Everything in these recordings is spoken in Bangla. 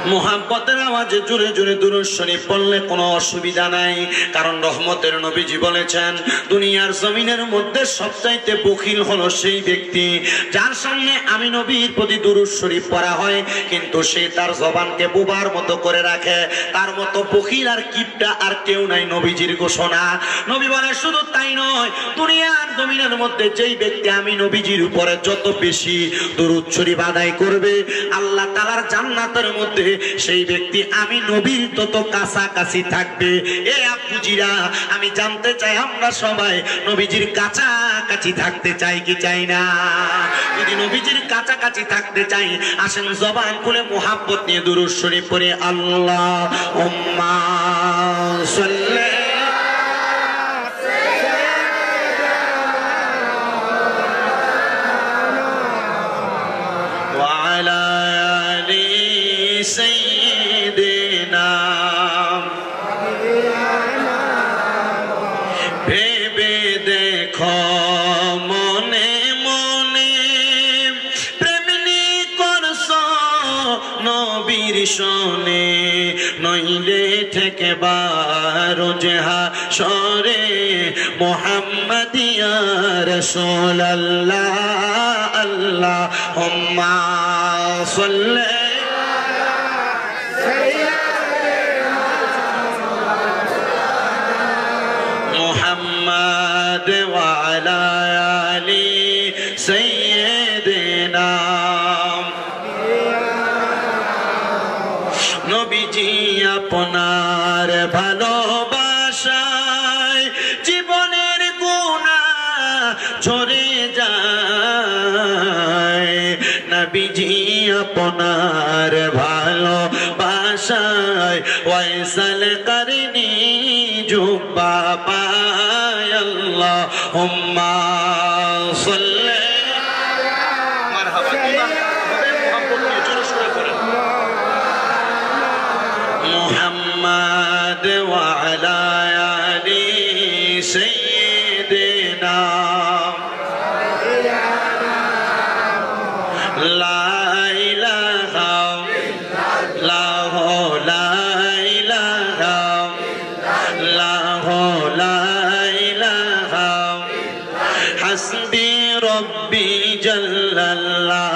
মুহাব্বতের আওয়াজে জোরে জোরে দুরূদ শরীফ পড়লে কোনো অসুবিধা নাই, কারণ রহমতের নবীজি বলেছেন দুনিয়ার জমিনের মধ্যে সবচাইতে বখিল হলো সেই ব্যক্তি যার সামনে আমি নবীর প্রতি দুরূদ শরীফ পড়া হয় কিন্তু সে তার জবানকে বোবার মতো করে রাখে। তার মতো বখিল আর কিপটা আর কেউ নাই, নবীজির ঘোষণা। নবী বলে শুধু তাই নয়, দুনিয়ার জমিনের মধ্যে যেই ব্যক্তি আমি নবীজির উপরে যত বেশি দুরূদ শরীফ আদায় করবে আল্লাহ তাআলার জান্নাতের মধ্যে সেই ব্যক্তি আমি নবীর তত কাছাকাছি থাকবে। এ আপুজিরা, আমি জানতে চাই আমরা সবাই নবীজির কাছাকাছি থাকতে চাই কি চাই না? যদি নবীজির কাছাকাছি থাকতে চাই, আসেন জবান খুলে মুহাব্বত নিয়ে দুরূদ শরীফ পড়ে আল্লাহুম্মা সাল্লি ভেবে দেখো মনে মনে প্রেমনি করছো নবীর শোনে, নইলে থেকে বারো হাশরে মুহাম্মাদিয়া রাসূলুল্লাহ। আল্লাহুম্মা সাল্লি وعلى آل سيدنا নবীজি আপনার ভালোবাসায় জীবনের গুনাহ ঝরে যায়, নবীজি আপনার ভালোবাসায় ওয়াইসাল করনি জুব্বা পায়। আল্লাহুম্মা সাল্লি মারহাবা মুহাম্মদ ওয়া আলা আলি সাইয়্যিদিনা লা ইলাহা ইল্লাল্লাহ লা ইলাহা ইল্লাল্লাহ লা ইলাহা হাসবি রব্বি জাল্লাল্লাহ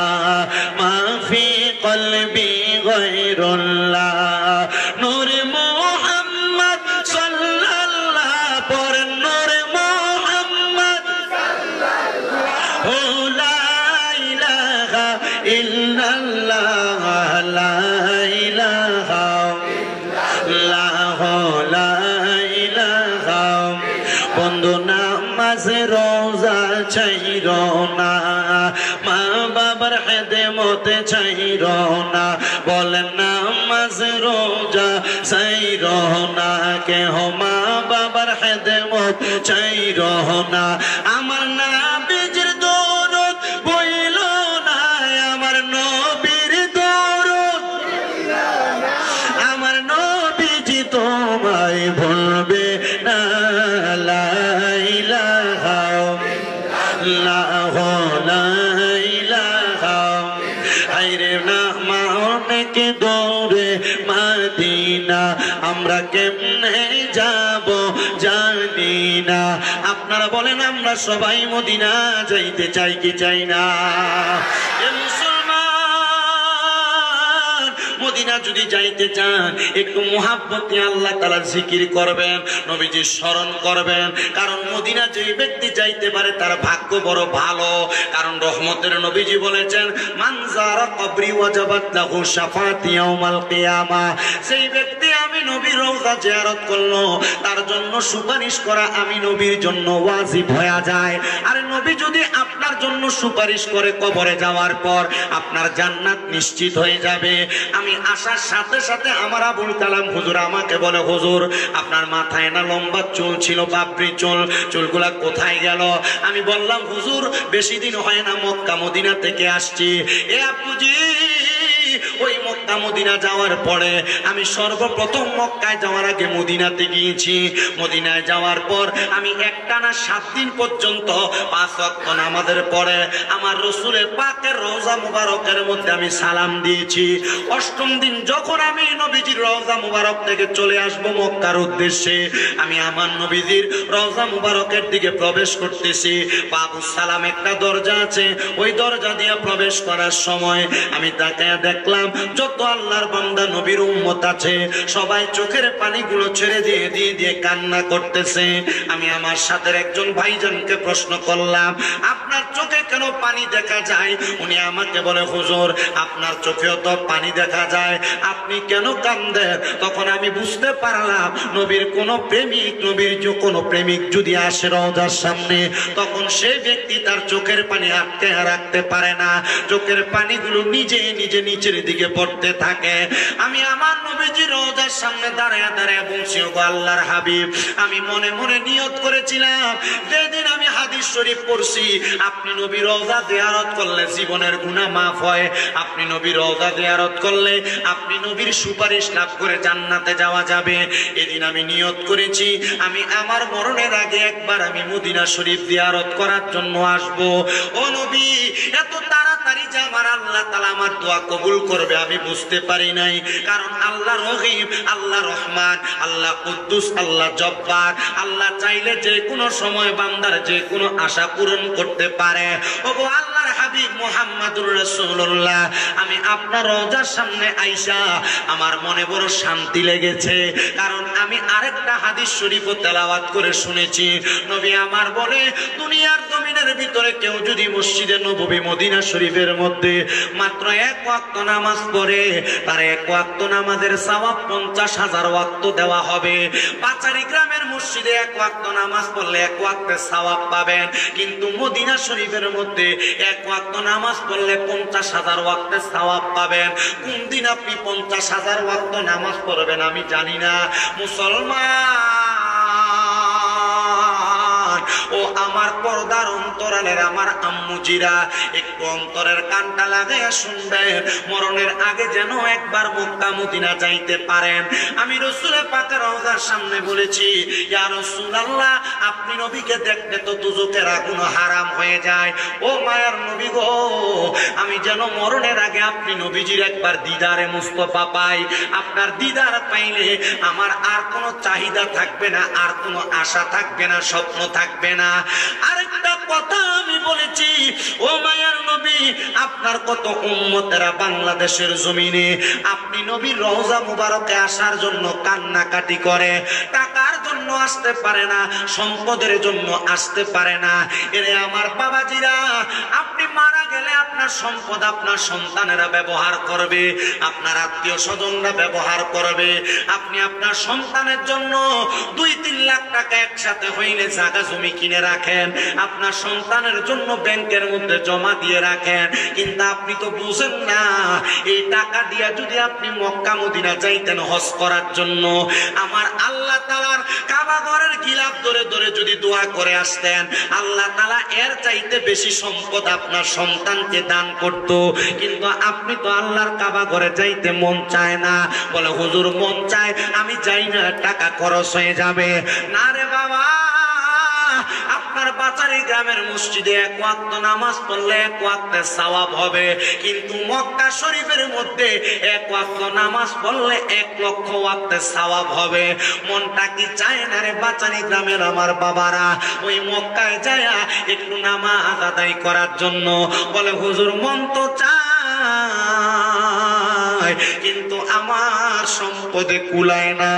মা ফি কলবি গায়রুল্লাহ নূর মুহাম্মদ সাল্লাল্লাহ পর নূর মুহাম্মদ সাল্লাল্লাহ লা ইলাহা ইল্লাল্লাহ লা ইলাহা ইল্লাল্লাহ লা ইলাহা। বন্ধু নামাজ রোজা ছাইরো না, মা বাবার খেদমত ছাইরো না, বলেন নামাজ রোজা ছাইরো না, কেহ মা বাবার খেদমত ছাইরো না। আমার নবীজির দরুদ বইল না, আমার নবীর দরুদ, আমার নবীজি তোমায় ভুলবে না। লা ইলাহা ইল্লাল্লাহ লা ইলাহা আইরে না অনেক দূরে মদিনা, আমরা কেমনে যাব জানি না। আপনারা বলেন আমরা সবাই মদিনা যাইতে চাই কি চাই না? মদিনা যদি যাইতে চান একটু মুহাব্বতে আল্লাহ তাআলার জিকির করবেন, নবীজির স্মরণ করবেন, কারণ মদিনা যে ব্যক্তি যাইতে পারে তার ভাগ্য বড় ভালো। কারণ রহমতের নবীজি বলেছেন মান যারা কবরি ওয়াজাবাত লাহু শাফাআতি ইয়াউমাল কিয়ামা, সেই ব্যক্তি আমি নবীর রওজা জিয়ারত করলো তার জন্য সুপারিশ করা আমি নবীর জন্য ওয়াজিব হয়ে যায়। আর নবী যদি আপনার জন্য সুপারিশ করে কবরে যাওয়ার পর আপনার জান্নাত নিশ্চিত হয়ে যাবে। আমি আসার সাথে সাথে আমার আবুল কালাম হুজুর আমাকে বলে, হুজুর আপনার মাথায় না লম্বা চুল ছিল, পাপড়ি চুল, চুলগুলা কোথায় গেল? আমি বললাম হুজুর বেশি দিন হয় না মক্কা মদিনা থেকে আসছি। এ আপুজি ওই মক্কা মক্কা মদিনা যাওয়ার পরে আমি সর্বপ্রথম মক্কায় যাওয়ার আগে মদিনাতে গিয়েছি। মদিনায় যাওয়ার পর আমি একটানা 7 দিন পর্যন্ত 5 ওয়াক্ত নামাজের পরে আমার রাসূলের পাকের রওজা মুবারকের মধ্যে আমি সালাম দিয়েছি। 8ম দিন যখন আমি নবীজির রওজা মুবারক থেকে চলে আসব মক্কার উদ্দেশ্যে, আমি আমার নবীজির রওজা মুবারকের দিকে প্রবেশ করতেছি। বাবুস সালাম একটা দরজা আছে, ওই দরজা দিয়ে প্রবেশ করার সময় আমি তাকায়া দেখলাম যত আল্লাহর বান্দা নবীর উম্মত আছে সবাই চোখের পানিগুলো ছেড়ে দিয়ে দিয়ে দিয়ে কান্না করতেছে। আমি আমার সাথে একজন ভাইজানকে প্রশ্ন করলাম, আপনার চোখে কেন পানি দেখা যায়? উনি আমাকে বলে, হুজুর আপনার চোখেও তো পানি দেখা যায়, আপনি কেন কান্দেন? তখন আমি বুঝতে পারলাম নবীর কোনো প্রেমিক, নবীর যে কোনো প্রেমিক যদি আসে রওজার সামনে, তখন সেই ব্যক্তি তার চোখের পানি আটকে রাখতে পারে না, চোখের পানিগুলো নিজে নিজে নিচের দিকে পড়তে থাকে। আমি আমার নবীজির রওজার সামনে দাঁড়ায় দাঁড়ায় বলছি, ওগো আল্লাহর হাবিব, আমি মনে মনে নিয়ত করেছিলাম যেদিন আমি হাদিস শরীফ পড়ছি আপনি নবীর রওজা জিয়ারত করলে জীবনের গুনাহ মাফ হয়, আপনি নবীর রওজা জিয়ারত করলে আপনি নবীর সুপারিশ লাভ করে জান্নাতে যাওয়া যাবে। এদিন আমি নিয়ত করেছি আমি আমার মরণের আগে একবার আমি মদিনা শরীফ জিয়ারত করার জন্য আসব। ও নবী, এত তাড়াতাড়ি যে আমার আল্লাহ তাআলা আমার দোয়া কবুল করবে আমি বুঝতে পারি নাই, কারণ আল্লাহ রহিম, আল্লাহ রহমান, আল্লাহ কুদ্দুস, আল্লাহ জব্বার, আল্লাহ চাইলে যে কোনো সময় বান্দার যে কোনো আশা পূরণ করতে পারে। ওগো আল্লাহর হাবিব মুহাম্মদুর রাসূলুল্লাহ, আমি আপনার রওজার সামনে আইসা আমার মনে বড় শান্তি লেগেছে, কারণ আমি আরেকটা হাদিস শরীফও তেলাওয়াত করে শুনেছি। নবী আমার বলে, দুনিয়ার জমিনের ভিতরে কেউ যদি মসজিদে নববী মদিনা শরীফের মধ্যে মাত্র 1 ওয়াক্ত নামাজ পড়ে, তার 1 ওয়াক্ত নামাজের সওয়াব 50,000 ওয়াক্ত দেওয়া হবে। পাচারি গ্রামের মসজিদে 1 ওয়াক্ত নামাজ পড়লে 1 ওয়াক্তের সওয়াব পাবেন, কিন্তু মদিনা শরীফের মধ্যে 1 ওয়াক্ত নামাজ পড়লে 50,000 ওয়াক্তের সওয়াব পাবেন। কোন দিন আপনি 50,000 ওয়াক্ত নামাজ পড়বেন আমি জানি না। মুসলমান ও আমার পর্দার অন্তরালের আমার আম্মুজিরা, একটু অন্তরের কানটা লাগাইয়া শুনবেন, মরণের আগে যেন একবার মক্কা মদিনা যাইতে পারেন। আমি রাসূলের পাকের রওজার সামনে বলেছি, ইয়া রাসূলুল্লাহ, আপনি নবীকে দেখলে তো দুজকের আগুন হারাম হয়ে যায়। ও মায়ার নবী গো, আমি যেন মরণের আগে আপনি নবীজির একবার দিদারে মুস্তাফা পাই। আপনার দিদার পাইলে আমার আর কোনো চাহিদা থাকবে না, আর কোনো আশা থাকবে না, স্বপ্ন থাকবে না। আরেকটা কথা আমি বলেছি, ও মায়ার নবী, আপনার কত উম্মতেরা বাংলাদেশের জমিনে আপনি নবীর রওজা মুবারকে আসার জন্য কান্নাকাটি করে, টাকার জন্য আসতে পারে না, সম্পদের জন্য আসতে পারে না। এরে আমার বাবাজিরা, আপনি মারা গেলে আপনার সম্পদ আপনার সন্তানেরা ব্যবহার করবে, আপনার আত্মীয় স্বজনরা ব্যবহার করবে। আপনি আপনার সন্তানের জন্য 2-3 লাখ টাকা একসাথে হইলে জায়গা জমি কিনে রাখেন, আপনার সন্তানের জন্য ব্যাংকের মধ্যে জমা দিয়ে রাখেন, কিন্তু আপনি তো বুঝেন না এই টাকা দিয়া যদি আপনি মক্কা মদিনা যাইতেন হজ করার জন্য, আমার আল্লাহ তাআলার কাবা ঘরের গিলাফ ধরে ধরে যদি দোয়া করে আসতেন, আল্লাহ তাআলা এর চাইতে বেশি সম্পদ আপনার সন্তানকে দান করত। কিন্তু আপনি তো আল্লাহর কাবা ঘরে যাইতে মন চায় না, বলে হুজুর মন চায় আমি যাই না, টাকা খরচ হয়ে যাবে। না রে বাবা, আপনার বাচারি গ্রামের মসজিদে 1 ওয়াক্ত নামাজ পড়লে 1 ওয়াক্তের সওয়াব হবে, কিন্তু মক্কা শরীফের মধ্যে 1 ওয়াক্ত নামাজ পড়লে 1 লক্ষ ওয়াক্তের সওয়াব হবে। মনটা কি চায় না রে বাচারি গ্রামের আমার বাবারা ওই মক্কায় যায় একটু নামাজ আদায় করার জন্য? বলে হুজুর মন তো চায়, কিন্তু আমার সম্পদে কুলায় না।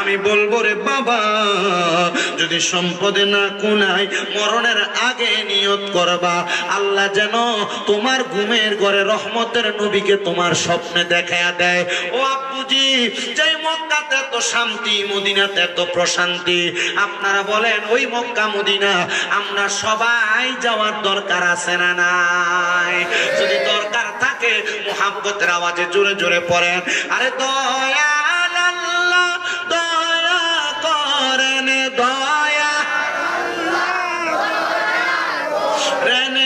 আমি বলবো রে বাবা, যদি সম্পদে না কুলায়, মরণের আগে নিয়ত করবা আল্লাহ যেন তোমার ঘুমের ঘরে রহমতের নবীকে তোমার স্বপ্নে দেখায়া দেয়। ও আব্বুজি, যেই মক্কাতে এত শান্তি, মদিনাতে এত প্রশান্তি, আপনারা বলেন ওই মক্কা মদিনা আমরা সবাই যাওয়ার দরকার আছে না নাই? যদি দরকার থাকে মুহাব্বতের আওয়াজে জোরে জোরে পড়েন, আরে দয়াল আল্লাহ দয়া করেন, দয়া রেন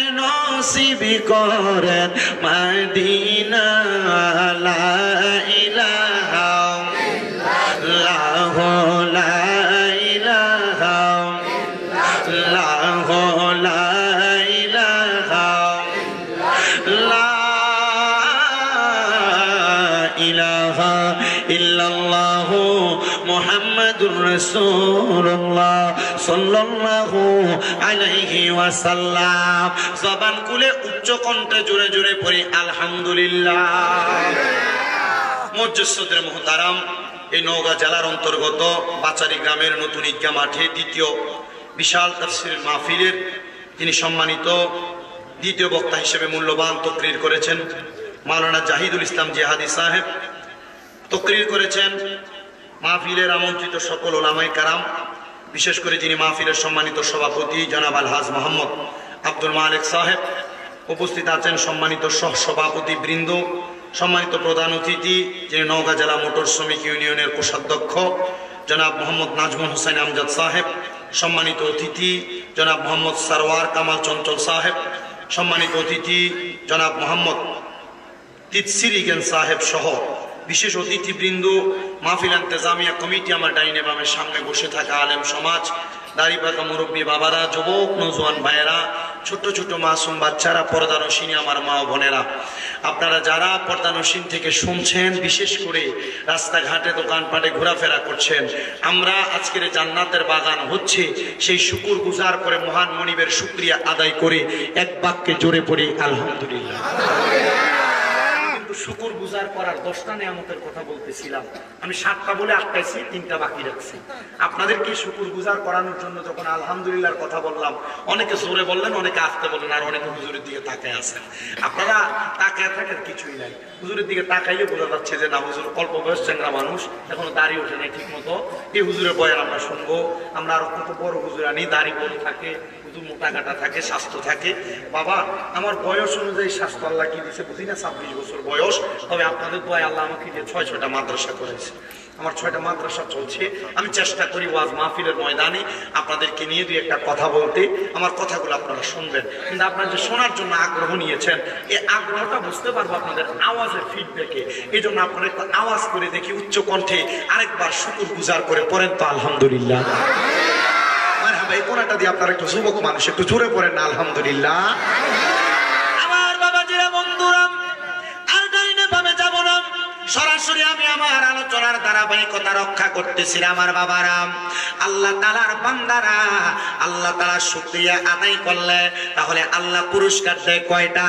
নসিব করেন মদিনা লা ইলাহা ইল্লাল্লাহ লা ইলাহা ইল্লাল্লাহ লা ইলাহা ইলাহা ইল্লাল্লাহ মুহাম্মাদুর রাসূলুল্লাহ সাল্লাল্লাহু আলাইহি ওয়াসাল্লাম। জবান খুলে উচ্চ কণ্ঠে জোরে জোরে পড়ি আলহামদুলিল্লাহ। মুজাসসিদের মুহতারাম, এই নওগাঁ জেলার অন্তর্গত বাচারি গ্রামের নতুন ঈদগাহ মাঠে দ্বিতীয় বিশাল তাফসীরের মাহফিলের তিনি সম্মানিত দ্বিতীয় বক্তা হিসেবে মূল্যবান তকরির করেছেন মাওলানা জাহিদুল ইসলাম জিহাদি সাহেব। তকরির করেছেন মাহফিলের আমন্ত্রিত সকল ওলামায়ে কেরাম, বিশেষ করে যিনি মাহফিলের সম্মানিত সভাপতি জনাব আলহাজ মোহাম্মদ আব্দুল মালিক সাহেব। উপস্থিত আছেন সম্মানিত সহসভাপতি বৃন্দ, সম্মানিত প্রধান অতিথি যিনি নওগাঁ জেলা মোটর শ্রমিক ইউনিয়নের কোষাধ্যক্ষ জনাব মোহাম্মদ নাজমুল হোসেন আমজাদ সাহেব, সম্মানিত অতিথি জনাব মোহাম্মদ সরওয়ার কামাল চঞ্চল সাহেব, সম্মানিত অতিথি জনাব মোহাম্মদ তিতসিরিগেন সাহেব সহ বিশেষ অতিথিবৃন্দ, মাহফিল ইন্তেজামিয়া কমিটি, আমার ডাইনে বামের সামনে বসে থাকা আলেম সমাজ, দাড়ি পাকা মুরব্বী বাবারা, যুবক নৌজওয়ান ভাইয়েরা, ছোট ছোট মাসুম বাচ্চারা, পর্দানসীনী আমার মা ও বোনেরা, আপনারা যারা পর্দানসীন থেকে শুনছেন, বিশেষ করে রাস্তাঘাটে দোকানপাটে ঘোরাফেরা করছেন, আমরা আজকের জান্নাতের বাগান হচ্ছে সেই শুকুর গুজার করে মহান মনিবের শুকরিয়া আদায় করে এক বাক্যে জোরে পড়ি আলহামদুলিল্লাহ। শুকুর গুজার করার 10টা নিয়ামতের কথা বলতেছিলাম, আমি 7টা বলে আটকাইছি, 3টা বাকি রাখছি। আপনাদেরকে শুকুর গুজার করানোর জন্য যখন আলহামদুলিল্লাহর কথা বললাম, অনেকে জোরে বললেন, অনেকে আস্তে বললেন, আর অনেকে হুজুরের দিকে তাকায় আছেন। আপনারা তাকায় থাকার কিছুই নাই, হুজুরের দিকে তাকাইলে বোঝা যাচ্ছে যে না, হুজুর অল্প বয়স চ্যাংরা মানুষ, এখনো দাড়ি ওঠে নাই ঠিক মতো, এই হুজুরের বয়ান আমরা শুনবো। আমরা আরো কত বড় হুজুর আনি, দাড়ি বড় থাকে, মোটা কাটা থাকে, স্বাস্থ্য থাকে। বাবা, আমার বয়স অনুযায়ী স্বাস্থ্য আল্লাহ কি দিয়েছে বুঝি না, 26 বছর বয়স। তবে আপনাদের দোয়ায় আল্লাহ আমাকে দিয়ে 6টা মাদ্রাসা করেছে, আমার 6টা মাদ্রাসা চলছে। আমি চেষ্টা করি ওয়াজ মাহফিলের ময়দানে আপনাদেরকে নিয়ে দুই একটা কথা বলতে, আমার কথাগুলো আপনারা শুনবেন। কিন্তু আপনারা যে শোনার জন্য আগ্রহ নিয়েছেন, এই আগ্রহটা বুঝতে পারবো আপনাদের আওয়াজের ফিডব্যাকে। এই জন্য আপনারা একটা আওয়াজ করে দেখি উচ্চ কণ্ঠে আরেকবার শুকর গুজার করে পড়েন তো আলহামদুলিল্লাহ। এই কোনাটা দিয়ে আপনারা একটু যুবক মানুষ, একটু জোরে পড়েন না আলহামদুলিল্লাহ। আমার বাবাজিরা, বন্ধুরা, আর ডাইনে বামে যাব না, সরাসরি আমি আমার আলোচনার ধারাবাহিকতা রক্ষা করতেছি। আমার বাবারা, আল্লাহ তাআলার বান্দারা, আল্লাহ তাআলার শুকরিয়া আদায় করলে তাহলে আল্লাহ পুরস্কার দেয় কয়টা?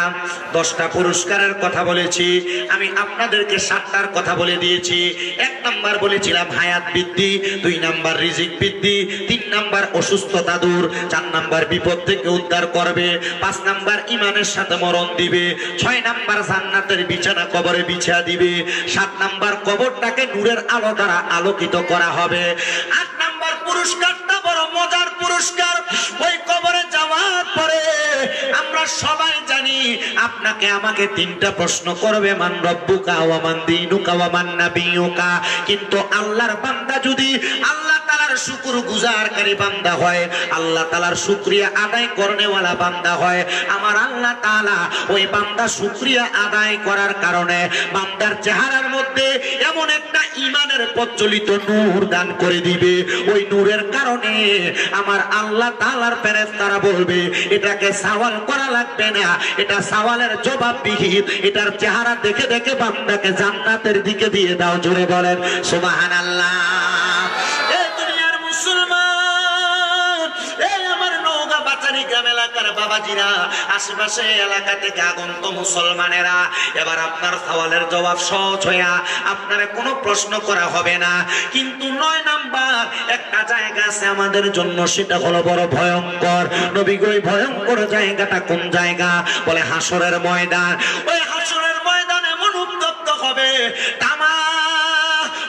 10টা পুরস্কারের কথা বলেছি আমি, আপনাদেরকে 7টার কথা বলে দিয়েছি। 1 নাম্বার বলেছিলাম হায়াত বৃদ্ধি, 2 নাম্বার রিজিক বৃদ্ধি, 3 নাম্বার অসুস্থতা দূর, 4 নাম্বার বিপদ থেকে উদ্ধার করবে, 5 নাম্বার ইমানের সাথে মরণ দিবে, 6 নাম্বার জান্নাতের বিছানা কবরে বিছা দিবে, 7 নাম্বার কবরটাকে নূরের আলো দ্বারা আলোকিত করা হবে, 8 নাম্বার পুরস্কারটা বড় মজার পুরস্কার। ওই কবরে যাওয়ার পরে আমরা সবাই জানি আপনাকে আমাকে 3টা প্রশ্ন করবে, মান রব্বুকা ওয়া মান দীনুকা ওয়া মান নাবিয়ুকা। কিন্তু আল্লাহর বান্দা যদি আল্লাহ তাআলার শুকর গুজারকারী বান্দা হয়, আল্লাহ তাআলার শুকরিয়া আদায় করনেওয়ালা বান্দা হয়, আমার আল্লাহ তাআলা ওই বান্দা শুকরিয়া আদায় করার কারণে বান্দার চেহারার মধ্যে এমন একটা ঈমানের প্রজ্বলিত নূর দান করে দিবে। ওই নূরের কারণে আমার আল্লাহ তাআলার ফেরেশতারা বলবে এটাকে সওয়াল করা লাগবে না, এটা সওয়ালের জবাববিহীন, এটার চেহারা দেখে দেখে বান্দাকে জান্নাতের দিকে দিয়ে দাও। জোরে বলেন সুবহানাল্লাহ। এই দুনিয়ার মুসলমান, এই আমার নওগাঁ বাচারি গ্রাম এলাকার বাবাজিরা, আশেপাশে এলাকা থেকে আগন্ত মুসলমানেরা, এবার আপনার সওয়ালের জবাব সহজ হইয়া আপনারে কোনো প্রশ্ন করা হবে না। কিন্তু 9 নাম্বার একটা জায়গা আছে আমাদের জন্য, সেটা হলো বড় ভয়ঙ্কর। নবী গো, ভয়ঙ্কর জায়গাটা কোন জায়গা? বলে হাসরের ময়দান। ওই হাসরের ময়দান এমন উত্তপ্ত হবে, তামা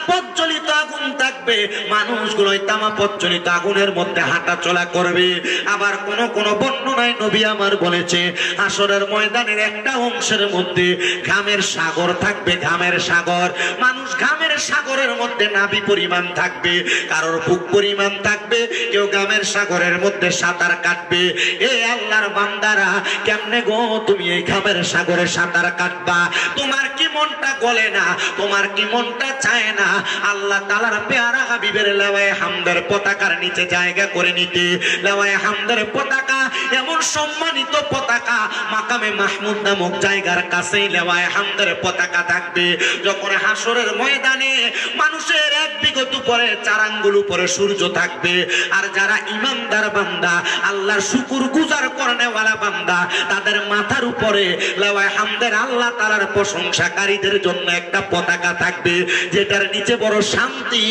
প্রজ্বলিত আগুন থাকবে, থাকবে, মানুষগুলো তামা প্রজ্বলিত আগুনের মধ্যে হাঁটা চলা করবে। আবার কোন কোন বর্ণনায় নবী আমার বলেছে হাসরের ময়দানের একটা অংশের মধ্যে ঘামের সাগর থাকবে, ঘামের সাগর। মানুষ ঘামের সাগরের মধ্যে নাভি পরিমাণ থাকবে, কারোর বুক পরিমাণ থাকবে, কেউ ঘামের সাগরের মধ্যে সাঁতার কাটবে। এ আল্লাহর বান্দারা, কেমনে গো তুমি এই ঘামের সাগরে সাঁতার কাটবা? তোমার কি মনটা গলে না? তোমার কি মনটা চায় না আল্লাহ তাআলার পেয়ারা হাবিবের লেওয়ায়ে হামদের পতাকার নিচে জায়গা করে নিতে? লেওয়ায়ে হামদের পতাকা এমন সম্মানিত পতাকা, মাকামে মাহমুদ নামক জায়গার কাছেই লেওয়ায়ে হামদের পতাকা থাকবে। যখন হাসরের ময়দানে মানুষের এক বিগত উপরে 4 আঙ্গুল উপরে সূর্য থাকবে, আর যারা ইমানদার বান্দা, আল্লাহর শুকর গুজার করনেওয়ালা বান্দা, তাদের মাথার উপরে লেওয়ায়ে হামদের আল্লাহ তাআলার প্রশংসাকারীদের জন্য একটা পতাকা থাকবে, যেটার নিচে বড় শান্তি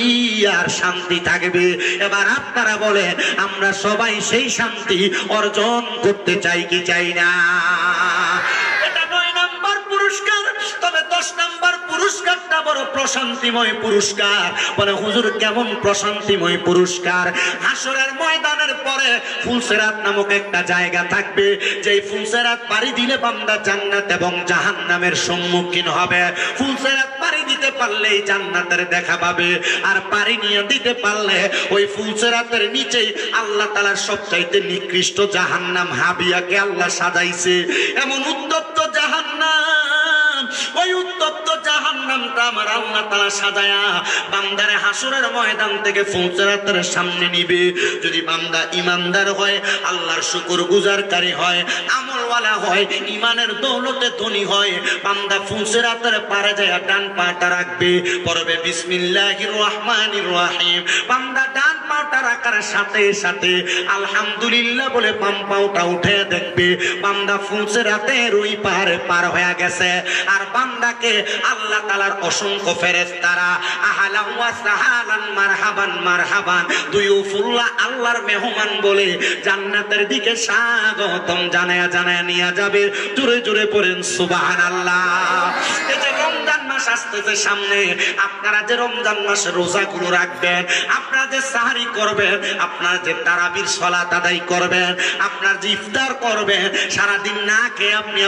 আর শান্তি থাকবে। এবার আপনারা বলেন, আমরা সবাই সেই শান্তি অর্জন করতে চাই কি চাই না? এটা 9 নাম্বার পুরস্কার। তবে 10 নাম্বার পুরস্কারটা বড় প্রশান্তিময় পুরস্কার। বলে হুজুর কেমন প্রশান্তিময় পুরস্কার? হাসরের ময়দানের পরে ফুলসেরাত নামক একটা জায়গা থাকবে, যেই ফুলসেরাত পাড়ি দিলে বান্দা জান্নাত এবং জাহান্নামের সম্মুখীন হবে। ফুলসেরাত পাড়ি দিতে পারলেই জান্নাতের দেখা পাবে, আর পাড়ি নিয়ে দিতে পারলে ওই ফুলসেরাতের নিচেই আল্লাহ তাআলার সবচাইতে নিকৃষ্ট জাহান্নাম হাবিয়াকে আল্লাহ সাজাইছে। এমন উত্তপ্ত জাহান্নাম, ওই উত্তপ্ত জাহান্নামটা আমার আল্লাহ তাআলা সাজায়া বান্দারে হাসরের ময়দান থেকে ফুলসেরাতের সামনে নিবে। যদি বান্দা ইমানদার হয়, আল্লাহর শুকর গুজারকারী হয়, আমলওয়ালা হয়, ইমানের দৌলতে ধনী হয়, বান্দা ফুলসেরাতের পারে যায় ডান পাটা রাখবে, পড়বে বিসমিল্লাহির রহমানির রহিম। বান্দা ডান পাটা রাখার সাথে সাথে আলহামদুলিল্লাহ বলে বাম পাটা উঠে দেখবে বান্দা ফুলসেরাতের ওই পারে পার হয়ে গেছে। আর বান্দাকে আল্লাহ তাআলার অসংখ্য ফেরেশতারা আহলান ওয়া সাহালান মারহাবান মারহাবান দুয়ুফুল্লাহ, আল্লাহর মেহমান বলে জান্নাতের দিকে স্বাগতম জানায়া জানায়া নিয়ে যাবে। জোরে জোরে পড়েন সুবহানাল্লাহ। এই যে রমজান মাস আসতেছে সামনে, আপনারা যে রমজান মাসে রোজাগুলো রাখবেন, আপনারা যে সাহারি করবেন, আপনারা যে তারাবির সালাত আদায় করবেন, আপনার যে ইফতার করবেন, সারাদিন না খেয়ে আপনি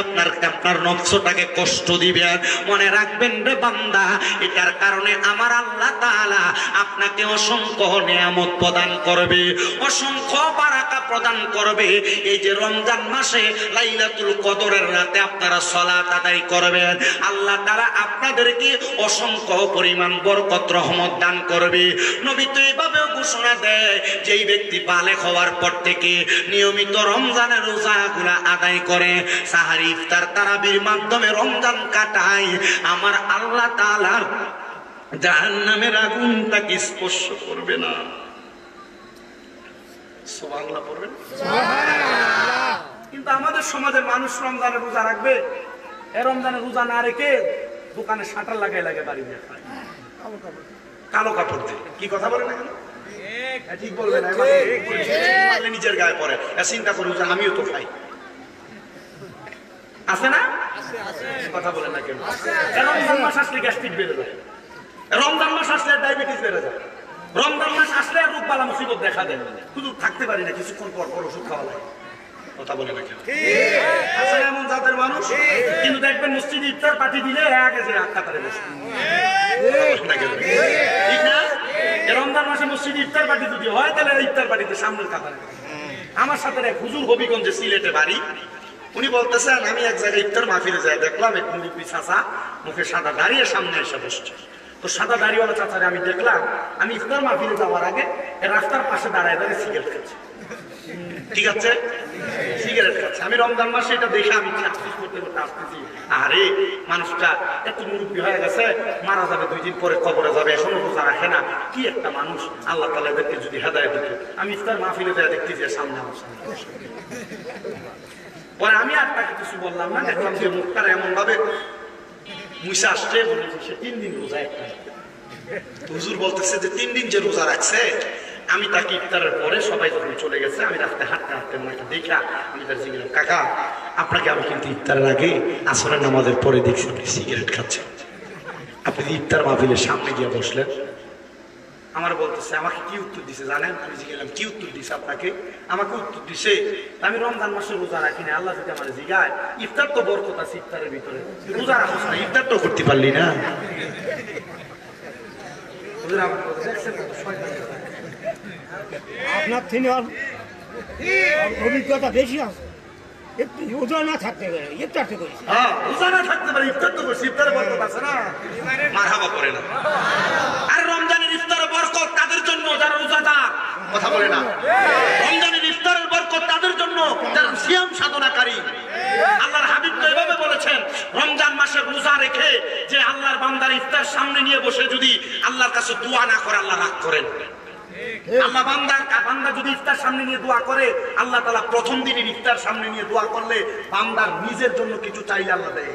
আপনার নফসটাকে কষ্ট দিবেন। মনে রাখবেন রে বান্দা, এটার কারণে আমার আল্লাহ তাআলা আপনাকে অসংখ্য নিয়ামত প্রদান করবে, অসংখ্য বারাকা প্রদান করবে। এই যে রমজান মাসে লাইলাতুল কদরের রাতে আপনারা সালাত আদায় করবেন, আল্লাহ তাআলা আপনাদেরকে অসংখ্য পরিমাণ বরকত রহমত দান করবে। নবী তো এইভাবেও ঘোষণা দেয়, যেই ব্যক্তি বালেগ হওয়ার পর থেকে নিয়মিত রমজানের রোজাগুলা আদায় করে, সাহারি ইফতার তারাবির মাধ্যমে রমজান কাটায়, আমার আল্লাহ তাআলা জাহান্নামের আগুন তাকে স্পর্শ করবে না। সুবহানাল্লাহ পড়বেন। সুবহানাল্লাহ। কিন্তু আমাদের সমাজের মানুষ রমজানের রোজা রাখবে, এই রমজানের রোজা না রেখে দোকানে শাটার লাগাই লাগে বাড়ি দিয়ে খায়, কালো কাপড় দিয়ে। কি কথা বলে না কেন? ঠিক বলবেন নিজের গায়ে পরে চিন্তা করুন যে আমিও তো খাই, আছে না? কথা বলে না কেন? রমজান মাস আসলে গ্যাস্ট্রিক বেড়ে যায়, রমজান মাস আসলে ডায়াবেটিস বেড়ে যায়, রমজান মাস আসলে রোগ বালা মুসিবত দেখা দেয়, শুধু থাকতে পারি না, কিছুক্ষণ পর পর ওষুধ খাওয়া লাগে। কথা বলে না কেন? আছে এমন জাতের মানুষ, কিন্তু দেখবেন মসজিদে ইফতার পার্টি দিলে আগে যে কাতারে বসে, ঠিক না? রমজান মাসে মসজিদে ইফতার পার্টি যদি হয়, তাহলে ইফতার পার্টিতে সামনের কাতারে। আমার সাথে এক হুজুর হবিগঞ্জে সিলেটে বাড়ি, উনি বলতেছেন আমি এক জায়গায় ইফতার মাহফিলে যাই, দেখলাম এক মুরব্বি চাচা মুখে সাদা দাঁড়িয়ে সামনে এসে বসছে। তো সাদা দাড়িওয়ালা চাচারে আমি দেখলাম, আমি ইফতার মাহফিলে যাওয়ার আগে রাস্তার পাশে দাঁড়ায় দাঁড়িয়ে সিগারেট খাচ্ছে। ঠিক আছে, সিগারেট খাচ্ছে। আমি রমজান মাসে এটা দেখে আমি আফসোস করতে করতে আসতেছি, আরে মানুষটা এত মুরব্বী হয়ে গেছে, মারা যাবে 2 দিন পরে, কবরে যাবে, এখনো রোজা রাখে না, কি একটা মানুষ। আল্লাহ তাআলা এদেরকে যদি হেদায়েত দিত। আমি ইফতার মাহফিলে যাই দেখতে যে সামনে আমার সামনে পরে আমি আর তাকে কিছু বললাম না, দেখলাম যে মুখটা এমন ভাবে মুছে আসছে, মনে হচ্ছে সে 3 দিন রোজা একটা। হুজুর বলতেছে যে 3 দিন যে রোজা রাখছে, আমি তাকে ইফতারের পরে সবাই যখন চলে গেছে, আমি রাস্তায় হাঁটতে হাঁটতে ওনাকে দেখা আমি তার জিজ্ঞেস, কাকা আপনাকে আমি কিন্তু ইফতারের আগে আসরের নামাজের পরে দেখছি আপনি সিগারেট খাচ্ছেন, আপনি ইফতার মাহফিলের সামনে গিয়ে বসলেন, আমার বলতেছে আমাকে কি উত্তর দিছে জানেন? আমি জিজ্ঞাসা কি উত্তর দিছে আপনাকে? আমাকে উত্তর দিছে আমি রমজান মাসে রোজা রাখি না, আল্লাহ যদি আমার জিগায় ইফতার তো বরকত আছে ইফতারের ভিতরে, রোজা রাখোস না, ইফতার তো করতে পারলি না। আপনার থেকে অভিজ্ঞতা বেশি আছে, একটু রোজা না থাকতে পারে ইফতার তো করেছি। হ্যাঁ রোজা না থাকতে পারে ইফতার তো করছি, ইফতারের বরকত আছে না, মারহাবা করে না। আর রমজানের ইফতারের বরকত তাদের জন্য যারা রোজাদার, কথা বলে না। রমজানের ইফতারের বরকত তাদের জন্য যারা সিয়াম সাধনাকারী। আল্লাহর হাবিব তো এভাবে বলেছেন, রমজান মাসে রোজা রেখে যে আল্লাহর বান্দার ইফতার সামনে নিয়ে বসে যদি আল্লাহর কাছে দোয়া না করে আল্লাহ রাগ করেন। আল্লাহ বান্দা যদি ইফতার সামনে নিয়ে দোয়া করে, আল্লাহ তাআলা প্রথম দিনের ইফতার সামনে নিয়ে দোয়া করলে বান্দার নিজের জন্য কিছু চাইলে আল্লাহ দেয়।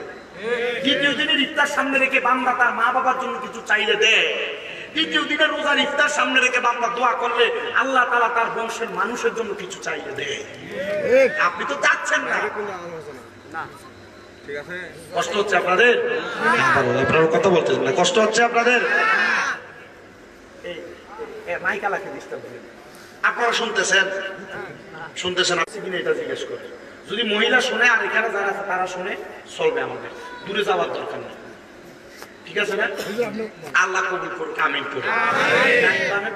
দ্বিতীয় দিনের ইফতার সামনে রেখে বান্দা তার মা বাবার জন্য কিছু চাইলে দেয়। তৃতীয় দিনের রোজার ইফতার সামনে রেখে বান্দা দোয়া করলে আল্লাহ তাআলা তার বংশের মানুষের জন্য কিছু চাইলে দেয়। আপনি তো চাচ্ছেন না, কষ্ট হচ্ছে আপনাদের? আপনারা কথা বলতেছেন না, কষ্ট হচ্ছে আপনাদের? মাইকালাকে ডিস্টার্ব করেন। আপনারা শুনতেছেন, শুনতেছেন আপনি কিনা এটা জিজ্ঞেস করে। যদি মহিলা শুনে আর এখানে যারা আছে তারা শুনে চলবে, আমাদের দূরে যাওয়ার দরকার নেই, ঠিক আছে না? আল্লাহ কবুল করুক, আমিন করুক।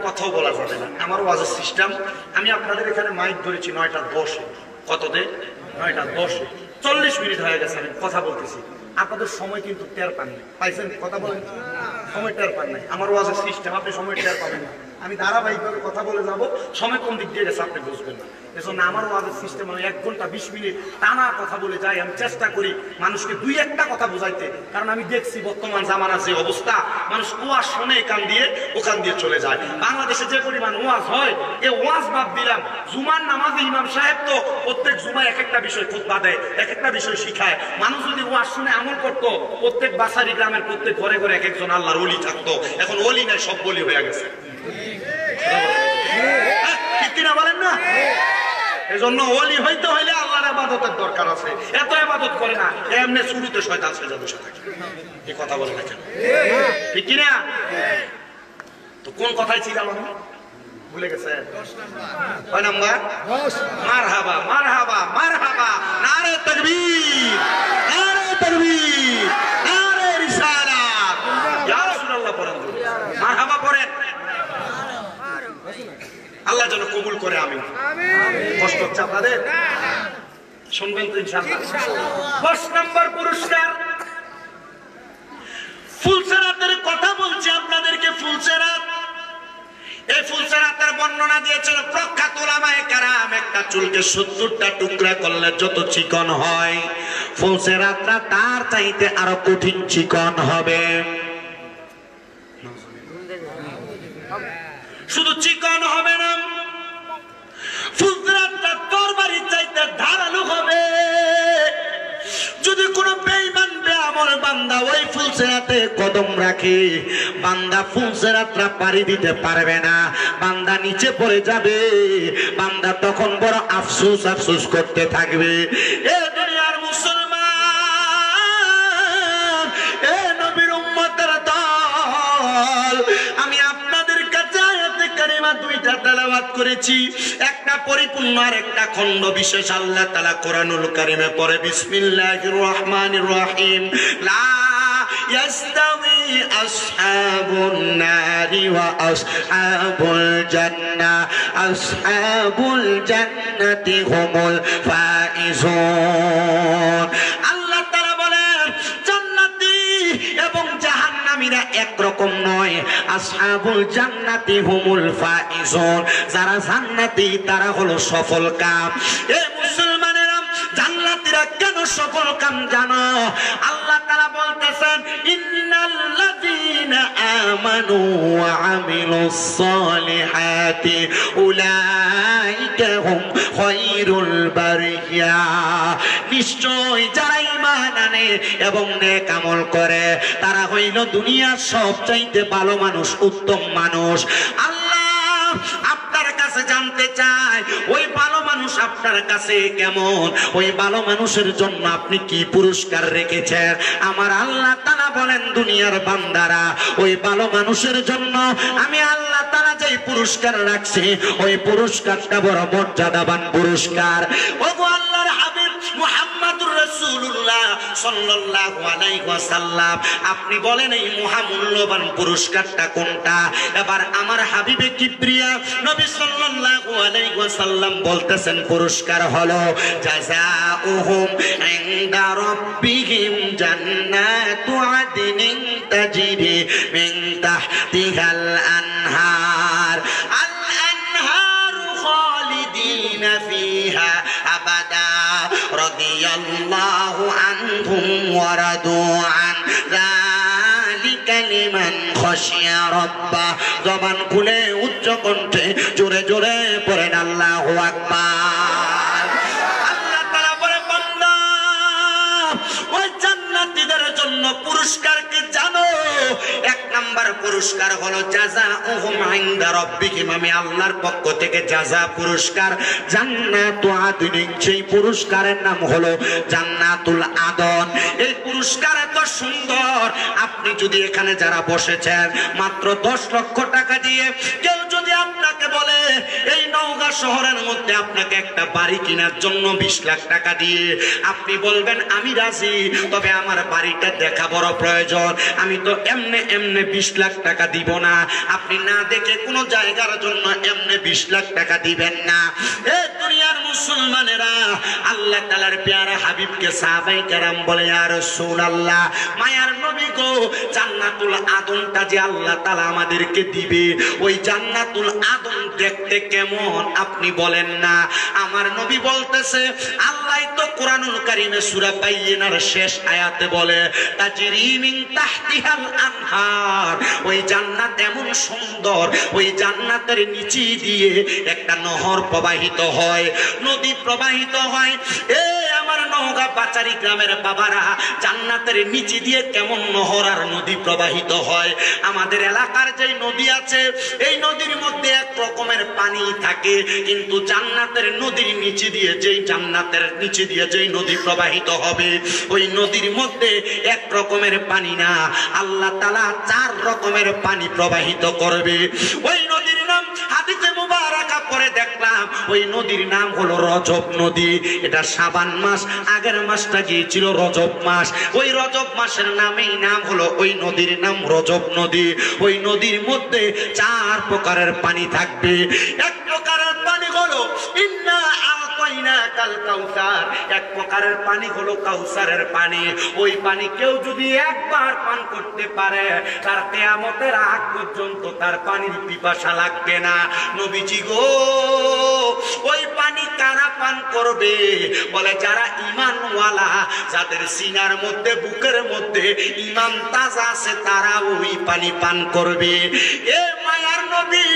কথাও বলা যাবে না, আমার ওয়াজের সিস্টেম। আমি আপনাদের এখানে মাইক ধরেছি 9:10। কততে? 9:10। 40 মিনিট হয়ে গেছে আমি কথা বলতেছি, আপনাদের সময় কিন্তু টের পান নাই। পাইছেন? কথা বলেন, সময় টের পান নাই। আমার ওয়াজের সিস্টেম, আপনি সময় টের পাবেন না। আমি ধারাবাহিকভাবে কথা বলে যাব, সময় কোন দিক দিয়ে গেছে আপনি বুঝবেন না। এজন্য আমার ওয়াজের সিস্টেম আমি 1 ঘন্টা 20 মিনিট টানা কথা বলে যাই। আমি চেষ্টা করি মানুষকে 2-1টা কথা বুঝাইতে, কারণ আমি দেখছি বর্তমান জামানার যে অবস্থা, মানুষ ওয়াজ শুনে কান দিয়ে ওখান দিয়ে চলে যায়। বাংলাদেশে যে পরিমাণ ওয়াজ হয়, এই ওয়াজ বাদ দিলাম। জুমার নামাজে ইমাম সাহেব তো প্রত্যেক জুমায় এক একটা বিষয় খুতবা দেয়, এক একটা বিষয় শিখায়। মানুষ যদি ওয়াজ শুনে আমল করতো, প্রত্যেক বাসারি গ্রামের প্রত্যেক ঘরে ঘরে এক একজন আল্লাহর ওলি থাকতো। এখন ওলি নাই, সব বলি হয়ে গেছে। ঠিক কিনা বলেন না? এজন্য ওলি হইতে হইলে আল্লাহর ইবাদতের দরকার আছে। এত ইবাদত করে না, এমনি শুরুতে শয়তান সেজদা বসে থাকে। এই কথা বলে না কেন? ঠিক কিনা? তো কোন কথাই ছিলাম আমি? ভুলে গেছে। 10 নাম্বার। মারহাবা মারহাবা মারহাবা, নারে তাকবীর নারে তাকবীর নারে রিসালাত। ইয়া রাসূলুল্লাহ পড়েন, মারহাবা পড়েন। আল্লাহ যেন কবুল করে, আমিন। কষ্ট হচ্ছে আপনাদের? শুনবেন তো ইনশাআল্লাহ। 10 নম্বর পুরস্কার ফুলসেরাতের কথা বলছি আপনাদেরকে। ফুলসেরাত, এই ফুলসেরাতের বর্ণনা দিয়েছেন প্রখ্যাত উলামায়ে কেরাম। একটা চুলকে 70টা টুকরা করলে যত চিকন হয়, ফুলসেরাতটা তার চাইতে আরো কঠিন চিকন হবে। শুধু চিকন হবে না, ফুলসেরাতটা তরবারির চাইতে ধারালো হবে। যদি কোনো বেঈমান বেআমল বান্দা ওই ফুলসেরাতে কদম রাখে, বান্দা ফুলসেরাতটা পাড়ি দিতে পারবে না, বান্দা নিচে পড়ে যাবে। বান্দা তখন বড় আফসোস আফসোস করতে থাকবে। এ দুনিয়ার মুসলমান, এ নবীর উম্মতের দল, আমি আপনাদের কাছে আয়াতে কারিমা 2টা তেলাওয়াত করেছি। একটা পরিপূর্ণ আর একটা খণ্ড বিশেষ। আল্লাহ তাআলা কোরআনুল কারীমে পড়ে, বিসমিল্লাহির রহমানির রহিম, লা ইয়াস্তাবি আসহাবুন নারি ওয়া আসহাবুল জান্নাহ, আসহাবুল জান্নাতি হুমুল ফাইজুন। আল্লাহ তাআলা বলেন, জান্নাতি এবং জাহান্নামীরা একরকম নয়। আসহাবুল জান্নাতি হুমুল ফাইজুন, যারা জান্নাতি তারা হলো সফল কাম। এ মুসলমানেরা, জান্নাতীরা কেন সফল কাম জানো? আল্লাহ তাআলা বলতেছেন, ইন্নাল্লাযীনা আমানু ওয়া আমিলুস সালিহাতি উলাইকা হুম খায়রুল বারিয়া। নিশ্চয় যারা ঈমান আনে এবং নেক আমল করে তারা হইল দুনিয়ার সবচাইতে ভালো মানুষ, উত্তম মানুষ। আল্লাহ আপনার কাছে জানতে চায়, ওই ভালো মানুষ আপনার কাছে কেমন? ওই ভালো মানুষের জন্য আপনি কি পুরস্কার রেখেছেন? আমার আল্লাহ তাআলা বলেন, দুনিয়ার বান্দারা, ওই ভালো মানুষের জন্য আমি আল্লাহ তাআলা যেই পুরস্কার রাখছে ওই পুরস্কারটা বড় মর্যাদাবান পুরস্কার। ওগো আল্লাহর হাবিব মুহাম্মদুর রাসূলুল্লাহ সাল্লাল্লাহু আলাইহি ওয়াসাল্লাম, আপনি বলেন এই মহামূল্যবান পুরস্কারটা কোনটা? এবার আমার হাবিবে কিবরিয়া নবী সাল্লাল্লাহু আলাইহি ওয়াসাল্লাম বলতেছেন পুরস্কার হলো জাযাউহুম ইনদা রাব্বিহিম জান্নাতু আদনিন তাজরি মিন তাহতিহাল আনহার আল-আনহারু খালিদিনা ফিহা আবাদা রাদিয়াল্লাহু আনহুম ওয়া রাদু আন যালিকা লিমান খাশিয়া রাব্বাহ। জবান খুলে উচ্চ কণ্ঠে জোরে জোরে পড়েন আল্লাহু আকবার। আল্লাহ তাআলা বলে বান্দা ওই জান্নাতীদের জন্য পুরস্কার কি জানো? এক নাম্বার পুরস্কার হলো জাযাউহুম ইনদা রাব্বিহিম, আমি আল্লাহর পক্ষ থেকে জাযা পুরস্কার জান্নাতু আদনিন, সেই পুরস্কারের নাম হলো জান্নাতুল আদন। এই পুরস্কার এত সুন্দর, আপনি যদি এখানে যারা বসেছেন মাত্র 10 লক্ষ টাকা দিয়ে কেউ যদি আপনাকে বলে এই নওগাঁ শহরের মধ্যে আপনাকে একটা বাড়ি কেনার জন্য 20 লাখ টাকা দিয়ে, আপনি বলবেন আমি রাজি, তবে আমার বাড়িটা দেখা বড় প্রয়োজন, আমি তো এমনে এমনে 20 লাখ টাকা দিব না। আপনি না দেখে কোনো জায়গার জন্য এমনে 20 লাখ টাকা দিবেন না। এ দুনিয়ার মুসলমানেরা, আল্লাহ তাআলার প্যারা হাবিবকে সাহাবায়ে কেরাম বলে ইয়া রাসূলুল্লাহ, মায়ার নবী গো, জান্নাতুল আদনটা যে আল্লাহ তাআলা আমাদেরকে দিবে, ওই জান্নাতুল আদন দেখতে কেমন আপনি বলেন না? আমার নবী বলতেছে, আল্লাহ তো কোরআনুল কারীমে সূরা বাইয়িনার শেষ আয়াতে বলে তাজরি মিন তাহতিহাল আনহার, ওই জান্নাত এমন সুন্দর, ওই জান্নাতের নিচে দিয়ে একটা নহর প্রবাহিত হয়, নদী প্রবাহিত হয়। এ আমার নওগাঁ বাচারি গ্রামের বাবারা, জান্নাতের নিচে দিয়ে কেমন নহর আর নদী প্রবাহিত হয়। আমাদের এলাকার যে নদী আছে, এই নদীর মধ্যে এক রকমের পানি থাকে, কিন্তু জান্নাতের নদীর নিচে দিয়ে যেই নদী প্রবাহিত হবে, ওই নদীর মধ্যে এক রকমের পানি না, আল্লাহ তাআলা 4 রকমের পানি প্রবাহিত করবে। ওই নদীর নাম হাদিসে মুবারাকা পড়ে দেখলাম, ওই নদীর নাম হলো রজব নদী। এটা শাবান মাস, আগের মাসটা গিয়েছিল রজব মাস, ওই রজব মাসের নামেই নাম হলো, ওই নদীর নাম রজব নদী। ওই নদীর মধ্যে 4 প্রকারের পানি থাকবে। এক প্রকারের পানি হলো ইন্না আতাইনাকাল কাউসার, এক প্রকারের পানি হলো কাউসারের পানি। ওই পানি কেউ যদি একবার পান করতে পারে, তার কিয়ামতের আগ পর্যন্ত তার পানির পিপাসা লাগবে না। নবীজি গো, ওই পানি কারা পান করবে? বলে যারা ঈমানওয়ালা, যাদের সিনার মধ্যে বুকের মধ্যে ঈমান তাজা আছে, তারা ওই পানি পান করবে। এ মায়ার নবী,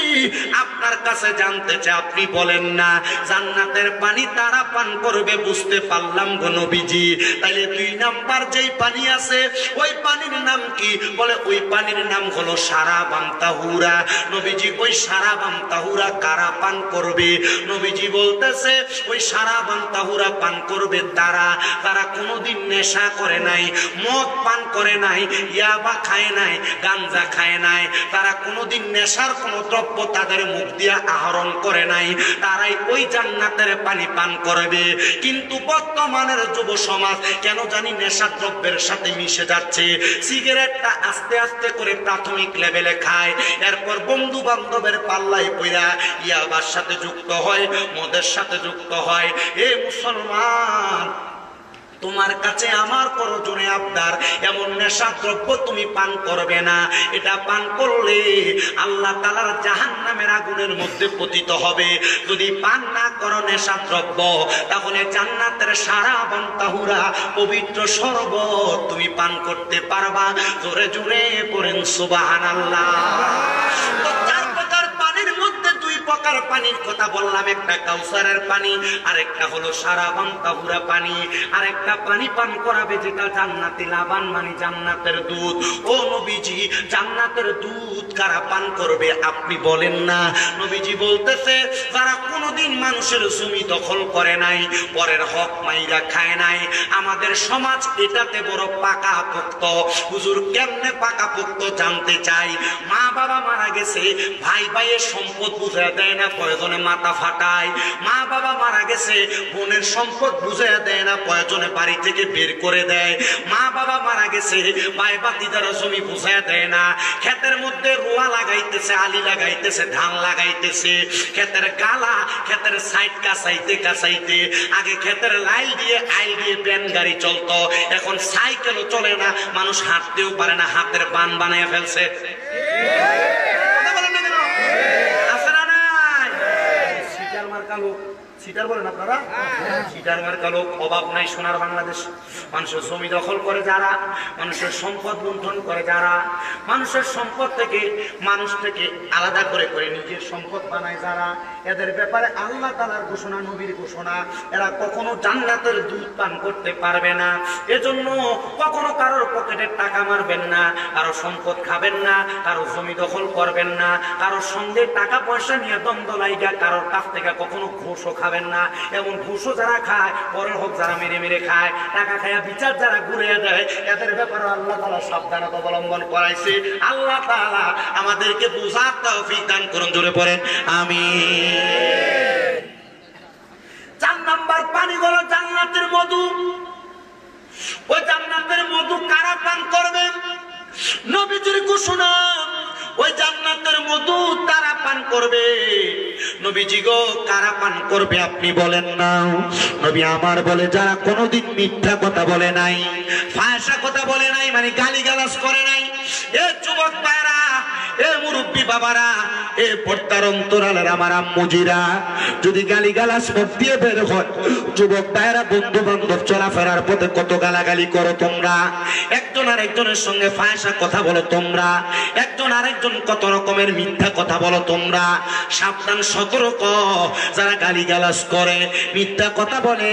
আপনার কাছে জানতে চাই, আপনি বলেন না জান্নাতের পানি তারা পান করবে, বুঝতে পারলাম গো নবীজি। তাইলে 2 নাম্বার যেই পানি আছে, ওই পানির নাম কি? বলে ওই পানির নাম হলো শারাবান তাহুরা। নবীজি ওই শারাবান তাহুরা কারা পান করবে? নবীজি বলতেছে ওই শারাবান তাহুরা পান করবে তারা কোনোদিন নেশা করে নাই, মদ পান করে নাই, ইয়াবা খায় নাই, গাঞ্জা খায় নাই, তারা কোনোদিন নেশার কোনো দ্রব্য তাদের মুখ দিয়ে আহরণ করে নাই, তারাই ওই জান্নাতের পানি পান করবে। কিন্তু বর্তমানের যুব সমাজ কেন জানি নেশা দ্রব্যের সাথে মিশে যাচ্ছে। সিগারেটটা আস্তে আস্তে করে প্রাথমিক লেভেলে খায়, এরপর বন্ধু বান্ধবের পাল্লায় পইরা ইয়াবার সাথে যুক্ত হয়, মদের সাথে যুক্ত হয়। এ মুসলমান, তোমার কাছে আমার প্রয়োজনে আবদার, এমন নেশা দ্রব্য তুমি পান করবে না। এটা পান করলে আল্লাহ তাআলার জাহান্নামের আগুনের মধ্যে পতিত হবে। যদি পান না করো নেশা দ্রব্য, তাহলে জান্নাতের শারাবান তাহুরা পবিত্র শরবত তুমি পান করতে পারবা। জোরে জোরে পড়েন সুবহানাল্লাহ। তো 4 প্রকার পানির মধ্যে 2 প্রকার পানির কথা বললাম, একটা কাউসারের পানি, আরেকটা হলো সারাবান তাহুরা পানি, আরেকটা পানি পান করাবে যেটা জান্নাতি লাবান, মানে জান্নাতের দুধ। ও নবীজি, জান্নাতের দুধ কারা পান করবে আপনি বলেন না? নবীজি বলতেছে, যারা কোনোদিন মানুষের জমি দখল করে নাই, পরের হক মাইরা খায় নাই। আমাদের সমাজ এটাতে বড় পাকা পোক্ত। হুজুর কেমনে পাকা পোক্ত জানতে চাই। মা বাবা মারা গেছে, ভাই ভাইয়ের সম্পদ বুঝে দেয় না, প্রয়োজনে মাথা ফাটায়। মা বাবা মারা গেছে, বোনের সম্পদ বুঝে দেয় না, প্রয়োজনে বাড়ি থেকে বের করে দেয়। মা বাবা মারা গেছে, ভাই বাতিদার জমি বুঝে দেয় না। ক্ষেতের মধ্যে রোয়া লাগাইতেছে, আলি লাগাইতেছে, ধান লাগাইতেছে, ক্ষেতের গালা, ক্ষেতের সাইড কাছাইতে কাছাইতে, আগে ক্ষেতের লাইল দিয়ে আইল দিয়ে ব্যান গাড়ি চলতো, এখন সাইকেলও চলে না, মানুষ হাঁটতেও পারে না, হাতের বান বানায় ফেলছে। আছে না নাই? সিটার মার্কা লোক, সিটার বলেন আপনারা, সিটার মার্কা লোক অভাব নাই সোনার বাংলাদেশ। মানুষের জমি দখল করে যারা, মানুষের সম্পদ লুণ্ঠন করে যারা, মানুষের সম্পদ থেকে মানুষ থেকে আলাদা করে করে নিজের সম্পদ বানায় যারা, এদের ব্যাপারে আল্লাহ তাআলার ঘোষণা, নবীর ঘোষণা, এরা কখনো জান্নাতের দুধ পান করতে পারবে না। এজন্য কখনো কারোর পকেটে টাকা মারবেন না, কারো সম্পদ খাবেন না, কারো জমি দখল করবেন না, কারোর সঙ্গে টাকা পয়সা নিয়ে দ্বন্দ্ব লাইগা কারোর কাছ থেকে কখনো ঘুষও খাবেন না। এমন ঘুষও যারা খায়, পরের হোক যারা মেরে মেরে খায়, টাকা খায়া বিচার যারা ঘুরিয়ে দেয়, এদের ব্যাপারে আল্লাহ তাআলা সাবধানতা অবলম্বন করাইছে। আল্লাহ তাআলা আমাদেরকে বুঝার তৌফিক দান করুন, জোরে পড়েন আমিন। 4 নাম্বার পানি হলো জান্নাতের মধু। ওই জান্নাতের মধু কারা পান করবে? নবীজির ঘোষণা, ওই জান্নাতের মধু তারা পান করবে। নবীজি গো, কারা পান করবে আপনি বলেন না? নবী আমার বলে, যারা কোনোদিন মিথ্যা কথা বলে নাই, ফাহিশা কথা বলে নাই, মানে গালিগালাজ করে নাই। এ যুবক ভাইরা, এ মুরব্বী বাবারা, এ পর্দার অন্তরালের আমার আম্মুজিরা, যদি গালিগালাজ মুখ দিয়ে বের হয়, যুবক ভাইরা, বন্ধু বান্ধব চলাফেরার পথে কত গালাগালি করো তোমরা, একজন আরেকজনের সঙ্গে ফাহিশা কথা বলো তোমরা, একজন আরেকজন কত রকমের মিথ্যা কথা বলো তোমরা। সাবধান, সতর্ক, যারা গালিগালাজ করে, মিথ্যা কথা বলে,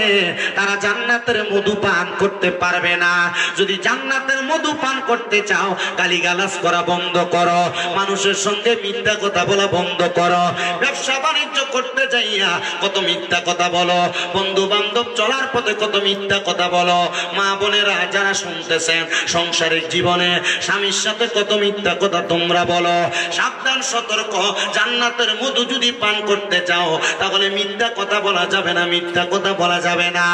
তারা জান্নাতের মধু পান করতে পারবে না। যদি জান্নাতের মধু পান করতে চাও, গালিগালাজ করা বন্ধ করো, মানুষের সঙ্গে মিথ্যা কথা বলা বন্ধ করো। ব্যবসা বাণিজ্য করতে যাইয়া কত মিথ্যা কথা বলো, বন্ধু বান্ধব চলার পথে কত মিথ্যা কথা বলো। মা বোনেরা যারা শুনতেছেন, সংসারিক জীবনে স্বামীর সাথে কত মিথ্যা কথা তোমরা বলো। সাবধান, সতর্ক, জান্নাতের মধু যদি পান করতে চাও, তাহলে মিথ্যা কথা বলা যাবে না, মিথ্যা কথা বলা যাবে না।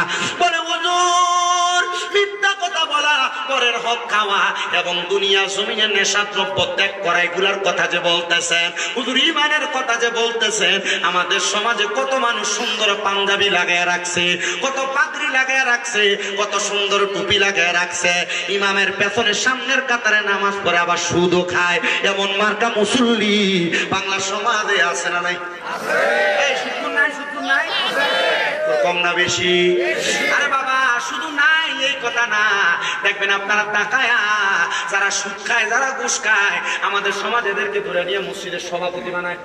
বলে হুজুর, মিথ্যা কথা বলা, পরের হক খাওয়া এবং দুনিয়া জমিনের নেশাদ্রব্য ত্যাগ করা, এগুলার কথা যে বলতেছেন হুজুর, ঈমানের কথা যে বলতেছেন, আমাদের সমাজে কত মানুষ সুন্দর পাঞ্জাবি লাগায় রাখছে, কত পাগড়ি লাগায় রাখছে, কত সুন্দর টুপি লাগায় রাখছে, ইমামের পেছনে সামনের কাতারে নামাজ পড়ে আবার সুদও খায়, এমন মার্কা মুসল্লি বাংলা সমাজে আছে না নাই? এই শুধু নাই, শুধু নাই, কম না বেশি? আরে বাবা, শুধু নাই এই কথা না, দেখবেন আপনারা তাকায়া, যারা সুদ খায়, যারা ঘুষ খায়, আমাদের সমাজ এদেরকে ধরে নিয়ে মসজিদের সভাপতি বানায়।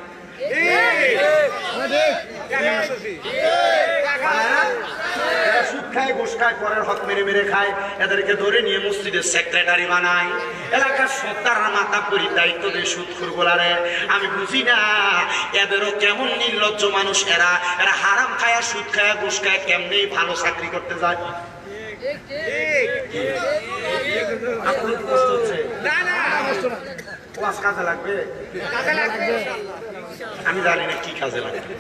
সুদ খায়, ঘুষ খায়, পরের হক মেরে মেরে খায়, এদেরকে ধরে নিয়ে মসজিদের সেক্রেটারি বানায়। এলাকার সত্তার মাথা পরি দায়িত্ব দিয়ে সুদখোর গোলারে। আমি বুঝি না এদেরও কেমন নির্লজ্জ মানুষ এরা, এরা হারাম খায়া, সুদ খায়া, ঘুষ খায়, কেমনি ভালো চাকরি করতে যায়। আপনার কি কষ্ট হচ্ছে? ওয়াজ কাজে লাগবে? আমি জানি না কি কাজে লাগবে।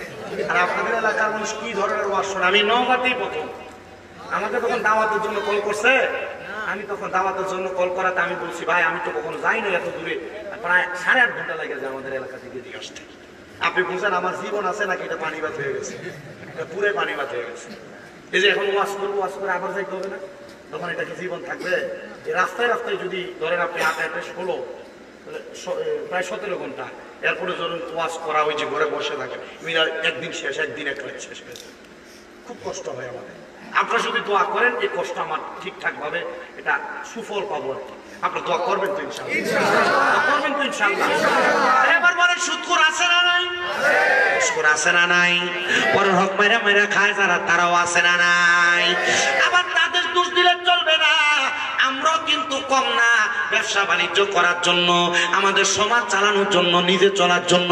আর আপনাদের এলাকার মানুষ কি ধরনের ওয়াজ শোনে? আমি নওগাঁতেই প্রথম, আমাকে তখন দাওয়াতের জন্য কল করছে, আমি তখন দাওয়াতের জন্য কল করাতে আমি বলছি, ভাই আমি তো কখনো যাই না এত দূরে, প্রায় 8.5 ঘন্টা লাগে যায় আমাদের এলাকা থেকে দিয়ে আসতে। আপনি বুঝেন আমার জীবন আছে নাকি এটা পানি ভাত হয়ে গেছে, এটা পুরো পানি ভাত হয়ে গেছে। এই যে এখন ওয়াজ করবো, ওয়াজ করে আবার যাইতে হবে না, তখন এটা কি জীবন থাকবে? এই রাস্তায় রাস্তায় যদি ধরেন আপনি হাতে হাতে 16 প্রায় 17 ঘন্টা, এরপরে ধরুন ওয়াজ করা, ওই যে ঘরে বসে থাকে, মিনার একদিন শেষ, একদিন এক রাত শেষ হয়ে যায়, খুব কষ্ট হয় আমাদের। আপনারা যদি দোয়া করেন, এই কষ্ট আমার ঠিকঠাক ভাবে এটা সুফল পাবো আর কি। আপনারা দোয়া করবেন তো ইনশাআল্লাহ? করবেন তো ইনশাআল্লাহ? এবার বলেন সুদখোর আছে না নাই? ঘুষখোর আছে না নাই? পরের হক মেরে মেরে খায় যারা, তারাও আছে না নাই? আবার তাদের দোষ দিলে চলবে না। আমরাও কিন্তু কম না। ব্যবসা বাণিজ্য করার জন্য, আমাদের সমাজ চালানোর জন্য, নিজে চলার জন্য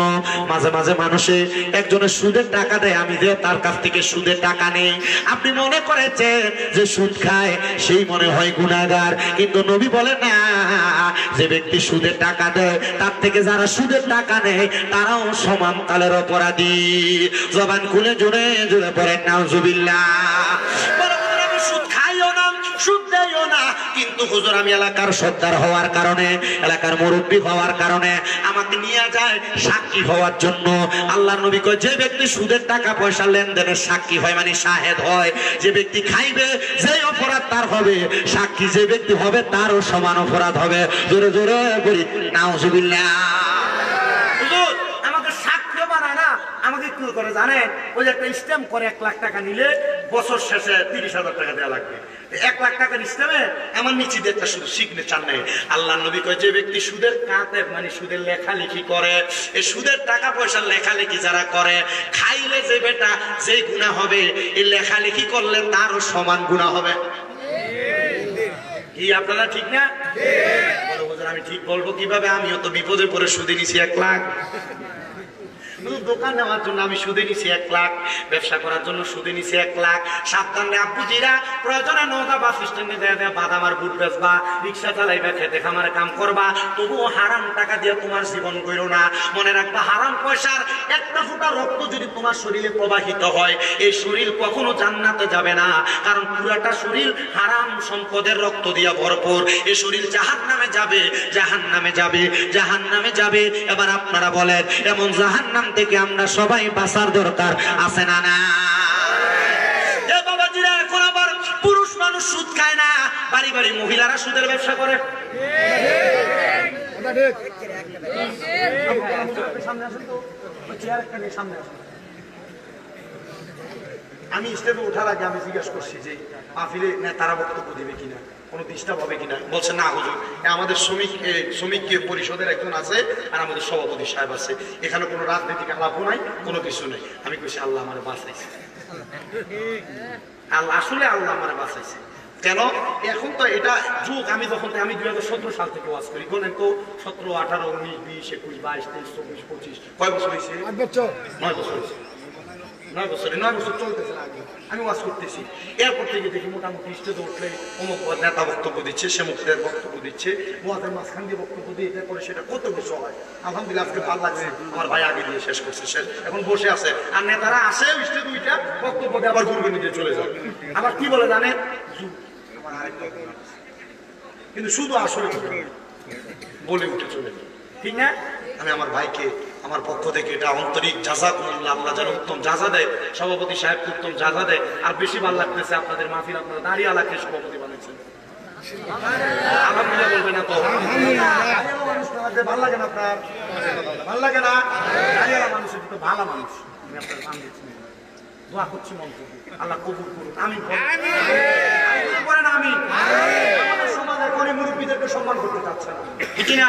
মাঝে মাঝে মানুষে একজনের সুদের টাকা দেয়, আমি যে তার কাছ থেকে সুদের টাকা নেই। আপনি মনে করেছেন যে সুদ খায় সেই মনে হয় গুনাহগার, কিন্তু নবী বলে না, যে ব্যক্তি সুদের টাকা দেয় তার থেকে যারা সুদের টাকা নেয় তারাও সমান তালের অপরাধী। জবান খুলে জোরে জোরে পড়েন নাউজুবিল্লাহ। সুদ খাইও না, সুদ দেইও না, কিন্তু হুজুর আমি এলাকার সর্দার হওয়ার কারণে, এলাকার মুরব্বী হওয়ার কারণে আমাকে নিয়ে যায় সাক্ষী হওয়ার জন্য। আল্লাহর নবী কয়, যে ব্যক্তি সুদের টাকা পয়সা লেনদেনের সাক্ষী হয়, মানে শাহেদ হয়, যে ব্যক্তি খাইবে যে অপরাধ তার হবে, সাক্ষী যে ব্যক্তি হবে তারও সমান অপরাধ হবে। জোরে জোরে বলি নাউজুবিল্লাহ। হুজুর আমাকে সাক্ষী বানায় না, আমাকে কি করে জানেন? ওই যে একটা স্ট্যাম্প করে 1 লাখ টাকা নিলে বছর শেষে 30,000 টাকা দেওয়া লাগবে। 1 লাখ টাকার স্ট্যাম্পে আমার নিচে দিয়ে একটা শুধু সিগনেচার নেই। আল্লাহ নবী কয়, যে ব্যক্তি সুদের কাতে মানে সুদের লেখালেখি করে, এই সুদের টাকা পয়সার লেখালেখি যারা করে, খাইলে যে বেটা যে গুনাহ হবে, এই লেখালেখি করলে তারও সমান গুনাহ হবে। কি আপনারা ঠিক না? আমি ঠিক বলবো কিভাবে? আমিও তো বিপদে পড়ে সুদে নিছি 1 লাখ। দোকান নেওয়ার জন্য আমি সুদে নিছি 1 লাখ, ব্যবসা করার জন্য সুদে নিছি 1 লাখ। সাবধানে আব্বুজিরা, প্রয়োজনে নৌকা বাস স্ট্যান্ডে দেয়া বাদাম আর বুট বেচবা, রিক্সা চালাইবা, খেতে খামারে কাম করবা, তবুও হারাম টাকা দিয়ে তোমার জীবন কইরো না। মনে রাখবা, হারাম পয়সার একটা ফোঁটা রক্ত যদি তোমার শরীরে প্রবাহিত হয়, এই শরীর কখনো জান্নাতে যাবে না, কারণ পুরাটা শরীর হারাম সম্পদের রক্ত দিয়ে ভরপুর। এই শরীর জাহান্নামে যাবে, জাহান্নামে যাবে, জাহান্নামে যাবে। এবার আপনারা বলেন, এমন জাহান্নাম থেকে আমরা সবাই বাঁচার দরকার আছে না না? এ বাবাজিরা, এখন আবার পুরুষ মানুষ সুদ খায় না, বাড়ি বাড়ি মহিলারা সুদের ব্যবসা করে। আমি স্টেজে ওঠার আগে আমি জিজ্ঞাসা করছি যে মাহফিলে নেতারা বক্তব্য দিবে কিনা, কোনো ডিস্টার্ব হবে কিনা। বলছে না হুজুর, আমাদের শ্রমিক পরিষদের একজন আছে আর আমাদের সভাপতি সাহেব আছে, এখানে কোনো রাজনৈতিক আলাপও নাই, কোনো কিছু নেই। আমি কইছি আল্লাহ আমার বাঁচাইছে, আল্লাহ আসলে আল্লাহ আমার বাঁচাইছে। কেন? এখন তো এটা যুগ। আমি যখন আমি 2017 সাল থেকে ওয়াজ করি, বলেন তো 17, 18, 19, 20, 21, 22, 23, 24, 25 কয় বছর হয়েছে? 9 বছর হয়েছে। 9 বছর চলতেছে আগে আমি ওয়াজ করতেছি। এরপর থেকে দেখি মোটামুটি স্টেজে উঠলে অমুক নেতা বক্তব্য দিচ্ছে, সে মুখদের বক্তব্য দিচ্ছে, ওয়াজের মাঝখান দিয়ে বক্তব্য দিয়ে এরপরে সেটা কত কিছু হয়। আলহামদুলিল্লাহ আজকে ভালো লাগছে, আমার ভাই আগে দিয়ে শেষ করছে, শেষ এখন বসে আছে। আর নেতারা আসে স্টেজে উঠে বক্তব্য দিয়ে আবার ঘুরবে নিতে চলে যায়। আবার কি বলে জানে, কিন্তু শুধু আসলে বলে উঠে চলে যায়, ঠিক না? আমি আমার ভাইকে আমার পক্ষ থেকে এটা আন্তরিক জাযাকুমুল্লাহ, আল্লাহ যেন উত্তম জাযা দেয়, সভাপতি সাহেব উত্তম জাযা দেয়। আর বেশি ভালো লাগতেছে আপনাদের মাহফিল, আপনারা দাঁড়িয়ে আলাকে সভাপতি বানাইছেন। আলহামদুলিল্লাহ বলবেন না তো? ভালো লাগে না আপনার? ভালো লাগে না? দাঁড়িয়ে মানুষের তো ভালো মানুষ, আমি আপনার নাম দিচ্ছি, দোয়া করছি মন থেকে, আল্লাহ কবুল করুন। আমিন বলেন আমিন। আমাদের সমাজ এখন মুরব্বীদেরকে সম্মান করতে চাচ্ছে না, ঠিক না?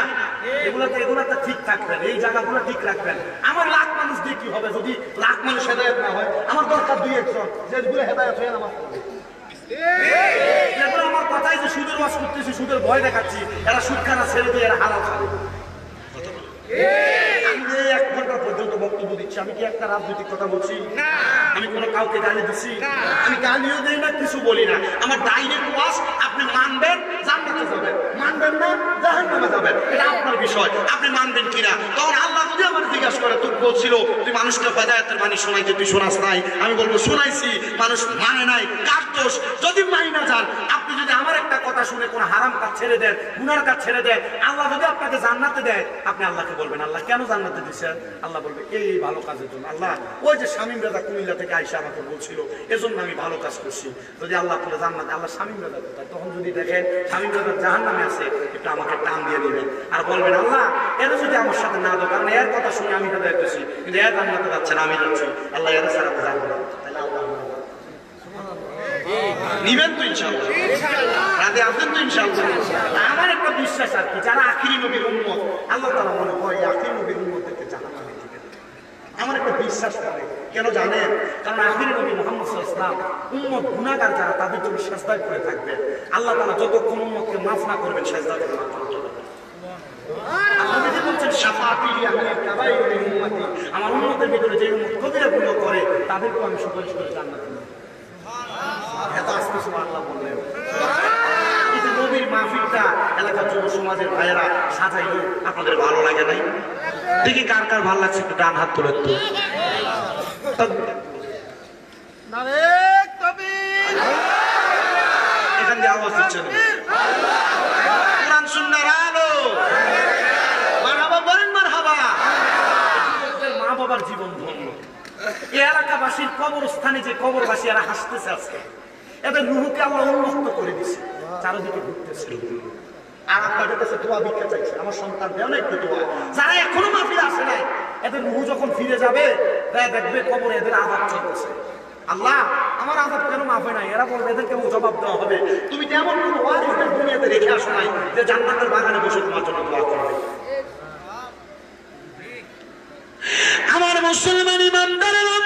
এগুলাতে ঠিক থাকবেন, এই জায়গাগুলো ঠিক রাখবেন। আমার লাখ মানুষ দিয়ে কি হবে যদি লাখ মানুষ হেদায়েত না হয়? আমার দরকার 2-1 জন, যেগুলো হেদায়েত হয়ে নামাজ পড়বে। এগুলো আমার কথাই যে সুদের ওয়াজ করতেছি, সুদের ভয় দেখাচ্ছি, এরা সুদখানা ছেড়ে দিয়ে এরা হালাল খাবে। আমি 1 ঘন্টা পর্যন্ত বক্তব্য দিচ্ছি, আমি কি একটা রাজনৈতিক কথা বলছি? আমি কোনো কাউকে গালি দিচ্ছি? আমি গালিও দেই না, কিছু বলি না। আমার ডাইরেক্ট ওয়াজ, আপনি মানবেন জান্নাতে যাবেন, মানবেন না জাহান্নামে যাবেন, এটা আপনার বিষয়, আপনি মানবেন কিনা। তখন আল্লাহ যদি আমার জিজ্ঞাসা করে, তুই বলছিল তুই মানুষকে হেদায়েতের বাণী শোনাইতে, তুই শোনাস নাই? আমি বলবো শোনাইছি, মানুষ মানে নাই, কার দোষ? যদি মানি না যান, আপনি যদি আমার একটা কথা শুনে কোন হারাম কাজ ছেড়ে দেন, গুনার কাজ ছেড়ে দেন, আল্লাহ যদি আপনাকে জান্নাতে দেয়, আপনি আল্লাহকে বলবেন আল্লাহ কেন জান্নাতে দিচ্ছেন? আল্লাহ বলবে এই ভালো কাজের জন্য। আল্লাহ ওই যে শামীম রাজা কুমিল্লা থেকে আইসা আমাকে বলছিল, এজন্য আমি ভালো কাজ করছি। যদি আল্লাহ আপনাকে জান্নাতে, আল্লাহ শামীম রাজা কোথায়? তখন যদি দেখেন শামীম রাজা জাহান্নামে আছে, একটু আমাকে টান দিয়ে দিবেন আর বলবেন আল্লাহ এরা যদি আমার সাথে না দাও, কারণ এর কথা শুনে আমি হেদায়েত করছি, কিন্তু এর জান্নাতে যাচ্ছে না, আমি যাচ্ছি, আল্লাহ এরা ছাড়া যাবো না। তাহলে আল্লাহ নিবেন তো ইনশাআল্লাহ, রাতে আসেন তো ইনশাআল্লাহ। আমার একটা বিশ্বাস আর কি, যারা আখিরি নবীর উম্মত, আল্লাহ তাআলা মনে হয় আখিরি নবীর উম্মতদেরকে জাহান্নামে দিবেন। আমার একটা বিশ্বাস করে। কেন জানেন? কারণ আখিরে নবী মুহাম্মদ সাল্লাল্লাহু আলাইহি ওয়াসাল্লাম উম্মত গুনাহগার যারা তাদের জন্য সিজদায় করে থাকবে। আল্লাহ তাআলা যতক্ষণ উম্মতকে মাফ না করবেন সিজদা করে মাফ করতে হবে। আল্লাহ যদি বলছেন শাফাআতি লি আহলিল কাবাইর মিন উম্মতি, আমার উম্মতের ভিতরে যে উম্মত কবিরা গুনাহ করে তাদেরকে আমি সুপারিশ করে জান্নাতে নেব। এত আস্তে সুবহানাল্লাহ বললেন। কিন্তু নবীর মাহফিলটা এলাকার যুব সমাজের ভাইয়েরা সাজাইলো, আপনাদের ভালো লাগে নাই? দেখি কার কার ভালো লাগছে একটু ডান হাত তুলে তো। এখান দিয়ে আওয়াজ দিচ্ছেন কোরআন সুন্নাহর আলো। মারহাবা বলেন মারহাবা। মা বাবার জীবন ধন্য। এই এলাকাবাসীর কবরস্থানে যে কবরবাসী এরা হাসতেছে আজকে, এদের রুহকে আল্লাহ উন্মুক্ত করে দিছে, চারিদিকে ঘুরতেছিল। আর আপনাদের কাছে দোয়া ভিক্ষা চাইছে, আমার সন্তান দেও না একটু দোয়া। যারা এখনো মাহফিলে আসে নাই, এদের রুহ যখন ফিরে যাবে দেখবে কবরে এদের আযাব চলতেছে। আল্লাহ আমার আযাব কেন মাফ হয় নাই? এরা বলবে এদেরকে জবাব দেওয়া হবে, তুমি তেমন কোন ওয়ারিসদের দুনিয়াতে রেখে আসো নাই যে জান্নাতের বাগানে বসে তোমার জন্য দোয়া করবে। আমার মুসলমান ইমানদারেরা,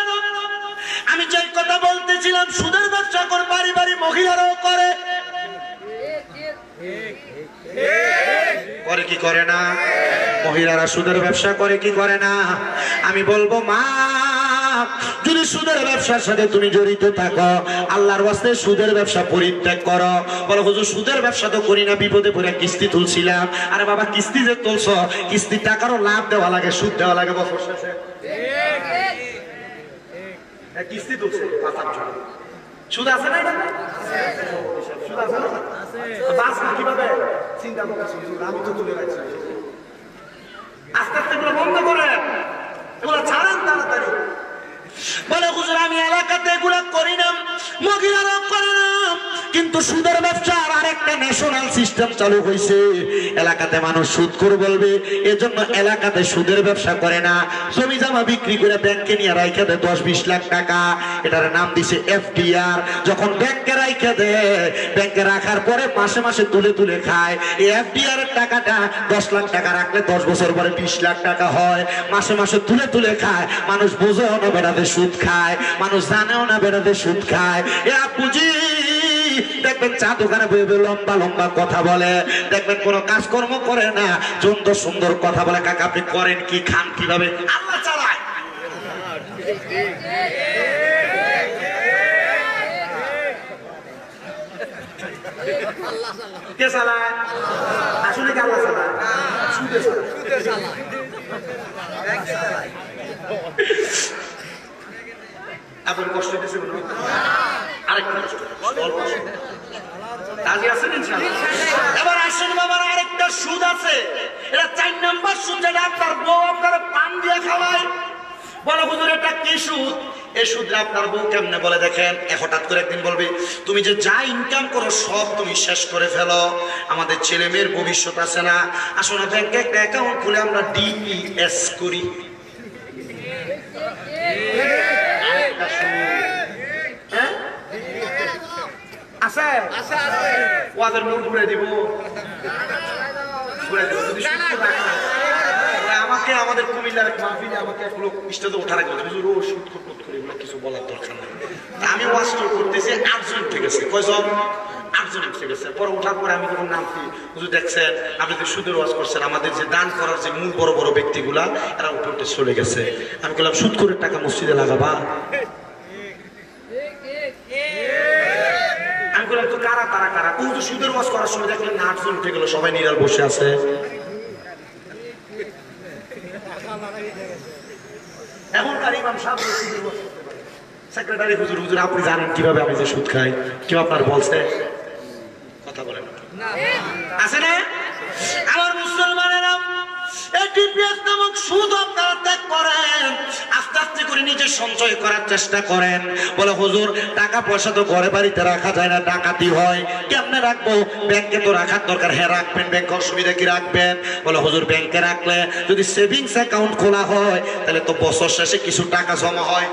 আমি যে কথা বলতেছিলাম, সুদের ব্যবসা করে বাড়ি বাড়ি মহিলারাও করে। করে কি করে না? মহিলারা সুদের ব্যবসা করে কি করে না? আমি বলবো মা, যদি সুদের ব্যবসার সাথে তুমি জড়িত থাকো, আল্লাহর ওয়াস্তে সুদের ব্যবসা পরিত্যাগ করো। বলো হুজুর সুদের ব্যবসা তো করি না, বিপদে পড়ে কিস্তি তুলছিলাম। আরে বাবা, কিস্তি যে তুলছ, কিস্তির টাকারও লাভ দেওয়া লাগে, সুদ দেওয়া লাগে বছর শেষে। কিস্তি তুলছে সুদ আছে না? সুদ আছে না? বাস কিভাবে চিন্তা করছি, আমি তো তুলে রাখছি। আস্তে আস্তে এগুলো বন্ধ করে, এগুলো ছাড়েন তাড়াতাড়ি। বলে হুজুর আমি এলাকাতে এগুলা করি না, মহিলারাও করে না, কিন্তু সুদের ব্যবসার আরেকটা ন্যাশনাল সিস্টেম চালু হয়েছে। এলাকাতে মানুষ সুদ করে বলবে, এজন্য এলাকাতে সুদের ব্যবসা করে না, জমি জমা বিক্রি করে ব্যাংকে নিয়ে রাইখা দেয় 10-20 লাখ টাকা। এটার নাম দিছে এফডিআর। যখন ব্যাংকে রাইখা দেয়, ব্যাংকে রাখার পরে মাসে মাসে তুলে তুলে খায়। এই এফডিআর এর টাকাটা 10 লাখ টাকা রাখলে 10 বছর পরে 20 লাখ টাকা হয়। মাসে মাসে তুলে তুলে খায়। মানুষ বোঝেও না বেড়াতে সুদ খায়, মানুষ জানেও না বেড়াতে সুদ খায়। এ আপুজি দেখবেন চা দোকানে বসে লম্বা লম্বা কথা বলে, দেখবেন কোনো কাজকর্ম করে না, সুন্দর সুন্দর কথা বলে। কাকা আপনি করেন কি, খান কিভাবে? আল্লাহ চালায়। কে চালায়? আসলে কি আল্লাহ চালায়? সুদে চালায়। আপনার কষ্ট দিয়েছে আরেকটা কষ্ট, রাজি আছেন ইনশাআল্লাহ? এবার আসেন বাবার, আরেকটা সুদ আছে। এটা 4 নাম্বার সুদ, যেটা আপনার বউ আপনার পান দিয়ে খাওয়ায়। বলে হুজুর এটা কি সুদ? এই সুদটা আপনার বউ কেমনে বলে দেখেন। হঠাৎ করে একদিন বলবে, তুমি যে যা ইনকাম করো সব তুমি শেষ করে ফেলো, আমাদের ছেলে মেয়ের ভবিষ্যৎ আছে না, আসো না ব্যাংকে একটা অ্যাকাউন্ট খুলে আমরা ডিপিএস করি। আছে ওদের মুখ ঘুরে দিব, ঘুরে দিব। যদি সুস্থ থাকে আমাকে, আমাদের কুমিল্লার মাহফিলে আমাকে এক লোক স্টেজে ওঠা রাখবে, হুজুর ও সুদ খুদ করে এগুলো কিছু বলার দরকার নেই। আমি ওয়াজ করতেছি, 8 জন উঠে গেছে। কয়জন? 8 জন উঠে গেছে। পরে ওঠার পরে আমি যখন নামছি, হুজুর দেখছেন আপনি তো সুদের ওয়াজ করছেন, আমাদের যে দান করার যে মূল বড় বড় ব্যক্তিগুলা এরা উঠে উঠে চলে গেছে। আমি বললাম সুদ করে টাকা মসজিদে লাগাবা? আমি বললাম তো কারা তারা কারা? ও তো সুদের ওয়াজ করার সময় দেখলেন 8 জন উঠে গেল, সবাই নিরাল বসে আছে। এখনকার ইমাম সাহেব সুদের ওয়াজ করতে পারে। সেক্রেটারি হুজুর, হুজুর আপনি জানেন কিভাবে আমি যে সুদ খাই? কেউ আপনার বলছে? কথা বলেন না, আছে না? আমার মুসলমানেরা, এই ডিপিএস নামক সুদ আপনারা ত্যাগ করেন, আস্তে আস্তে করে নিজে সঞ্চয় করার চেষ্টা করেন। বলে হুজুর টাকা পয়সা তো ঘরে বাড়িতে রাখা যায় না, ডাকাতি হয়, কেমনে রাখবো? ব্যাংকে তো রাখার দরকার। হ্যাঁ রাখবেন, ব্যাংকে অসুবিধা কি? রাখবেন। বলে হুজুর ব্যাংকে রাখলে যদি সেভিংস অ্যাকাউন্ট খোলা হয় তাহলে তো বছর শেষে কিছু টাকা জমা হয়।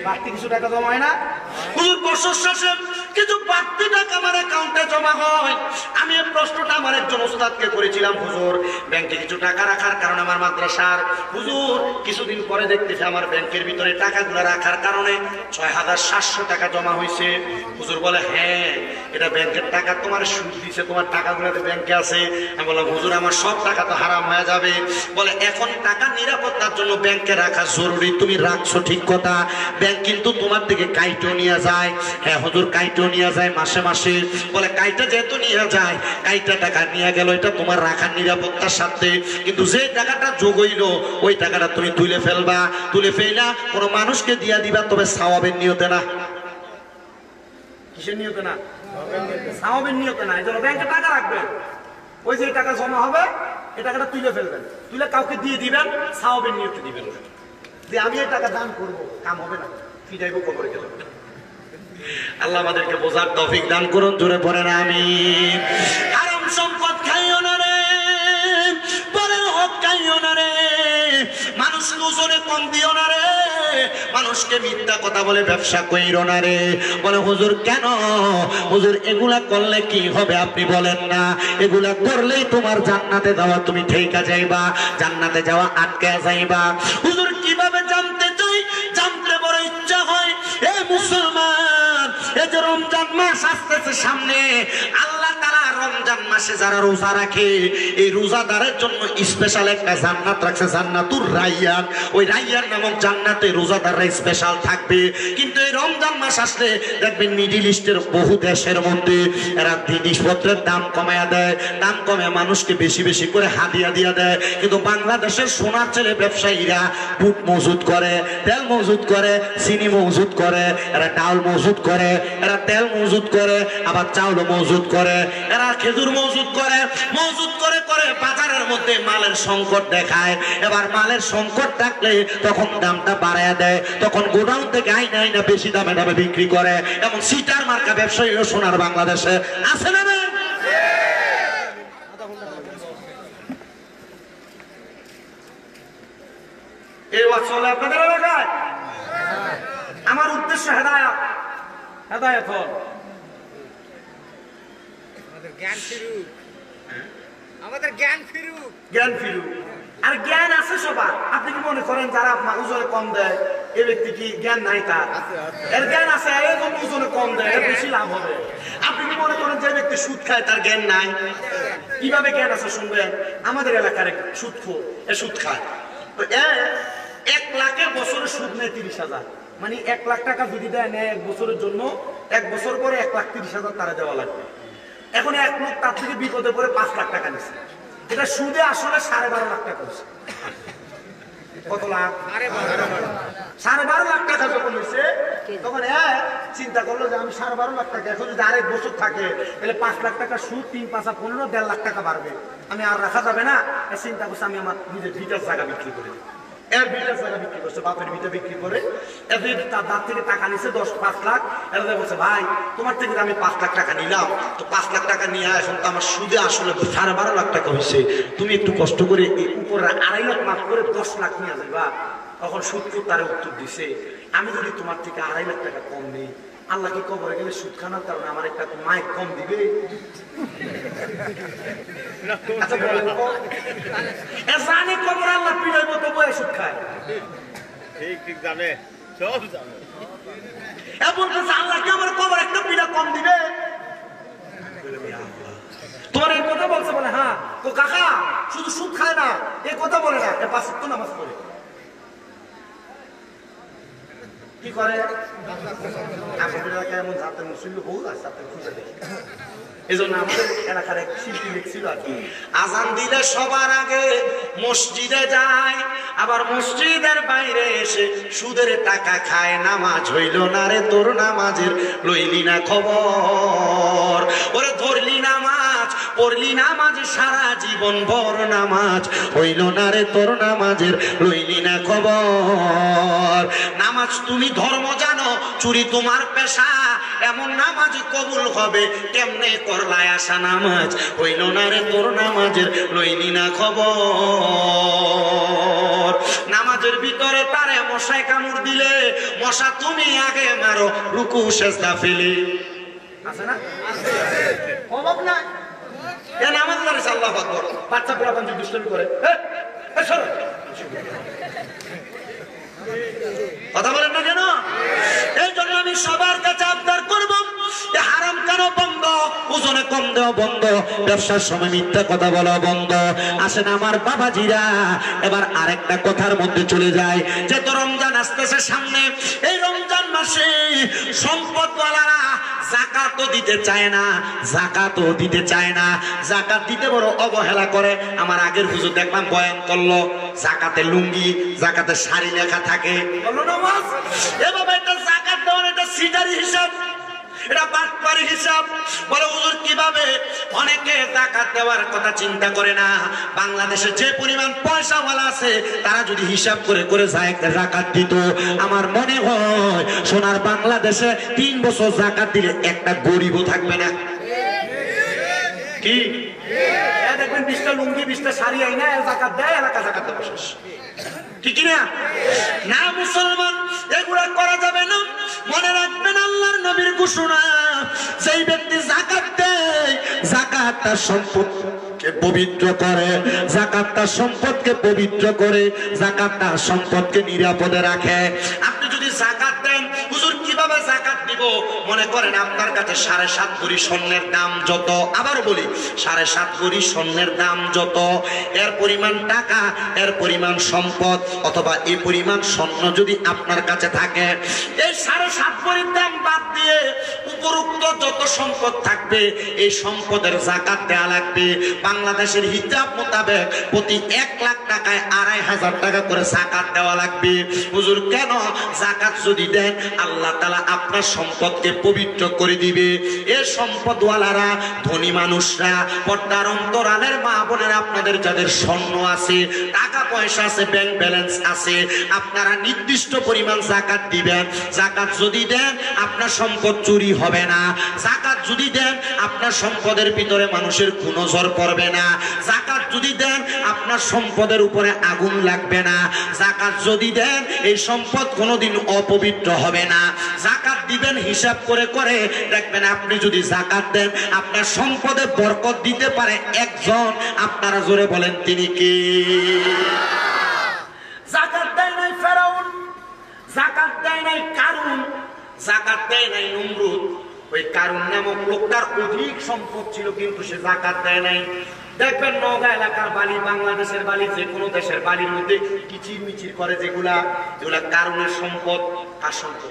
বাড়তি কিছু টাকা জমা হয় না? হুজুর বছর শেষে কিছু বাড়তি টাকা আমার অ্যাকাউন্টে জমা হয়। আমি এই প্রশ্নটা আমার একজন ওস্তাদকে করেছিলাম, হুজুর ব্যাংকে কিছু টাকা রাখার কারণে আমার মাদ্রাসার, হুজুর কিছুদিন পরে দেখতেছি আমার ব্যাংকের ভিতরে টাকাগুলো রাখার কারণে ৬,৭০০ টাকা জমা হয়েছে। হুজুর বলে হ্যাঁ, এটা ব্যাংকের টাকা, তোমার সুদ দিছে, তোমার টাকাগুলো ব্যাংকে আছে। আমি বললাম হুজুর আমার সব টাকা তো হারাম হয়ে যাবে। বলে এখন টাকা নিরাপত্তার জন্য ব্যাংকে রাখা জরুরি, তুমি রাখছো ঠিক কথা, ব্যাংক কিন্তু তোমার থেকে কাইটো নিয়ে যায়। হ্যাঁ হুজুর কাইটো নিয়ে যায় মাসে মাসে। বলে কাইটা যেহেতু নিয়ে যায়, কাইটা টাকা নিয়ে গেল, এটা তোমার রাখার নিরাপত্তার সাথে, কিন্তু যে টাকাটা যোগ হইল ওই টাকাটা তুমি তুলে ফেলবা, তুলে ফেলা কোনো মানুষকে দিয়া দিবা, তবে সওয়াবের নিয়তে না। কিসের নিয়তে না? সওয়াবের নিয়তে না। এই জন্য ব্যাংকে টাকা রাখবেন, ওই যে টাকা জমা হবে এই টাকাটা তুলে ফেলবেন, তুলে কাউকে দিয়ে দিবেন, সওয়াবের নিয়তে দিবেন যে আমি এই টাকা দান করবো, কাম হবে না, ফিরাইবো কবরে গেল। আল্লাহ আমাদেরকে বোঝার তৌফিক দান করুন, জোরে পড়েন আমিন। হারাম সম্পদ খাইও না রে, পরের হক খাইও না রে, মানুষ ওজনে কম দিও না রে, মানুষকে মিথ্যা কথা বলে ব্যবসা কইরো না রে। বলে হুজুর কেন? হুজুর এগুলা করলে কি হবে আপনি বলেন না, এগুলা করলেই তোমার জান্নাতে যাওয়া তুমি ঠেকা যাইবা, জান্নাতে যাওয়া আটকে যাইবা। হুজুর কিভাবে জানতে চাই? জানতে বড় ইচ্ছা হয়। এ মুসলমান, এই যে রমজান মাস আসতেছে সামনে, আল্লাহ তাআলা রমজান মাসে যারা রোজা রাখে এই রোজাদারের জন্য স্পেশাল একটা জান্নাত রাখছে, জান্নাতুর রাইয়ান। ওই রাইয়ান নামক জান্নাতে রোজাদাররা স্পেশাল থাকবে। কিন্তু এই রমজান মাস আসলে দেখবেন মিডিল ইস্টের বহু দেশের মধ্যে এরা জিনিসপত্রের দাম কমায়া দেয়, দাম কমে মানুষকে বেশি বেশি করে হাদিয়া দিয়া দেয়। কিন্তু বাংলাদেশের সোনার ছেলে ব্যবসায়ীরা বুট মজুদ করে, তেল মজুদ করে, চিনি মজুদ করে, এরা ডাল মজুদ করে, এরা তেল মজুদ করে, আবার চাউল মজুদ করে, এরা খেজুর মজুদ করে, মজুদ করে করে বাজারের মধ্যে মালের সংকট দেখায়। এবার মালের সংকট থাকলে তখন দামটা বাড়ায় দেয়, তখন গোডাউন থেকে আইনা আইনা বেশি দামে দামে বিক্রি করে। এবং সিটার মার্কা ব্যবসায়ীও সোনার বাংলাদেশে আছে না? এই ওয়াজ চলে আপনাদের এলাকায়? আমার উদ্দেশ্য হেদায়েত, হেদায়েত হল আমাদের জ্ঞান ফিরুক, আমাদের জ্ঞান ফিরুক, জ্ঞান ফিরুক। আর জ্ঞান আছে সবার। আপনি কি মনে করেন যারা ওজনে কম দেয় এই ব্যক্তি কি জ্ঞান নাই? তার এর জ্ঞান আছে, এর ওজনে কম দেয় এর বেশি লাভ হবে। আপনি কি মনে করেন যে ব্যক্তি সুদ খায় তার জ্ঞান নাই? কিভাবে জ্ঞান আছে শুনবেন। আমাদের এলাকার এক সুদখোর, এ সুদ খায়, তো 1 লাখের বছরে সুদ নেয় 30,000। মানে 1 লাখ টাকা যদি দেয় নেয় 1 বছরের জন্য, 1 বছর পরে 1,30,000 তারা দেওয়া লাগবে। এখন এক লোক তার থেকে বিপদে পড়ে 5 লাখ টাকা নিচ্ছে, এটা সুদে আসলে 12.5 লাখ টাকা হচ্ছে। কত লাখ? 12.5 লাখ টাকা যখন হয়েছে তখন চিন্তা করলো যে আমি 12.5 লাখ টাকা, এখন যদি আরেক বছর থাকে তাহলে 5 লাখ টাকা সুদ, 3 5 15, 1.5 লাখ টাকা বাড়বে, আমি আর রাখা যাবে না। চিন্তা করছে আমি আমার নিজের ভিটার জায়গা বিক্রি করে দিই। এর ভিটার জায়গা বিক্রি করছে, বাপের ভিটা বিক্রি করে তার দাঁত থেকে টাকা নিচ্ছে 5 লাখ। এরা বলছে ভাই তোমার থেকে আমি 5 লাখ টাকা নিলাম, তো 5 লাখ টাকা নিয়ে এখন তো আমার সুদে আসলে 12.5 লাখ টাকা হয়েছে, তুমি একটু কষ্ট করে উপরে 2.5 লাখ মাফ করে 10 লাখ নিয়ে যাবা। তখন সুদখোর তার উত্তর দিছে, আমি যদি তোমার থেকে 2.5 লাখ টাকা কম নেই, আল্লাহ কি কবরে গেলে সুদ খানার কারণে আমার একটা মাইক কম দিবে? আচ্ছা বলেন জানি কবর আল্লাহ পিড়াইব তো বয়ে সুদ খায়, ঠিক জানে, সব জানে। এমন আল্লাহ কি আমার কবর একটা পিড়া কম দিবে? তোমার এই কথা বলছে বলে হ্যাঁ, তো কাকা শুধু সুদ খায় না, এই কথা বলে না, 5 ওয়াক্ত নামাজ পড়ে। কি করে? আমাদের এলাকায় এমন জাতের মুসলিম বহু আছে, আপনি খুঁজে দেখি। এই জন্য আমাদের এলাকার এক শিল্পী লিখছিল আর কি, আজান দিলে সবার আগে মসজিদে যায়, আবার মসজিদের বাইরে এসে সুদের টাকা খায়, নামাজ হইল না রে তোর নামাজের লইলি না খবর। ওরে ধরলি নামাজ, পড়লি নামাজ, সারা জীবন ভর নামাজ হইল না রে তোর নামাজের লইলি না খবর। নামাজ তুমি ধর্ম জানো, চুরি তোমার পেশা, এমন নামাজ কবুল হবে কেমনে করলায় আসা নামাজ হইল না রে তোর নামাজের লইলি না খবর। নামাজের ভিতরে তারে মশায় কামড় দিলে, মশা তুমি আগে মারো রুকু সেজদা ফেলে। আছে না? অভাব নাই। এ নামাজ দাঁড়িয়েছে আল্লাহ আকবার, বাচ্চা পোলা পাঞ্জি দুষ্টমি করে, কথা বলেন না কেন? এই জন্য আমি সবার কাছে আবদার করব, হারাম কেন বন্ধ, ওজনে কম দেওয়া বন্ধ, ব্যবসার সময় মিথ্যা কথা বলা বন্ধ। আসেন আমার বাবাজিরা, এবার আরেকটা কথার মধ্যে চলে যায়, যে তো রমজান আসতেছে সামনে, এই রমজান মাসে সম্পদওয়ালারা যাকাতও দিতে চায় না, যাকাতও দিতে চায় না, যাকাত দিতে বড় অবহেলা করে। আমার আগের হুজুর দেখলাম বয়ান করলো, যাকাতে লুঙ্গি, যাকাতে শাড়ি লেখা থাকে, বললো না মাস, এ বাবা এটা যাকাত দেওয়ার এটা সিটারি হিসাব, এটা বাটপারি হিসাব। বলে হুজুর কিভাবে? অনেকে যাকাত দেওয়ার কথা চিন্তা করে না। বাংলাদেশে যে পরিমাণ পয়সাওয়ালা আছে, তারা যদি হিসাব করে করে যাকাত দিত, আমার মনে হয় সোনার বাংলাদেশে 3 বছর যাকাত দিলে একটা গরিবও থাকবে না। কি দেখবেন 20টা লুঙ্গি 20টা শাড়ি আইনা যাকাত দেয়, এলাকা যাকাত দেওয়া শেষ, ঠিক না? না মুসলমান, এগুলা করা যাবে না। মনে রাখবেন আল্লাহর নবীর ঘোষণা, যেই ব্যক্তি যাকাত দেয়, যাকাত তার সম্পদকে পবিত্র করে, যাকাত তার সম্পদকে পবিত্র করে, যাকাত তার সম্পদকে নিরাপদে রাখে। আপনি যদি যাকাত দেন, হুজুর কিভাবে যাকাত দিব? মনে করেন আপনার কাছে 7.5 ভরি স্বর্ণের দাম যত, আবার বলি 7.5 ভরি স্বর্ণের দাম যত, এর পরিমাণ টাকা, এর পরিমাণ সম্পদ, অথবা এই পরিমাণ স্বর্ণ যদি আপনার কাছে থাকে, এই 7.5 ভরির দাম বাদ দিয়ে উপরোক্ত যত সম্পদ থাকবে, এই সম্পদের যাকাত দেয়া লাগবে। বাংলাদেশের হিসাব মোতাবেক প্রতি 1 লাখ টাকায় 2,500 টাকা করে যাকাত দেওয়া লাগবে। হুজুর কেন? যাকাত যদি দেন, আল্লাহ তাআলা আপনার সম্পদকে পবিত্র করে দিবে। এই সম্পদওয়ালারা, ধনী মানুষরা, পর্দার অন্তরালের মা বোনেরা, আপনাদের যাদের স্বর্ণ আছে, টাকা পয়সা আছে, ব্যাংক ব্যালেন্স আছে, আপনারা নির্দিষ্ট পরিমাণ যাকাত দিবেন। যাকাত যদি দেন, আপনার সম্পদ চুরি হবে না। যাকাত যদি দেন, আপনার সম্পদের ভিতরে মানুষের নজর পড়বে না। যাকাত যদি দেন, আপনার সম্পদের উপরে আগুন লাগবে না। যাকাত যদি দেন, এই সম্পদ কোনোদিন অপবিত্র হবে না। যাকাত দিবেন হিসাব করে করে, দেখবেন আপনি যদি যাকাত দেন, আপনার সম্পদে বরকত দিতে পারে একজন। আপনারা জোরে বলেন তিনি কে? যাকাত দেয় নাই ফেরাউন, যাকাত দেয় নাই কারুন, যাকাত দেয় নাই নমরুদ। ওই কারুন নামক লোকটার অধিক সম্পদ ছিল, কিন্তু সে যাকাত দেয় নাই। দেখবেন নওগাঁ এলাকার বালি, বাংলাদেশের বালি, যে কোনো দেশের বালির মধ্যে কিচির মিচির করে যেগুলা, যেগুলা কারুনের সম্পদ। কার সম্পদ?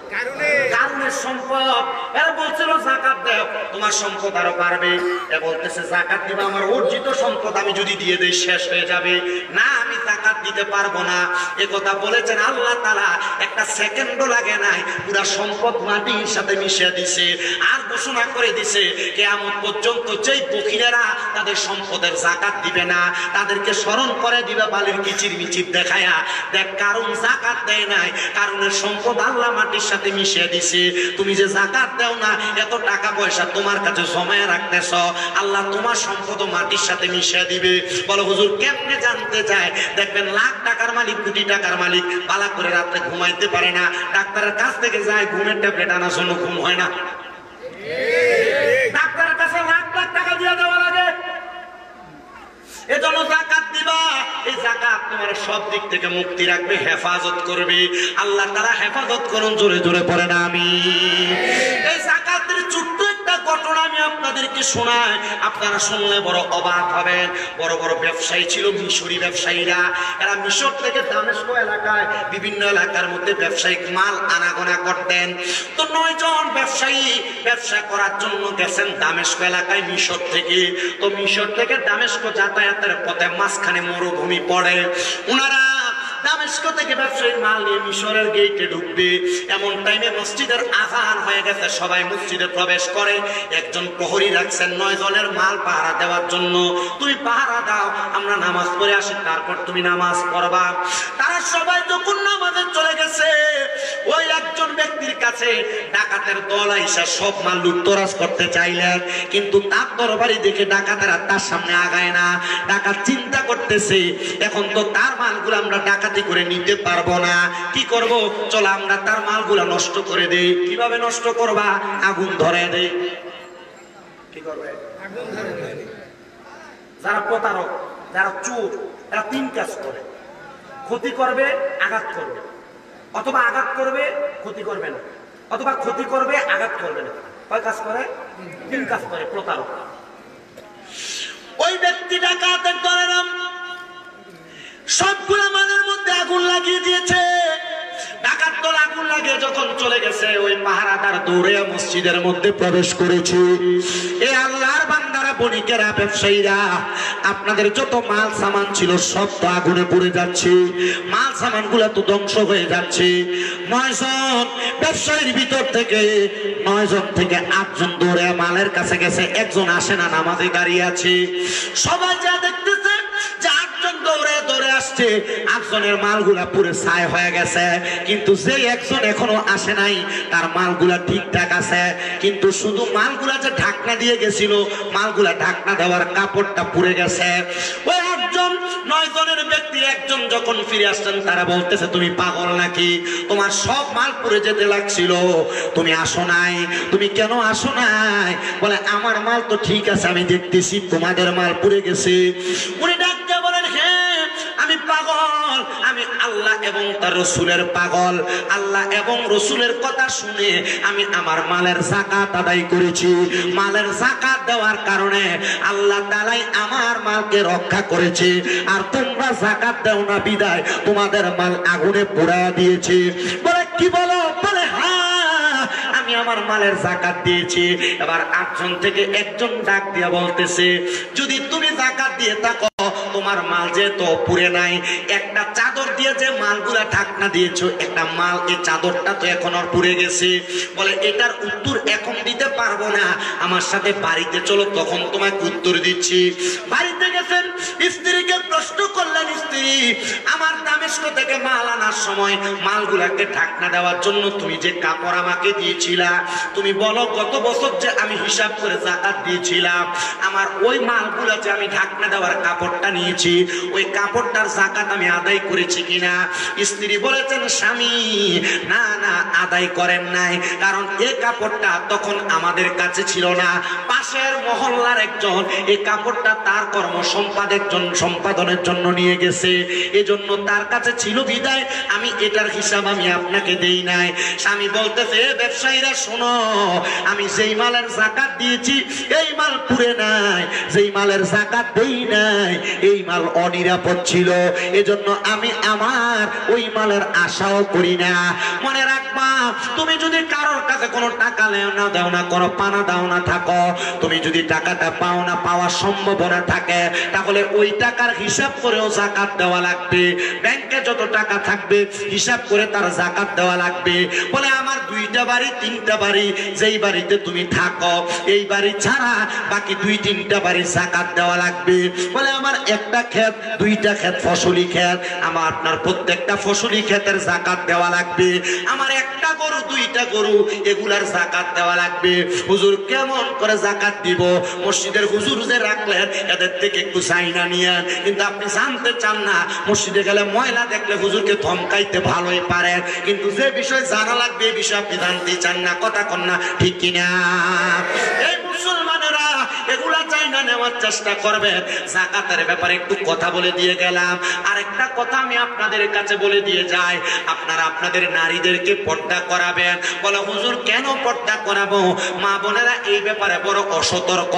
কারুনের সম্পদ। এরা বলছিল যাকাত দাও, তোমার সম্পদ আরো বাড়বে। এ বলতেছে যাকাত দিবা, আমার অর্জিত সম্পদ আমি যদি দিয়ে দেই শেষ হয়ে যাবে, না আমি যাকাত দিতে পারবো না। এ কথা বলেছেন আল্লাহ তাআলা, একটা সেকেন্ডও লাগে নাই, পুরা সম্পদ মাটির সাথে মিশিয়ে দিছে। আর ঘোষণা করে দিছে, কিয়ামত পর্যন্ত যেই ফকিরেরা তাদের সম্পদের যাকাত দিবে না, তাদেরকে স্মরণ করে দিবে বালির কিচির মিচির দেখায়া, দেখ কারণ যাকাত দেয় নাই, কারণের সম্পদ আল্লাহ মাটির সাথে মিশিয়ে দিছে। তুমি যে যাকাত দাও না, এত টাকা পয়সা তোমার কাছে জমায়ে রাখতেছ, আল্লাহ তোমার সম্পদ মাটির সাথে মিশিয়ে দিবে। বলো হুজুর কেমনে জানতে চায়? দেখবেন লাখ টাকার মালিক, কোটি টাকার মালিক, বালা করে রাতে ঘুমাইতে পারে না, ডাক্তারের কাছ থেকে যায় ঘুমের ট্যাবলেট আনার জন্য, ঘুম হয় না। ডাক্তারের কাছে লাখ লাখ টাকা দিয়ে দেওয়া লাগে। এজন্য যাকাত দিবা। এই যাকাত তোমার সব দিক থেকে মুক্তি রাখবে, হেফাজত করবে। আল্লাহ তাআলা হেফাজত করুন, জোরে জোরে পড়েন আমিন। এই যাকাতের ছোট্ট একটা ঘটনা আমি আপনাদেরকে শোনাই, আপনারা শুনলে বড় অবাক হবেন। বড় বড় ব্যবসায়ী ছিল, মিশরি ব্যবসায়ীরা। এরা মিশর থেকে দামেস্ক এলাকায়, বিভিন্ন এলাকার মধ্যে ব্যবসায়িক মাল আনাগোনা করতেন। তো 9 জন ব্যবসায়ী ব্যবসা করার জন্য গেছেন দামেস্ক এলাকায় মিশর থেকে। তো মিশর থেকে দামেস্ক যাতায়াতের পথে মাঝখানে মরুভূমি পড়ে। ওনারা দামেস্ক থেকে ব্যবসায়িক মাল নিয়ে মিশরের গেটে ঢুকবে, এমন টাইমে মসজিদের আযান হয়ে গেছে, সবাই মসজিদে প্রবেশ করে। একজন প্রহরী রাখছেন 9 জনের মাল পাহারা দেওয়ার জন্য। তুমি পাহারা দাও, আমরা নামাজ পড়ে আসি, তারপর তুমি নামাজ পড়বা। তারা সবাই যখন নামাজে চলে গেছে, ওই একজন ব্যক্তির কাছে ডাকাতের দল আইসা সব মাল লুটতরাজ করতে চাইলেন, কিন্তু তার তরবারি দেখে ডাকাতেরা তার সামনে আগায় না। ডাকাত চিন্তা করতেছে, এখন তো তার মালগুলো আমরা ডাকাতি করে নিতে পারবো না, কি করব? চলো আমরা তার মালগুলো নষ্ট করে দেই। কিভাবে নষ্ট করবা? আগুন ধরে দেই। কি করবে? আগুন ধরে যারা প্রতারক, যারা চোর, এরা 3 কাজ করে। ক্ষতি করবে, আঘাত করবে, অথবা আঘাত করবে ক্ষতি করবে না, অথবা ক্ষতি করবে আঘাত করবে না। কয় কাজ করে? 3 কাজ করে প্রতারক। ওই ব্যক্তি ডাকাতের দলের সবগুলো মালের মধ্যে আগুন লাগিয়ে দিয়েছে। ডাকাত দল আগুন লাগিয়ে যখন চলে গেছে, ওই পাহারাদার দৌড়ে মসজিদের মধ্যে প্রবেশ করেছে। এ আল্লাহর বান্দারা, বণিকেরা, ব্যবসায়ীরা, আপনাদের যত মাল সামান ছিল সব তো আগুনে পুড়ে যাচ্ছে, মাল সামান গুলা তো ধ্বংস হয়ে যাচ্ছে। 9 জন ব্যবসায়ীর ভিতর থেকে 9 জন থেকে 8 জন দৌড়ে মালের কাছে গেছে, একজন আসে না, নামাজে দাঁড়িয়ে আছে। সবাই যা দেখতেছে যে 8 জন দৌড়ে দৌড়ে আসছে, 8 জনের মালগুলা পুরো ছাই হয়ে গেছে, কিন্তু যে একজন এখনো আসে নাই তার মালগুলা ঠিকঠাক আছে। কিন্তু শুধু মালগুলা যে ঢাকনা দিয়ে গেছিল, মালগুলা ঢাকনা দেওয়ার কাপড়টা পুড়ে গেছে। ওই 8 জন 9 জনের ব্যক্তি একজন যখন ফিরে আসছেন, তারা বলতেছে তুমি পাগল নাকি? তোমার সব মাল পুড়ে যেতে লাগছিল, তুমি আসো নাই, তুমি কেন আসো নাই? বলে আমার মাল তো ঠিক আছে, আমি দেখতেছি তোমাদের মাল পুড়ে গেছে। উনি ডাকতে বলেন হ্যাঁ আমি পাগল, আমি আল্লাহ এবং তার রসুলের পাগল। আল্লাহ এবং রসুলের কথা শুনে আমি আমার মালের যাকাত আদায় করেছি। মালের যাকাত দেওয়ার কারণে আল্লাহ তাআলাই আমার মালকে রক্ষা করেছে। আর তোমরা যাকাত দাও না বিদায় তোমাদের মাল আগুনে পোড়ায়া দিয়েছে। বলে কি বলো? বলে হ্যাঁ আমি আমার মালের যাকাত দিয়েছি। এবার 8 জন থেকে একজন ডাক দিয়া বলতেছে, যদি তুমি যাকাত দিয়ে থাকো, তোমার মাল যে তো পুড়ে নাই, একটা চাদর দিয়ে যে মালগুলা ঢাকনা দিয়েছো, একটা মাল, এই চাদরটা তো এখন আর পুড়ে গেছে। বলে এটার উত্তর এখন দিতে পারবো না, আমার সাথে বাড়িতে চলো, তখন তোমাকে উত্তর দিচ্ছি। বাড়িতে গেছেন, স্ত্রীকে প্রশ্ন করলেন, স্ত্রী আমার দামেস্ক থেকে মাল আনার সময় মালগুলাকে ঢাকনা দেওয়ার জন্য তুমি যে কাপড় আমাকে দিয়েছিলা, তুমি বলো গত বছর যে আমি হিসাব করে যাকাত দিয়েছিলাম, আমার ওই মালগুলা যে আমি ঢাকনা দেওয়ার কাপড়টা নিয়েছি, ওই কাপড়টার যাকাত আমি আদায় করেছি কিনা? স্ত্রী বলেছেন স্বামী না না আদায় করেন নাই, কারণ এই কাপড়টা তখন আমাদের কাছে ছিল না, পাশের মহল্লার একজন এই কাপড়টা তার কর্ম সম্পাদনের জন্য নিয়ে গেছে, এজন্য তার কাছে ছিল বিদায় আমি এটার হিসাব আমি আপনাকে দেই নাই। স্বামী বলতেছে ব্যবসায়ীরা শোনো, আমি যেই মালের যাকাত দিয়েছি এই মাল পুড়ে নাই, যেই মালের যাকাত দেই নাই এই মাল অনিরাপদ ছিল, এজন্য আমি আমার ওই মালের আশাও করি না। মনে রাখবা, তুমি যদি কারোর কাছে কোনো টাকা না দাও না, কোনো পানা দাও না থাকো, তুমি যদি টাকাটা পাও না, পাওয়ার সম্ভাবনা থাকে, তাহলে ওই টাকার হিসাব করেও যাকাত দেওয়া লাগবে। ব্যাংকে যত টাকা থাকবে হিসাব করে তার যাকাত দেওয়া লাগবে। বলে আমার 2টা বাড়ি 3টা বাড়ি, যেই বাড়িতে তুমি থাকো এই বাড়ি ছাড়া বাকি 2-3টা বাড়ি যাকাত দেওয়া লাগবে। বলে আমার একটা ক্ষেত 2টা ক্ষেত ফসলি ক্ষেত, আমার আপনার প্রত্যেকটা ফসলি ক্ষেতের যাকাত দেওয়া লাগবে। আমার একটা গরু 2টা গরু, এগুলার যাকাত দেওয়া লাগবে। হুজুর কেমন করে যাকাত দিব? মসজিদের হুজুর যে রাখলেন এদের থেকে একটু চাইনা নিয়েন, কিন্তু আপনি জানতে চান না। মসজিদে গেলে ময়লা দেখলে হুজুরকে ধমকাইতে ভালোই পারেন, কিন্তু যে বিষয় জানা লাগবে এই বিষয় আপনি জানতে চান না। কথা কন না, ঠিক কিনা? এই মুসলমানেরা এগুলা চাইনা নেওয়ার চেষ্টা করবেন। যাকাতের ব্যাপারে একটু কথা বলে দিয়ে গেলাম, আরেকটা কথা আমি আপনাদের কাছে বলে দিয়ে যাই, আপনারা আপনাদের নারীদেরকে পর্দা করাবেন। বলে হুজুর কেন পর্দা করাবো? মা বোনেরা এই ব্যাপারে বড় অসতর্ক।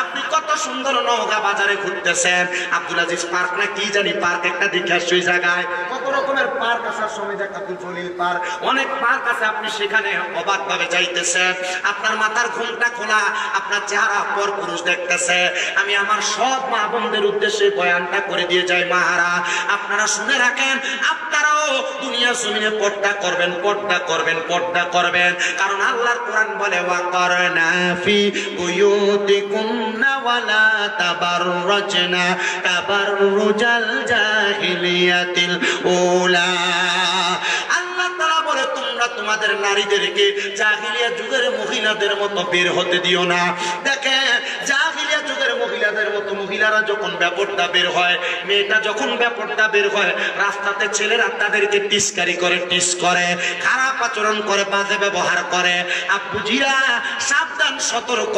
আপনি কত সুন্দর নওগাঁ বাজারে ঘুরতেছেন, আব্দুল আজিজ পার্ক না কি জানি পার্ক একটা দেখে আসছে, ওই জায়গায় কত রকমের পার্ক আসার সময় দেখ, আব্দুল জলিল পার্ক, অনেক পার্ক আছে, আপনি সেখানে অবাক ভাবে যাইতেছেন, আপনার মাথার ঘুমটা খোলা, আপনার চেহারা পর পুরুষ দেখতেছে। আমি আমার সব মা বোনদের উদ্দেশ্যে বয়ানটা করে দিয়ে যাই, মাহারা আপনারা শুনে রাখেন, আপনারাও দুনিয়া জমিনে পর্দা করবেন, পর্দা করবেন, পর্দা করবেন, কারণ আল্লাহর কোরআন বলে ওয়াকারনা ফি বুয়ুতিকুন্না ওয়ালা তাবাররাজনা তাবাররুজাল জাহিলিয়াতিল উলা। আল্লাহ তাআলা বলে তোমরা তোমাদের নারীদেরকে জাহিলিয়া যুগের মহিলাদের মতো বের হতে দিও না। দেখেন জাহিলিয়া যুগের মহিলাদের মতো বলতো মহিলারা যখন ব্যাপারটা বের হয়, মেয়েটা যখন ব্যাপারটা বের হয়, রাস্তাতে ছেলেরা তাদেরকে টিস্কারি করে, টিস করে, খারাপ আচরণ করে, বাজে ব্যবহার করে। আব্বুজিরা সাবধান, সতর্ক।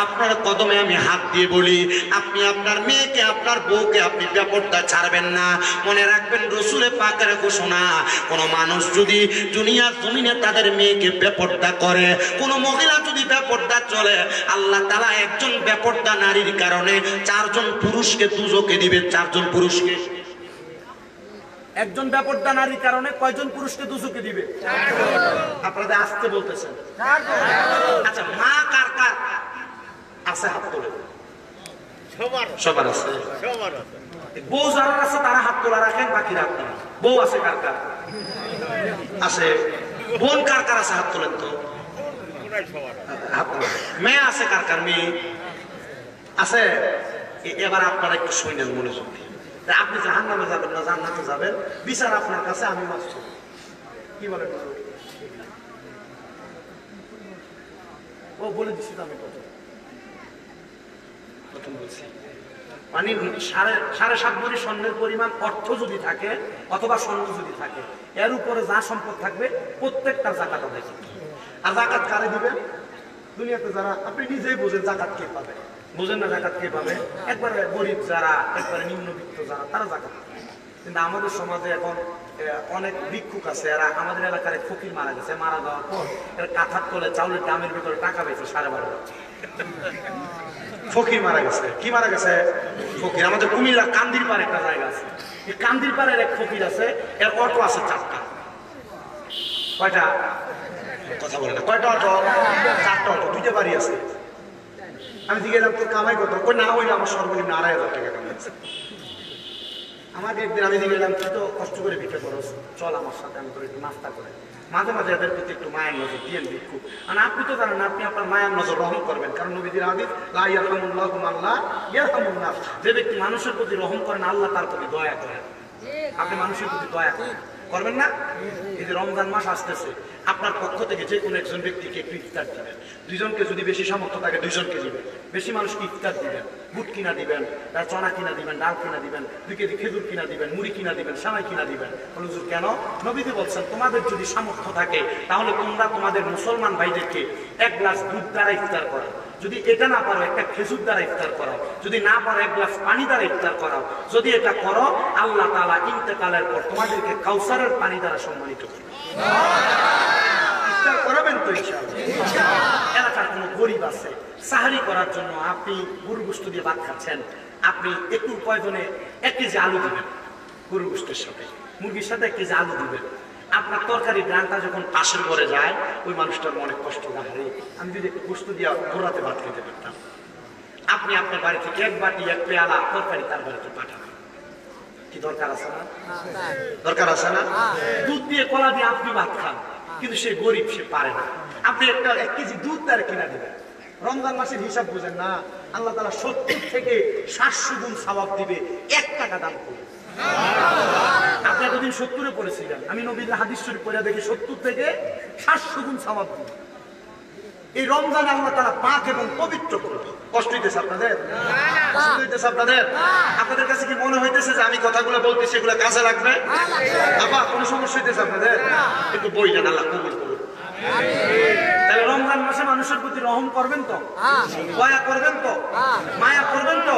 আপনার কদমে আমি হাত দিয়ে বলি, আপনি আপনার মেয়েকে, আপনার বউকে আপনি ব্যাপারটা ছাড়বেন না। মনে রাখবেন, রসুলে পাকের ঘোষণা, কোন মানুষ যদি দুনিয়ার জমিনে তাদের মেয়েকে ব্যাপারটা করে, কোন মহিলা যদি ব্যাপারটা চলে, আল্লাহ তাআলা একজন ব্যাপারটা নারীর কারণে 4 জন পুরুষকে দুজকে দিবে। 4 জন পুরুষকে, একজন ব্যাপারটা নারীর কারণে কয়জন পুরুষকে দুজকে দিবে? আপনাদের আসতে বলতেছেন। আচ্ছা, মা কার কার আছে হাত তোলে? সবার আছে। বউ যারা আছে তারা হাত তোলা রাখেন, বাকি হাত তোলেন। বউ আছে কার কার? আছে। বোন কার কার আছে? হাত তোলেন তো। হাত তোলেন। মেয়ে আছে কার কার? মেয়ে আছে। এবার আপনারা একটু শুনেন মনোযোগ দিয়ে। আপনি জাহান্নামে যাবেন না জান্নাতে যাবেন, বিচার আপনার কাছে। আমি মাস্টার, কি বলেন? ও বলে দিচ্ছি, আমি প্রথম বলছি, মানে 7.5 ভরি স্বর্ণের পরিমাণ অর্থ যদি থাকে অথবা স্বর্ণ যদি থাকে, এর উপরে যা সম্পদ থাকবে প্রত্যেকটা জাকাত আদায় করতে হবে। আর জাকাত কারে দিবেন? দুনিয়াতে যারা, আপনি নিজেই বোঝেন জাকাত কে পাবে। বুঝেন না জাকাত কে পাবে? একবারে গরিব যারা, একবারে নিম্নবিত্ত যারা, তারা জাকাত পাবে। কিন্তু আমাদের সমাজে এখন অনেক ভিক্ষুক আছে, এরা আমাদের এলাকার ফকির মারা গেছে, মারা যাওয়ার পর এর কাঁথার তলে চাউলের দামের ভিতরে টাকা পেয়েছে 12.5 লাখ। ফকির মারা গেছে। কি মারা গেছে? ফকির। আমাদের কুমিল্লা কান্দির পাড়ে একটা জায়গা আছে, এই কান্দির পাড়ের এক ফকির আছে, এর অটো আছে 4টা। কয়টা? কথা বলে না। কয়টা অটো? 4টা অটো, 2টা বাড়ি আছে। আমি জিজ্ঞেস করলাম, তোর কামাই কত? কই না, হইলে আমার সর্বনিম্ন 2,500 টাকা কামাইছে। আমাকে একদিন আমি জিজ্ঞেস করলাম, তুই তো কষ্ট করে ভিক্ষা করস, চল আমার সাথে, আমি তোর একটু নাস্তা করে। মাঝে মাঝে এদের প্রতি একটু মায়ের নজর দিয়েন ভিক্ষু। আর আপনি তো জানেন, আপনি আপনার মায়ের নজর রহম করবেন, কারণ নবীজির হাদিস, লা ইয়ারহামুল্লাহু মান লা ইয়ারহামুন নাস। যে ব্যক্তি মানুষের প্রতি রহম করেন, আল্লাহ তার প্রতি দয়া করেন। আপনি মানুষের প্রতি দয়া করবেন না? এই যে রমজান মাস আসতেছে, আপনার পক্ষ থেকে যে কোনো একজন ব্যক্তিকে একটু ইফতার দিবেন। 2 জনকে যদি বেশি সামর্থ্য থাকে 2 জনকে দিবেন। বেশি মানুষকে ইফতার দিবেন, বুট কিনা দিবেন, চনা কিনা দিবেন, ডাল কিনা দিবেন, 2 কেজি খেজুর কিনা দিবেন, মুড়ি কিনা দিবেন, সামাই কিনা দিবেন। হুজুর কেন? নবীজি বলছেন, তোমাদের যদি সামর্থ্য থাকে তাহলে তোমরা তোমাদের মুসলমান ভাইদেরকে 1 গ্লাস দুধ দ্বারা ইফতার করো। যদি এটা না পারো, একটা খেজুর দ্বারা ইফতার করাও। যদি না পারো, 1 গ্লাস পানি দ্বারা ইফতার করাও। যদি এটা করো, আল্লাহ তাআলা ইন্তেকালের পর তোমাদেরকে কাউসারের পানি দ্বারা সম্মানিত করবে। ইফতার করাবেন তো ইনশাআল্লাহ। এলাকার কোনো গরিব আছে, সাহারি করার জন্য আপনি গরুর গোশত দিয়ে ভাত খাচ্ছেন, আপনি একটু প্রয়োজনে 1 কেজি আলু দিবেন, গরুর গোশতের সাথে, মুরগির সাথে 1 কেজি আলু দিবেন। আপনার তরকারি গ্রানটা যখন পাশের ঘরে যায়, ওই মানুষটার মনে কষ্ট না, হারে আমি যদি একটু গোশত দিয়ে ঘোরাতে ভাত খেতে পারতাম। আপনি আপনার বাড়ি থেকে 1 বাটি 1 পেয়ালা তরকারি তার বাড়িতে পাঠাবেন। কি দরকার আছে না? দরকার আছে না? দুধ দিয়ে, কলা দিয়ে আপনি ভাত খান, কিন্তু সে গরিব, সে পারে না। আপনি 1 কেজি দুধ তার কিনা দিবেন। রমজান মাসের হিসাব বুঝেন না? আল্লাহ তাআলা 70 থেকে 700 গুণ সওয়াব দিবে 1 টাকা দান করে। আপনি এতদিন 70-এ পড়েছিলেন, আমি নবীর হাদিস শরীফ পড়ে দেখি 70 থেকে 700 গুণ সওয়াব দিবে। এই রমজান আল্লাহ তাআলা পাক এবং পবিত্র করবে। কষ্ট হইতেছে আপনাদের? কষ্ট হইতেছে আপনাদের? আপনাদের কাছে কি মনে হইতেছে যে আমি কথাগুলো বলতেছি এগুলো কাজে লাগবে? আপা, কোনো সমস্যা হইতেছে আপনাদের? একটু বইলেন, আল্লাহ কবুল করুন। তাহলে রমজান মাসে মানুষের প্রতি রহম করবেন তো? দয়া করবেন তো? মায়া করবেন তো?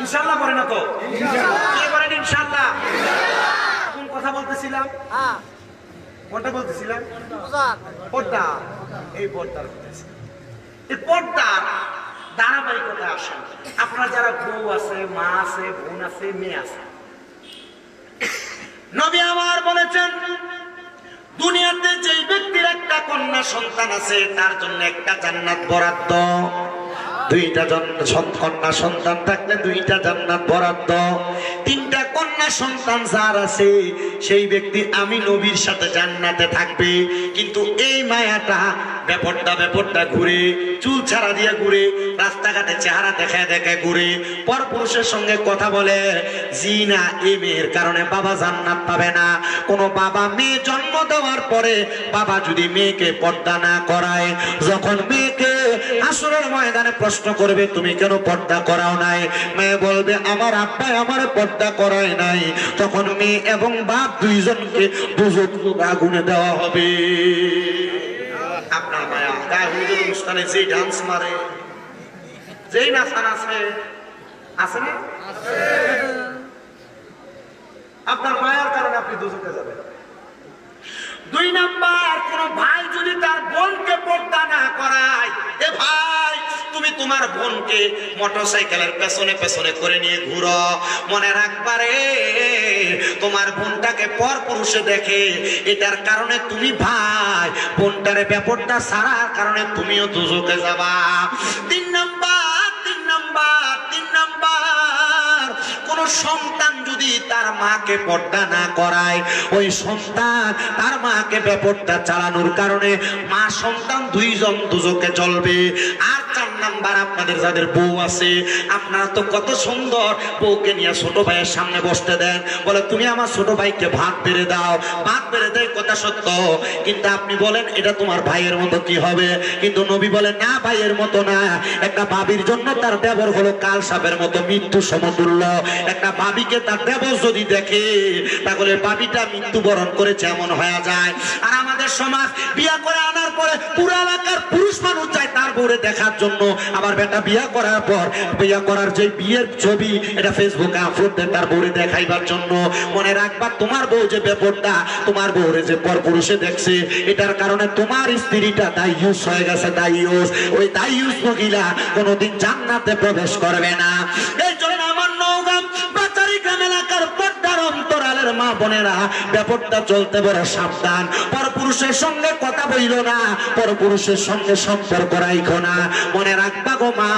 ইনশাআল্লাহ করে না তো? কে করেন ইনশাআল্লাহ? কোন কথা বলতেছিলাম? কোনটা বলতেছিলাম? পর্দা। এই পর্দার বলতেছি, এই পর্দার ধারাবাহিকতা আসেন। আপনার যারা বউ আছে, মা আছে, বোন আছে, মেয়ে আছে, নবী আমার বলেছেন, দুনিয়াতে যেই ব্যক্তির একটা কন্যা সন্তান আছে, তার জন্য একটা জান্নাত বরাদ্দ। 2টা কন্যা সন্তান থাকলে 2টা জান্নাত বরাদ্দ। 3টা কন্যা সন্তান যার আছে, সেই ব্যক্তি আমি নবীর সাথে জান্নাতে থাকবে। কিন্তু এই মায়াটা ব্যাপারটা ঘুরে, চুল ছাড়া দিয়ে ঘুরে, রাস্তাঘাটে চেহারা দেখায় ঘুরে, পরপুরুষের সঙ্গে কথা বলে, জিনা, এই মেয়ের কারণে বাবা জান্নাত পাবে না। কোন বাবা মেয়ে জন্ম দেওয়ার পরে বাবা যদি মেয়েকে পর্দা না করায়, যখন মেয়েকে আসরের ময়দানে প্রশ্ন করবে তুমি কেন পর্দা করাও নাই? মেয়ে বলবে আমার আব্বা আমার পর্দা করায় নাই। তখন মেয়ে এবং বাপ দুইজনকে দুজক আগুনে দেওয়া হবে। আপনার মায়া গায়ে হলুদের অনুষ্ঠানে যে ডান্স মারে, যেই নাচা নাচে, আছে না? আপনার মায়ার কারণে আপনি দুজকে যাবেন। 2 নাম্বার, কোন ভাই যদি তার বোনকে পর্দা না করায়, এ ভাই তুমি তোমার বোনকে মোটরসাইকেলের পেছনে পেছনে করে নিয়ে ঘুরো, মনে রাখবারে তোমার বোনটাকে পর পুরুষে দেখে, এটার কারণে তুমি ভাই বোনটারে ব্যাপারটা ছাড়ার কারণে তুমিও দুজকে যাবা। 3 নাম্বার কোন সন্তান যদি তার মাকে পর্দা না করায়, ওই সন্তান তার মাকে ব্যাপারটা চালানোর কারণে মা সন্তান দুইজন দুজকে চলবে। আর 4 নাম্বার, আপনাদের যাদের বউ আছে, আপনারা তো কত সুন্দর বউকে নিয়ে ছোট ভাইয়ের সামনে বসতে দেন, বলে তুমি আমার ছোট ভাইকে ভাত বেড়ে দাও, ভাত বেড়ে দেয়, কথা সত্য, কিন্তু আপনি বলেন এটা তোমার ভাইয়ের মতো কি হবে? কিন্তু নবী বলেন না, ভাইয়ের মতো না। একটা ভাবির জন্য তার দেবর হলো কাল সাপের মতো মৃত্যু সমতুল্য। একটা ভাবিকে তার দেবর যদি দেখে তাহলে ভাবিটা মৃত্যুবরণ করেছে এমন হয়ে যায়। আর আমাদের সমাজ বিয়া করে আনার পরে পুরো এলাকার পুরুষ মানুষ চায় তার বউরে দেখার জন্য, আবার বেটা বিয়া করার পর বিয়া করার যে বিয়ের ছবি এটা ফেসবুকে আপলোড দেয় তার বউরে দেখাইবার জন্য। মনে রাখবা তোমার বউ যে ব্যাপারটা তোমার বউরে যে পর পুরুষে দেখছে, এটার কারণে তোমার স্ত্রীটা দায়ুস হয়ে গেছে, দায়ুস। ওই দায়ুস মহিলা কোনোদিন জান্নাতে প্রবেশ করবে না। এই জন্য আমার নওগাঁ বাতারি গ্রাম এলাকার পর্দার অন্তরালের মা বোনেরা ব্যাপারটা চলতে বড় সাবধান। পরপুরুষের সঙ্গে কথা বইল না, পরপুরুষের সঙ্গে সম্পর্ক রাইখো না। মনে রাখবা গো মা,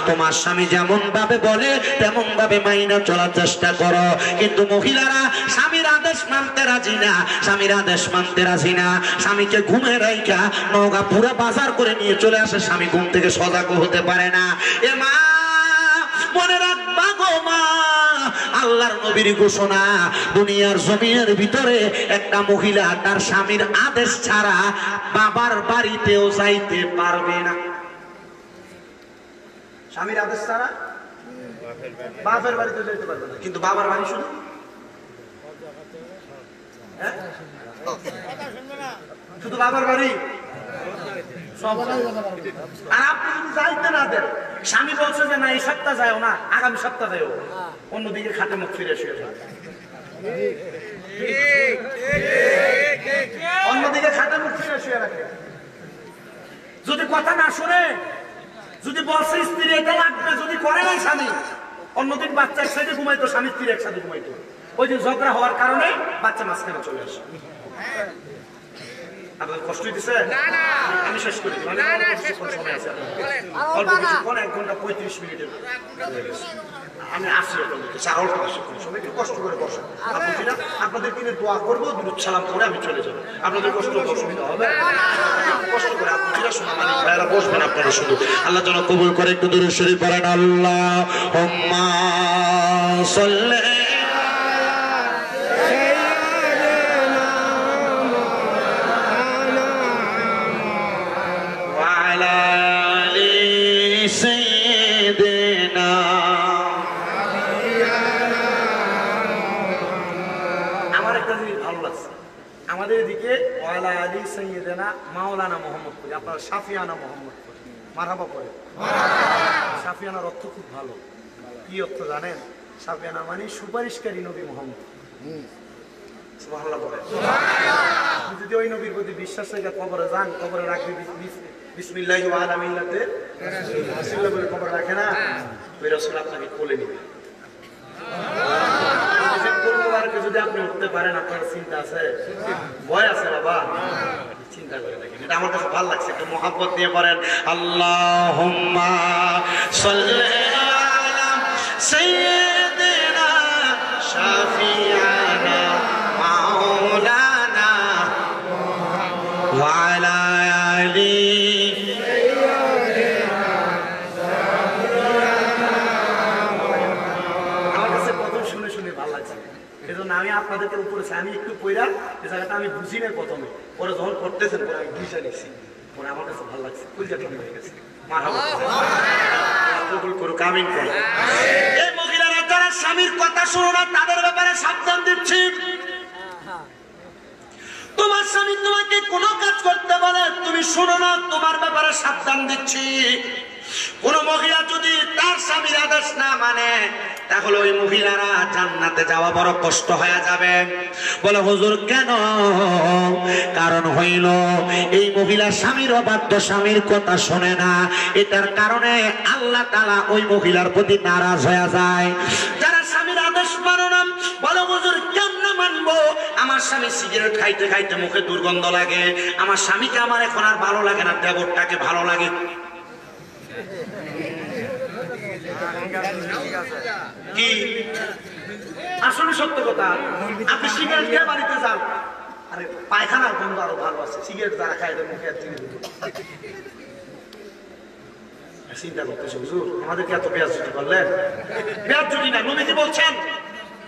তোমার স্বামী যেমন ভাবে বলে তেমন ভাবে মাইনা চলার চেষ্টা করো। কিন্তু মহিলারা স্বামীর আদেশ মানতে রাজি না, স্বামীর আদেশ মানতে রাজি না। স্বামীকে ঘুমে রাইখা নওগাঁ পুরো বাজার করে নিয়ে চলে আসে, স্বামী ঘুম থেকে সজাগ হতে পারে না। এ মা মনে রাখবা গো মা, আল্লাহর নবীর ঘোষণা, দুনিয়ার জমিনের ভিতরে একটা মহিলা তার স্বামীর আদেশ ছাড়া বাবার বাড়িতেও যাইতে পারবে না। স্বামীর আদেশ ছাড়া বাপের বাড়িতে যাইতে পারবে না, কিন্তু বাবার বাড়ি শুধু শুধু বাবার বাড়ি। আর আপনি যদি যাইতে না দেন, স্বামী বলছে যে না এই সপ্তাহ যাও না, আগামী সপ্তাহ যাও, অন্যদিকে খাটে মুখ ফিরে শুয়ে যাও, অন্যদিকে খাটে মুখ ফিরে শুয়ে রাখে। যদি কথা না শুনে, যদি বলছে স্ত্রী এটা লাগবে, যদি করে নাই স্বামী, অন্যদিন বাচ্চা একসাথে ঘুমাইতো, স্বামী স্ত্রী একসাথে ঘুমাইতো, ওই দিন ঝগড়া হওয়ার কারণে বাচ্চা মাঝখানে চলে আসে। আপনার কষ্ট দিচ্ছে? আমি শেষ করে দিই, সময় আছে অল্প কিছুক্ষণ, 1 ঘন্টা 35 মিনিটের আমি আসি। অল্প কিছুক্ষণ সময় একটু কষ্ট করে বসেন। আপনাদের কিনে দোয়া করবো, দুরূদ সালাম করে আমি চলে যাবো। আপনাদের কষ্ট অসুবিধা হবে, কষ্ট করে আপনারা শোনা মানে ভাইরা বসবেন আপনারা শুধু। আল্লাহ যেন কবুল করে। একটু দরুদ শরীফ পড়েন। আল্লাহুম্মা সাল্লি আমাদের এদিকে ওয়ালা আলী সাইয়েদেনা মাওলানা মোহাম্মদ করি, আপনারা শাফিয়ানা মোহাম্মদ করি, মারহাবা পড়ে। শাফিয়ানার অর্থ খুব ভালো। কি অর্থ জানেন? শাফিয়ানা মানে সুপারিশকারী নবী মোহাম্মদ। সুবহানাল্লাহ বলে। যদি ওই নবীর প্রতি বিশ্বাস রেখে কবরে যান, কবরে রাখবে বিসমিল্লাহি ওয়া আলা মিল্লাতে রাসূলুল্লাহ বলে কবরে রাখে না, ওই রাসূল আপনাকে কোলে নেবে। যদি আপনি উঠতে পারেন, আপনার চিন্তা আছে, ভয় আছে বাবা, চিন্তা করে দেখেন। এটা আমার কাছে ভালো লাগছে, একটু মোহাব্বত দিয়ে পড়েন। আল্লাহুম্মা সাল্লি আলা সাইয়্যিদিনা শাফিয়ানা মাওলানা ওয়া আলা আলি। আমি আপনাদেরকে উপরে আমি একটু পয়রা এই জায়গাটা আমি বুঝি না প্রথমে, পরে যখন করতেছেন পরে আমি বুঝে নিচ্ছি। ওরা আমার কাছে ভালো লাগছে, কুলজা ঠান্ডা হয়ে গেছে। কবুল করুক, আমিন করুক। এই মহিলারা যারা স্বামীর কথা শুনো না, তাদের ব্যাপারে সাবধান দিচ্ছি। তোমার স্বামী তোমাকে কোনো কাজ করতে বলে, তুমি শুনো না, তোমার ব্যাপারে সাবধান দিচ্ছি। কোন মহিলা যদি তার স্বামীর আদেশ না মানে, তাহলে ওই মহিলারা জান্নাতে যাওয়া বড় কষ্ট হয়ে যাবে। বলে হুজুর কেন? কারণ হইল এই মহিলা স্বামীর অবাধ্য, স্বামীর কথা শোনে না, এটার কারণে আল্লাহ তাআলা ওই মহিলার প্রতি নারাজ হয়ে যায়। যারা স্বামীর আদেশ মানো না, বলো হুজুর কেমনে মানবো? আমার স্বামী সিগারেট খাইতে খাইতে মুখে দুর্গন্ধ লাগে, আমার স্বামীকে আমার এখন আর ভালো লাগে না, দেবরটাকে ভালো লাগে। কি আসলে সত্য কথা? আপনি সিগারেট খেয়ে বাড়িতে যান, আরে পায়খানার গন্ধ আরো ভালো আছে, সিগারেট যারা খায় মুখে চিন্তা করতেছে হুজুর আমাদেরকে এত বেয়াজ্জতি করলেন। বেয়াজ্জতি না, নবীজি বলছেন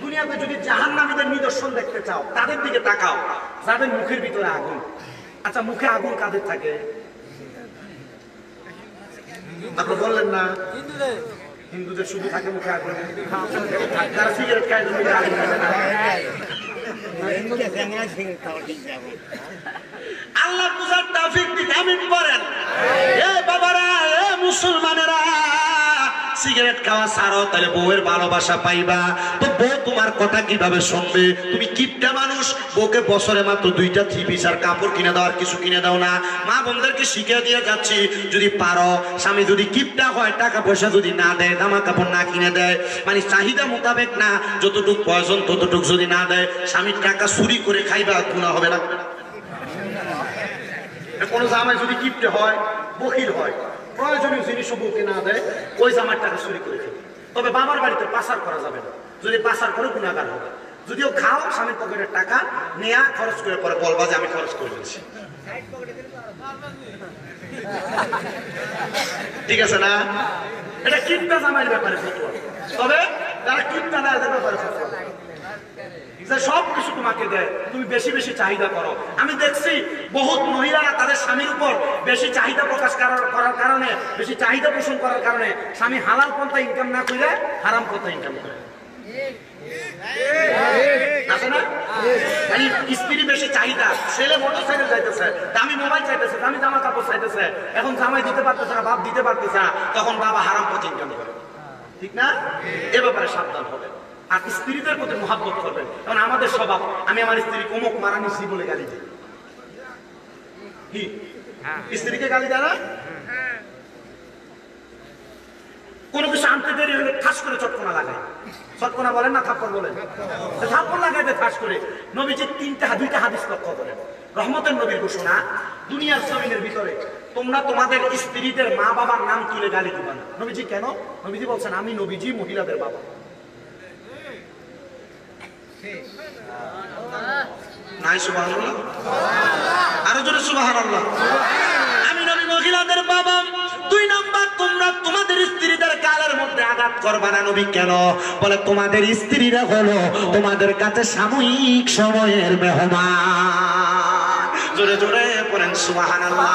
দুনিয়াতে যদি জাহান্নামীদের নিদর্শন দেখতে চাও, তাদের দিকে তাকাও যাদের মুখের ভিতরে আগুন। আচ্ছা মুখে আগুন কাদের থাকে? আপনি বললেন না হিন্দুদের শুধু থাকে মুখে আগুন, তারা সিগারেট খায় মুখে আগুন থাকে না। আল্লাহ পূজার তৌফিক দিন, আমিন বলেন। এ বাবারা, এ মুসলমানেরা, সিগারেট খাওয়া ছাড়ো, তাহলে বউয়ের ভালোবাসা পাইবা। তো বউ তোমার কথা কিভাবে শুনবে? তুমি কিপটা মানুষ, বউকে বছরে মাত্র 2টা 3 পিস আর কাপড় কিনে দাও, আর কিছু কিনে দাও না। মা বোনদেরকে শিখিয়ে দিয়ে যাচ্ছি, যদি পারো, স্বামী যদি কিপটা হয়, টাকা পয়সা যদি না দেয়, জামা কাপড় না কিনে দেয়, মানে চাহিদা মোতাবেক না, যতটুকু প্রয়োজন ততটুকু যদি না দেয়, স্বামীর টাকা চুরি করে খাইবা, গুনাহ হবে না? কোন জামাই যদি কিপটে হয়, বখিল হয়, প্রয়োজনীয় জিনিসও বউকে না দেয়, ওই জামার টাকা চুরি করে খেতে। তবে বাবার বাড়িতে পাচার করা যাবে না, যদি পাচার করে গুনাহগার হবে। যদিও খাও, স্বামীর পকেটের টাকা নেয়া খরচ করে পরে বলবা যে আমি খরচ করে ফেলছি, ঠিক আছে না? এটা কিপটা জামাইয়ের ব্যাপারে ফতোয়া। তবে যারা কিপটা না, এদের ব্যাপারে ফতোয়া সব কিছু তোমাকে দেয়, তুমি বেশি বেশি চাহিদা করো। আমি দেখছি বহুত মহিলারা তাদের স্বামীর উপর বেশি চাহিদা প্রকাশ করার কারণে, বেশি চাহিদা পোষণ করার কারণে স্বামী হালাল পন্থা ইনকাম না করে হারাম পন্থা ইনকাম করে। আছে না? মানে স্ত্রী বেশি চাহিদা, ছেলে মোটরসাইকেল চাইতেছে, দামি মোবাইল চাইতেছে, দামি জামা কাপড় চাইতেছে, এখন জামাই দিতে পারতেছে না, বাপ দিতে পারতেছে না, তখন বাবা হারাম পথে ইনকাম করে, ঠিক না? এ ব্যাপারে সাবধান হবে। আর স্ত্রীদের প্রতি মহাব্বত করবেন। কারণ আমাদের স্বভাব, আমি আমার স্ত্রী কোমক মারা নিচ্ছি বলে গালি দিই। কি স্ত্রীকে গালি দেয় না? কোনো কিছু আনতে দেরি হলে ঠাস করে চটকনা লাগায়। চটকনা বলেন না থাপ্পড় বলেন? থাপ্পড় লাগাইতে ঠাস করে। নবীজি 2টা হাদিস লক্ষ্য করেন। রহমতের নবীর ঘোষণা, দুনিয়ার জমিনের ভিতরে তোমরা তোমাদের স্ত্রীদের মা বাবার নাম তুলে গালি দিবা না। নবীজি কেন? নবীজি বলছেন আমি নবীজি মহিলাদের বাবা। নাই সুবহানাল্লাহ, আরো জোরে সুবহানাল্লাহ। আমি নবী মহিলাদের বাবা। 2 নাম্বার, তোমরা তোমাদের স্ত্রীদের গালের মধ্যে আঘাত করবা না। নবী কেন? বলে তোমাদের স্ত্রীরা হলো তোমাদের কাছে সাময়িক সময়ের মেহমান। জোরে জোরে পড়েন সুবহানাল্লাহ।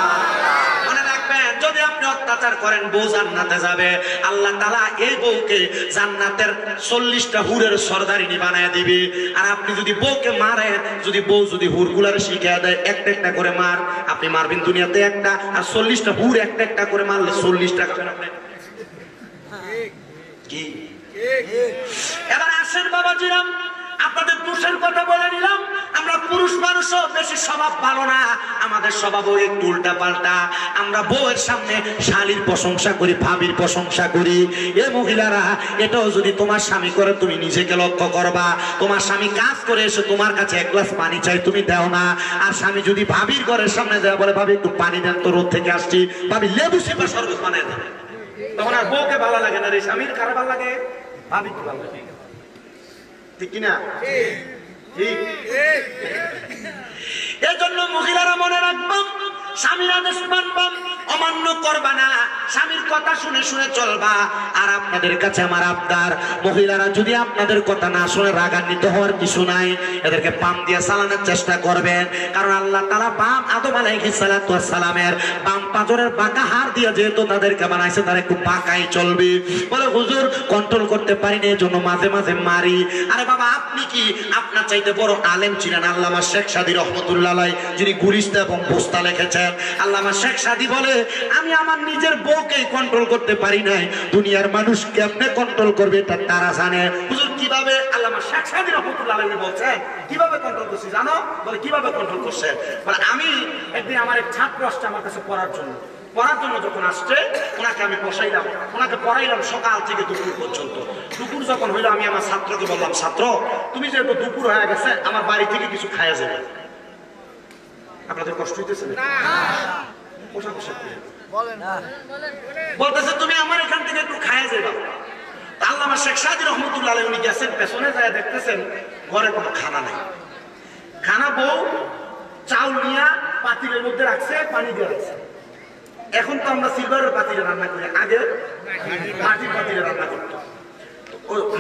যদি আপনি অত্যাচার করেন, বউ জান্নাতে যাবে। আল্লাহ তাআলা এই বউকে জান্নাতের 40টা হুরের সরদারিনী বানায় দিবে। আর আপনি যদি বউকে মারেন, যদি বউ যদি হুরগুলার শিখিয়ে দেয়, একটা একটা করে মার, আপনি মারবেন দুনিয়াতে একটা, আর 40টা হুর একটা একটা করে মারলে 40 টাকা পাবেন আপনি। কি এবার আসেন বাবাজিরাম, আপনাদের দোষের কথা বলে নিলাম। আমরা পুরুষ মানুষও বেশি স্বভাব ভালো না, আমাদের স্বভাবও একটু উল্টা পাল্টা। আমরা বউয়ের সামনে শালীর প্রশংসা করি, ভাবির প্রশংসা করি। এ মহিলারা, এটাও যদি তোমার স্বামী করে, তুমি নিজেকে লক্ষ্য করবা। তোমার স্বামী কাজ করে এসে তোমার কাছে 1 গ্লাস পানি চাই, তুমি দাও না। আর স্বামী যদি ভাবির ঘরের সামনে যায়, বলে ভাবি একটু পানি দেন তো, রোদ থেকে আসছি, ভাবি লেবু সিপা শরবত বানায় দেন, তখন আর বউকে ভালো লাগে না রে, স্বামীর কারে ভালো লাগে, ভাবিকে ভালো লাগে, ঠিক কিনা? ঠিক। এজন্য মহিলারা মনে রাখবাম, স্বামীর আদেশ মানবাম, অমান্য করবা না, স্বামীর কথা শুনে শুনে চলবা। আর আপনাদের কাছে আমার আবদার, মহিলারা যদি আপনাদের কথা না শুনে রাগান্বিত হওয়ার কিছু নাই, এদেরকে পাম দিয়ে চালানোর চেষ্টা করবেন। কারণ আল্লাহ তাআলা বাম আদম আলাইহিস সালাতু ওয়াস সালামের বাম পাঁজরের বাঁকা হাড় দিয়ে যেহেতু তাদেরকে বানাইছে, তারা একটু বাঁকাই চলবে। বলে হুজুর কন্ট্রোল করতে পারি না, এজন্য মাঝে মাঝে মারি। আরে বাবা, আপনি কি আপনার চাইতে বড় আলেম ছিলেন? আল্লামা শেখ সাদী রহমতুল্লাহ আলাইহ, যিনি গুলিস্তা এবং বুস্তা লিখেছেন, আল্লামা শেখ সাদী বলে আমি আমার নিজের বউকেই কন্ট্রোল করতে পারি নাই, দুনিয়ার মানুষ কেমনে কন্ট্রোল করবে এটা তারা জানে। হুজুর কিভাবে? আল্লামা শেখ সাদী রহমতুল্লাহ আলাইহি বলছেন কিভাবে কন্ট্রোল করছি জানো? বলে কিভাবে কন্ট্রোল করছেন? বলে আমি একদিন আমার এক ছাত্র আসছে আমার কাছে পড়ার জন্য যখন আসছে ওনাকে আমি বসাইলাম, ওনাকে পড়াইলাম সকাল থেকে দুপুর পর্যন্ত। দুপুর যখন হইলো আমি আমার ছাত্রকে বললাম, ছাত্র তুমি যেহেতু দুপুর হয়ে গেছে আমার বাড়ি থেকে কিছু খাইয়া যাবে। আপনাদের কষ্ট হইতেছে না? বলতেছে তুমি আমার এখান থেকে একটু খাইয়া যাবে। আল্লামা শেখ সাদী রহমতুল্লাহ আলাইহি উনি গেছেন, পেছনে যায় দেখতেছেন ঘরে কোনো খানা নাই। খানা বউ চাউল নিয়ে পাতিলের মধ্যে রাখছে, পানি দিয়ে রাখছে। এখন তো আমরা সিলভারের পাতিলে রান্না করি, আগে মাটির পাতিলে রান্না করতো।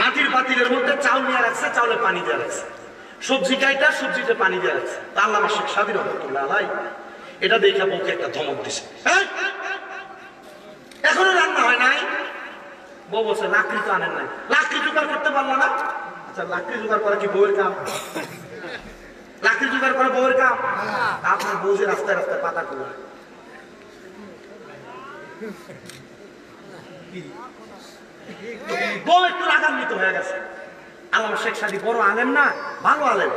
মাটির পাতিলের মধ্যে চাউল নিয়ে রাখছে, চাউলে পানি দিয়ে রাখছে। সবজি কাইটা সবজিতে পানি দিয়ে রাখছে। আল্লামা শেখ সাদী রহমতুল্লাহ আলাইহি এটা দেখে বউকে একটা ধমক দিছে, এখনো রান্না হয় নাই। বউ বলছে লাকড়ি তো আনেন নাই, লাকড়ি জোগাড় করতে পারলো না। আচ্ছা লাকড়ি জোগাড় করা কি বউয়ের কাম? লাকড়ি জোগাড় করা বউয়ের কাম? আপনার বউ যে রাস্তায় রাস্তায় পাতা করে বউ একটু রাগান্বিত হয়ে গেছে। আল্লামা শেখ সাদী বড় আলেম না, ভালো আলেম।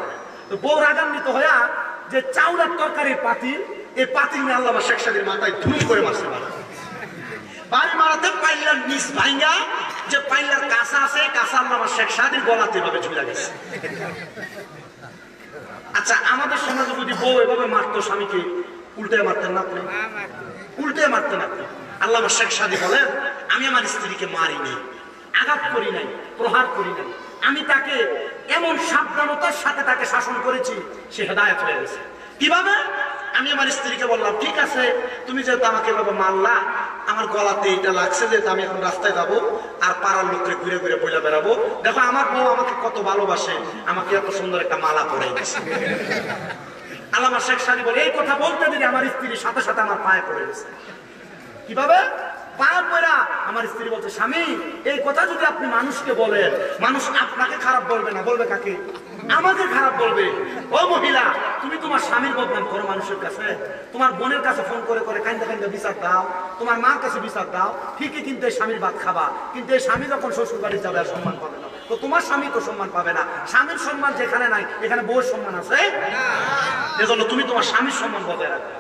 তো বউ রাগান্বিত হইয়া যে চাউলের তরকারির পাতিল, এই পাতিল নিয়ে আল্লামা শেখ সাদীর মাথায় ধুম করে মারছে। বাড়ি মারাতে পাইলার নিচ ভাঙ্গা, যে পাইলার কাঁচা আছে, কাঁচা আল্লামা শেখ সাদীর গলাতে এভাবে ঝুলে গেছে। আচ্ছা আমাদের সমাজে যদি বউ এভাবে মারতো স্বামীকে, উল্টে মারতেন না আপনি? উল্টে মারতেন আপনি? আল্লামা শেখ সাদী বলেন আমি আমার স্ত্রীকে মারি নাই, আঘাত করি নাই, প্রহার করি নাই, আমি তাকে এমন সাবধানতার সাথে তাকে শাসন করেছি, সে হেদায়েত হয়ে গেছে। কিভাবে? আমি আমার স্ত্রীকে বললাম ঠিক আছে তুমি যেহেতু আমাকে এভাবে মারলা, আমার গলাতে এটা লাগছে, যেহেতু আমি এখন রাস্তায় যাবো আর পাড়ার লোককে ঘুরে ঘুরে বইলা বেড়াবো, দেখো আমার বউ আমাকে কত ভালোবাসে, আমাকে এত সুন্দর একটা মালা পরাই দিয়েছে। আল্লামা শেখ সাদী বলে এই কথা বলতে দিলে আমার স্ত্রীর সাথে সাথে আমার পায়ে পড়ে গেছে। কিভাবে? পায়ে পড়া। আমার স্ত্রী বলছে স্বামী এই কথা যদি আপনি মানুষকে বলেন, মানুষ আপনাকে খারাপ বলবে না, বলবে কাকে? আমাকে খারাপ বলবে। ও মহিলা, তুমি তোমার স্বামীর বদনাম করো মানুষের কাছে, তোমার বোনের কাছে ফোন করে করে কান্দা কান্দা বিচার দাও, তোমার মার কাছে বিচার দাও, ঠিকই কিন্তু এই স্বামীর ভাত খাবা, কিন্তু এই স্বামী যখন শ্বশুর বাড়ি যাবে আর সম্মান পাবে না, তো তোমার স্বামী তো সম্মান পাবে না। স্বামীর সম্মান যেখানে নাই এখানে বউয়ের সম্মান আছে, এজন্য তুমি তোমার স্বামীর সম্মান বজায় রাখবে।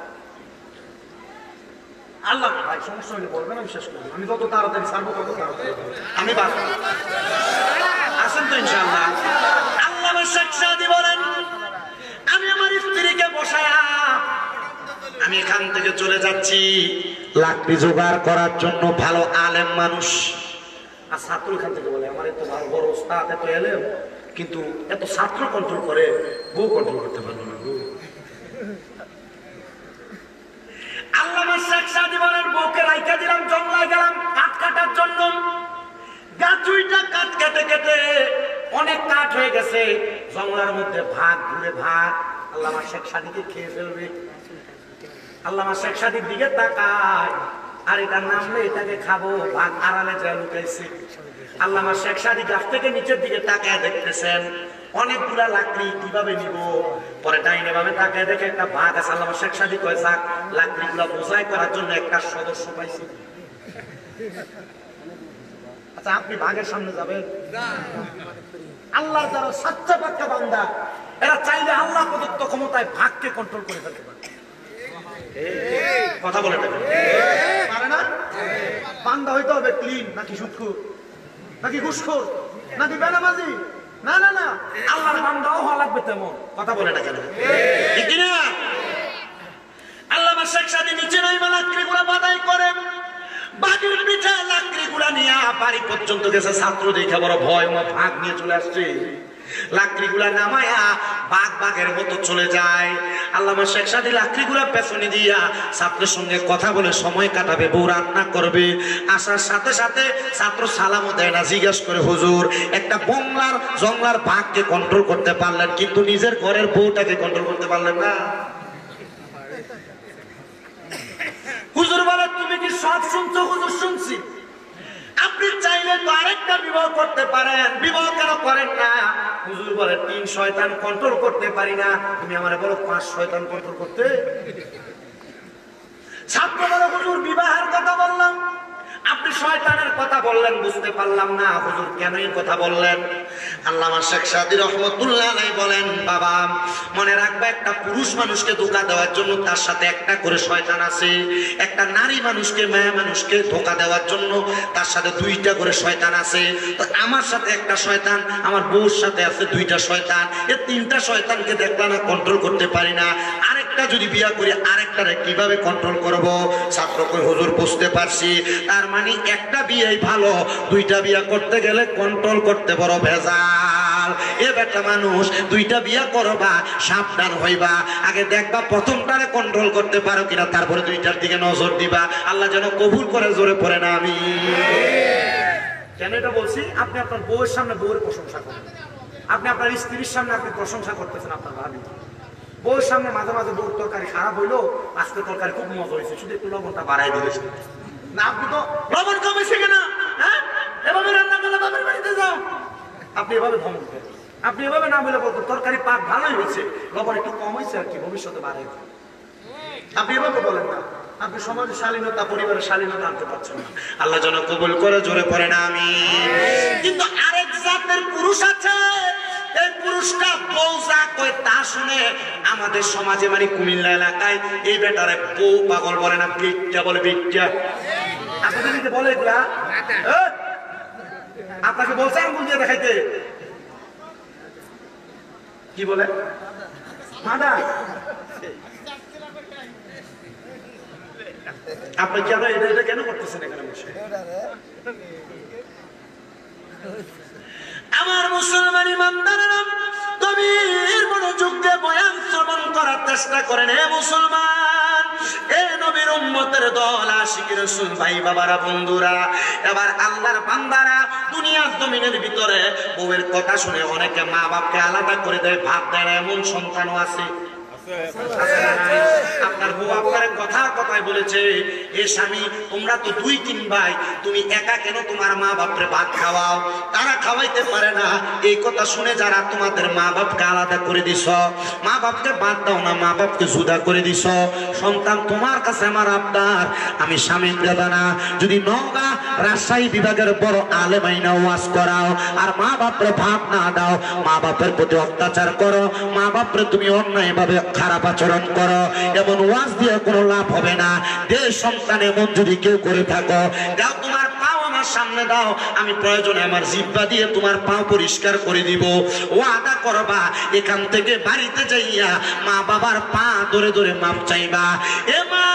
আল্লাহ ভাই সমস্যা হলে বলবেন, আমি শেষ করবো, আমি যত তাড়াতাড়ি ছাড়বো তত তাড়াতাড়ি আমি বাঁচবো। আসেন তো ইনশাআল্লাহ। আল্লামা শেখ সাদী বলেন আমি আমার স্ত্রীকে বসায়া আমি এখান থেকে চলে যাচ্ছি লাকড়ি জোগাড় করার জন্য। ভালো আলেম মানুষ। আর ছাত্র এখান থেকে বলে আমার এত ভালো বড় ওস্তাদ, এত এলেম, কিন্তু এত ছাত্র কন্ট্রোল করে, বউ কন্ট্রোল করতে পারলো না। আল্লামা শেখ সাদী বলেন বউকে রাইখা দিলাম, জঙ্গলায় গেলাম কাঠ কাটার জন্য। গাছুইটা কাঠ কেটে কেটে অনেক কাঠ হয়ে গেছে, জঙ্গলার মধ্যে ভাগ ঘুরে ভাগ আল্লামা শেখ সাদীকে খেয়ে ফেলবে। আল্লামা শেখ সাদীর দিকে তাকায়, আর এটা নামলে এটাকে খাবো, ভাগ আড়ালে যায় লুকাইছে। আল্লামা শেখ সাদী গাছ থেকে নিচের দিকে তাকায় দেখতেছেন অনেকগুলা লাকড়ি, কিভাবে নিব? পরে ডাইনে ভাবে তাকায় দেখে একটা ভাগ আছে। আল্লামা শেখ সাদী কয় যাক লাকড়িগুলা বোঝাই করার জন্য একটা সদস্য পাইছি। আচ্ছা আপনি ভাগের সামনে যাবেন? আল্লাহর যারা সাচ্চা পাক্কা বান্দা, এরা চাইলে আল্লাহ প্রদত্ত ক্ষমতায় ভাগকে কন্ট্রোল করে ফেলতে পারে। কথা বলে পারে না? বান্দা হইতে হবে ক্লিন, নাকি সুদখোর, নাকি ঘুষখোর, নাকি বেনামাজি? না না না, আল্লাহর বান্দাও হওয়া লাগবে তেমন। কথা বলে না কেন? ঠিক না? আল্লামা শেখ সাদী নিচে নাইমা লাকড়িগুলা বাদাই করেন, বাড়ির পিঠে লাকড়িগুলা নিয়ে বাড়ি পর্যন্ত গেছে। ছাত্র দেখে বড় ভয়, ভাগ নিয়ে চলে আসছে। লাকড়িগুলা নামায়া বাঘ বাঘের মতো চলে যায়। আল্লামা শেখ সাদী লাকড়িগুলা পেছনে দিয়া ছাত্রের সঙ্গে কথা বলে সময় কাটাবে, বউ রান্না করবে। আসার সাথে সাথে ছাত্র সালামও দেয় না, জিজ্ঞাসা করে হুজুর একটা বংলার জংলার বাঘকে কন্ট্রোল করতে পারলেন, কিন্তু নিজের ঘরের বউটাকে কন্ট্রোল করতে পারলেন না। হুজুর বলে তুমি কি সব শুনছো? হুজুর শুনছি। আপনি চাইলে তো আরেকটা বিবাহ করতে পারেন, বিবাহ কেন করেন না? হুজুর বলে 3 শয়তান কন্ট্রোল করতে পারি না, তুমি আমারে বলো 5 শয়তান কন্ট্রোল করতে। ছাত্র বলে হুজুর বিবাহের কথা বললাম, আপনি শয়তানের কথা বললেন, বুঝতে পারলাম না হুজুর কেন এই কথা বললেন। আল্লামা শেখ সাদী রহমাতুল্লাহ আলাইহি বলেন, বাবা মনে রাখবে একটা পুরুষ মানুষকে ধোঁকা দেওয়ার জন্য তার সাথে একটা করে শয়তান আছে, একটা নারী মানুষকে মেয়ে মানুষকে ধোঁকা দেওয়ার জন্য তার সাথে 2টা করে শয়তান আছে। তো আমার সাথে একটা শয়তান, আমার বউর সাথে আছে 2টা শয়তান, এই 3টা শয়তানকে দেখলাম না কন্ট্রোল করতে পারি না, আরেকটা যদি বিয়ে করি আরেকটারে কিভাবে কন্ট্রোল করব? ছাত্র কই হুজুর বুঝতে পারছি, তার মানে একটা বিয়েই ভালো, 2টা বিয়ে করতে গেলে কন্ট্রোল করতে বড় ভেজাল। এ বেটা মানুষ 2টা বিয়ে করবা, সাবধান হইবা, আগে দেখবা প্রথমটারে কন্ট্রোল করতে পারো কিনা, তারপরে 2টার দিকে নজর দিবা। আল্লাহ যেন কবুল করে, জোরে পড়ে না আমি। কেন এটা বলছি? আপনি আপনার বউয়ের সামনে বউয়ের প্রশংসা করেন, আপনি আপনার স্ত্রীর সামনে আপনি প্রশংসা করতেছেন আপনার ভাবি। বউয়ের সামনে মাঝে মাঝে বউর তরকারি খারাপ হইলো, আজকে তরকারি খুব মজা হয়েছে, শুধু একটু লবণটা বাড়াই দিয়েছে না, আপনি তো লবণ কমেছে কিনা, হ্যাঁ এভাবে রান্না করলে বাবার বাড়িতে যাও, আপনি এভাবে ধমক দেন। আপনি এভাবে না বলে বলতো তরকারি পাক ভালোই হয়েছে, লবণ একটু কম হয়েছে আর কি, ভবিষ্যতে বাড়ে। আপনি এভাবে বলেন না, আপনি সমাজের শালীনতা, পরিবারের শালীনতা আনতে পারছেন না। আল্লাহ যেন কবুল করে, জোরে পড়ে না আমি। কিন্তু আরেক জাতের পুরুষ আছে, এই পুরুষটা বউ যা কয় তা শুনে আমাদের সমাজে মানে কুমিল্লা এলাকায় এই বেটারে বউ পাগল বলে না, বিট্টা বলে, বিট্টা। আপনাদের দিকে বলে এগুলা, আপনাকে বলছে আঙ্গুল দিয়ে দেখাইতে, কি বলে মাদা। আপনি কি এটা কেন করতেছেন এখানে বসে? আমার মুসলমান ইমানদারেরা গভীর মনোযোগ দিয়ে বয়ান শ্রবণ করার চেষ্টা করেন। হে মুসলমান, এ নবীর উম্মতের দল, আশিক রাসূল ভাই বাবারা, বন্ধুরা, এবার আল্লাহর বান্দারা দুনিয়ার জমিনের ভিতরে বউয়ের কথা শুনে অনেকে মা বাপকে আলাদা করে দেয়, ভাব দেয় না, এমন সন্তানও আছে। আপনার বউ আপনার কথায় বলেছে, এ স্বামী তোমরা তো 2-3 ভাই, তুমি একা কেন তোমার মা বাপরে ভাত খাওয়াও, তারা খাওয়াইতে পারে না। এই কথা শুনে যারা তোমাদের মা বাপকে আলাদা করে দিছ, মা বাপকে বাদ দাও না, মা বাপকে জুদা করে দিছ, সন্তান তোমার কাছে আমার আবদার, আমি স্বামী দাদা যদি নওগাঁ রাজশাহী বিভাগের বড় আলেম আইনা ওয়াজ করাও আর মা বাপরে ভাত না দাও, মা বাপের প্রতি অত্যাচার করো, মা বাপরে তুমি অন্যায় ভাবে খারাপ আচরণ করো, এমন ওয়াজ দিয়ে কোনো লাভ হবে না। দেশ সন্তান এমন যদি কেউ করে থাকো, দাও তোমার পাও আমার সামনে দাও, আমি প্রয়োজনে আমার জিহ্বা দিয়ে তোমার পাও পরিষ্কার করে দিব। ওয়াদা করবা এখান থেকে বাড়িতে যাইয়া মা বাবার পা ধরে ধরে মাপ চাইবা, এ মা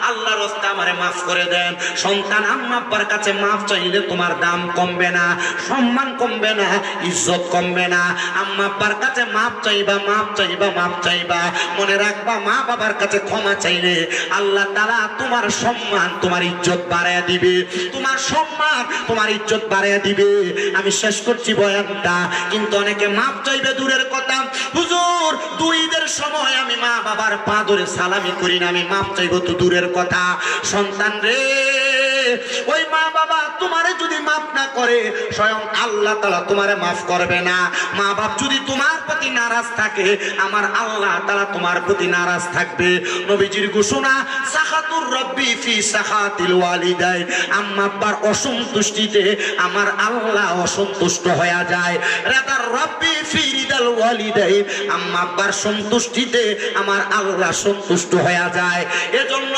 আল্লাহর রাস্তায় আমারে মাফ করে দেন। সন্তান আম্মা আব্বার কাছে মাফ চাইলে তোমার দাম কমবে না, সম্মান কমবে না, ইজ্জত কমবে না। আম্মা আব্বার কাছে মাফ চাইবা, মাফ চাইবা, মাফ চাইবা। মনে রাখবা মা বাবার কাছে ক্ষমা চাইলে আল্লাহ তাআলা তোমার সম্মান, তোমার ইজ্জত বাড়ায় দিবে, তোমার সম্মান, তোমার ইজ্জত বাড়ায় দিবে। আমি শেষ করছি বয়ানটা, কিন্তু অনেকে মাফ চাইবে দূরের কথা, হুজুর 2 ঈদের সময় আমি মা বাবার পা ধরে সালামি করি না, আমি মাফ চাইবো তো দূরের কথা। সন্তান রে, ওই মা বাবা তোমারে যদি মাফ না করে স্বয়ং আল্লাহ তাআলা তোমারে মাফ করবে না। মা বাপ যদি তোমার প্রতি নারাজ থাকে, আমার আল্লাহ তাআলা তোমার প্রতি নারাজ থাকবে। নবীজির ঘোষণা, সাখাতুর রব্বি ফি সাখাতিল ওয়ালিদাইন, আম্মা আব্বার অসন্তুষ্টিতে আমার আল্লাহ অসন্তুষ্ট হয়ে যায়। রাদার রব্বি ফি রিদাল ওয়ালিদাইন, আম্মা আব্বার সন্তুষ্টিতে আমার আল্লাহ সন্তুষ্ট হয়ে যায়। এজন্য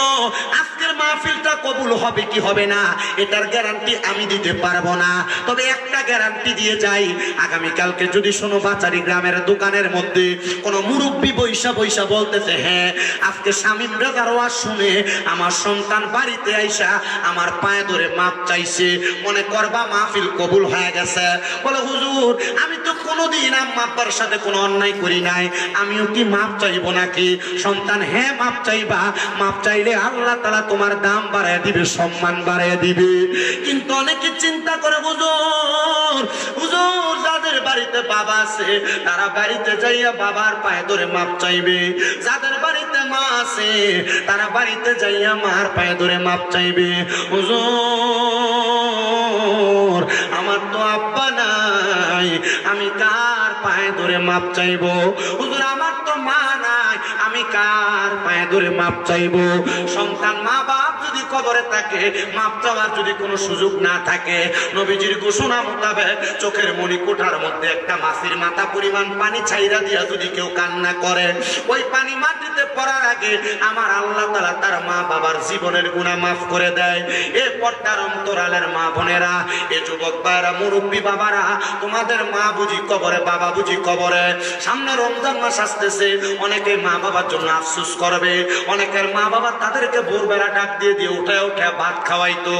আজকের মাহফিলটা কবুল হবে কি হবে না এটার গ্যারান্টি আমি দিতে পারবো না, তবে একটা গ্যারান্টি দিয়ে যাই, আগামীকালকে যদি শোনো বাচারি গ্রামের দোকানের মধ্যে কোন মুরব্বী বৈশা বৈশা বলতেছে হ্যাঁ আজকে শামীম রাজার ওয়াজ শুনে আমার সন্তান বাড়িতে আইসা আমার পায়ে ধরে মাপ চাইছে, মনে করবা মাহফিল কবুল হয়ে গেছে। বলে হুজুর আমি তো কোনোদিন আম্মা আব্বার সাথে কোনো অন্যায় করি নাই, আমিও কি মাপ চাইবো নাকি? সন্তান হ্যাঁ মাপ চাইবা, মাপ চাইলে আল্লাহ তাআলা তোমার দাম বাড়ায় দিবে, সম্মান বাড়ায় দিবে। কিন্তু অনেকে চিন্তা করে হুজুর হুজুর যাদের বাড়িতে বাবা আছে তারা বাড়িতে যাইয়া বাবার পায়ে ধরে মাপ চাইবে, যাদের বাড়িতে মা আছে তারা বাড়িতে যাইয়া মার পায়ে ধরে মাপ চাইবে। হুজুর আমার তো আব্বা নাই, আমি কার পায়ে ধরে মাপ চাইবো? হুজুর আমার তো মা নাই, আমি কার পায়ে ধরে মাপ চাইবো? সন্তান মা বাপ যদি কবরে থাকে, মাপ চাওয়ার যদি কোনো সুযোগ না থাকে, নবীজির ঘোষণা মোতাবেক চোখের মণি কোঠার মধ্যে একটা মাছের মাথা পরিমাণ পানি ছাইরা দিয়া যদি কেউ কান্না করে, ওই পানি মাটিতে পড়ার আগে আমার আল্লাহ তাআলা তার মা বাবার জীবনের গুনাহ মাফ করে দেয়। এ পর্দার অন্তরালের মা বোনেরা, এ যুবক ভাইরা, মুরব্বী বাবারা, তোমাদের মা বুঝি কবরে, বাবা বুঝি কবরে। সামনে রমজান মাস আসতেছে, অনেকে মা বাবার জন্য আফসোস করবে, অনেকের মা বাবা তাদেরকে ভোরবেলা ডাক দিয়ে দিয়ে উঠে উঠে ভাত খাওয়াইতো।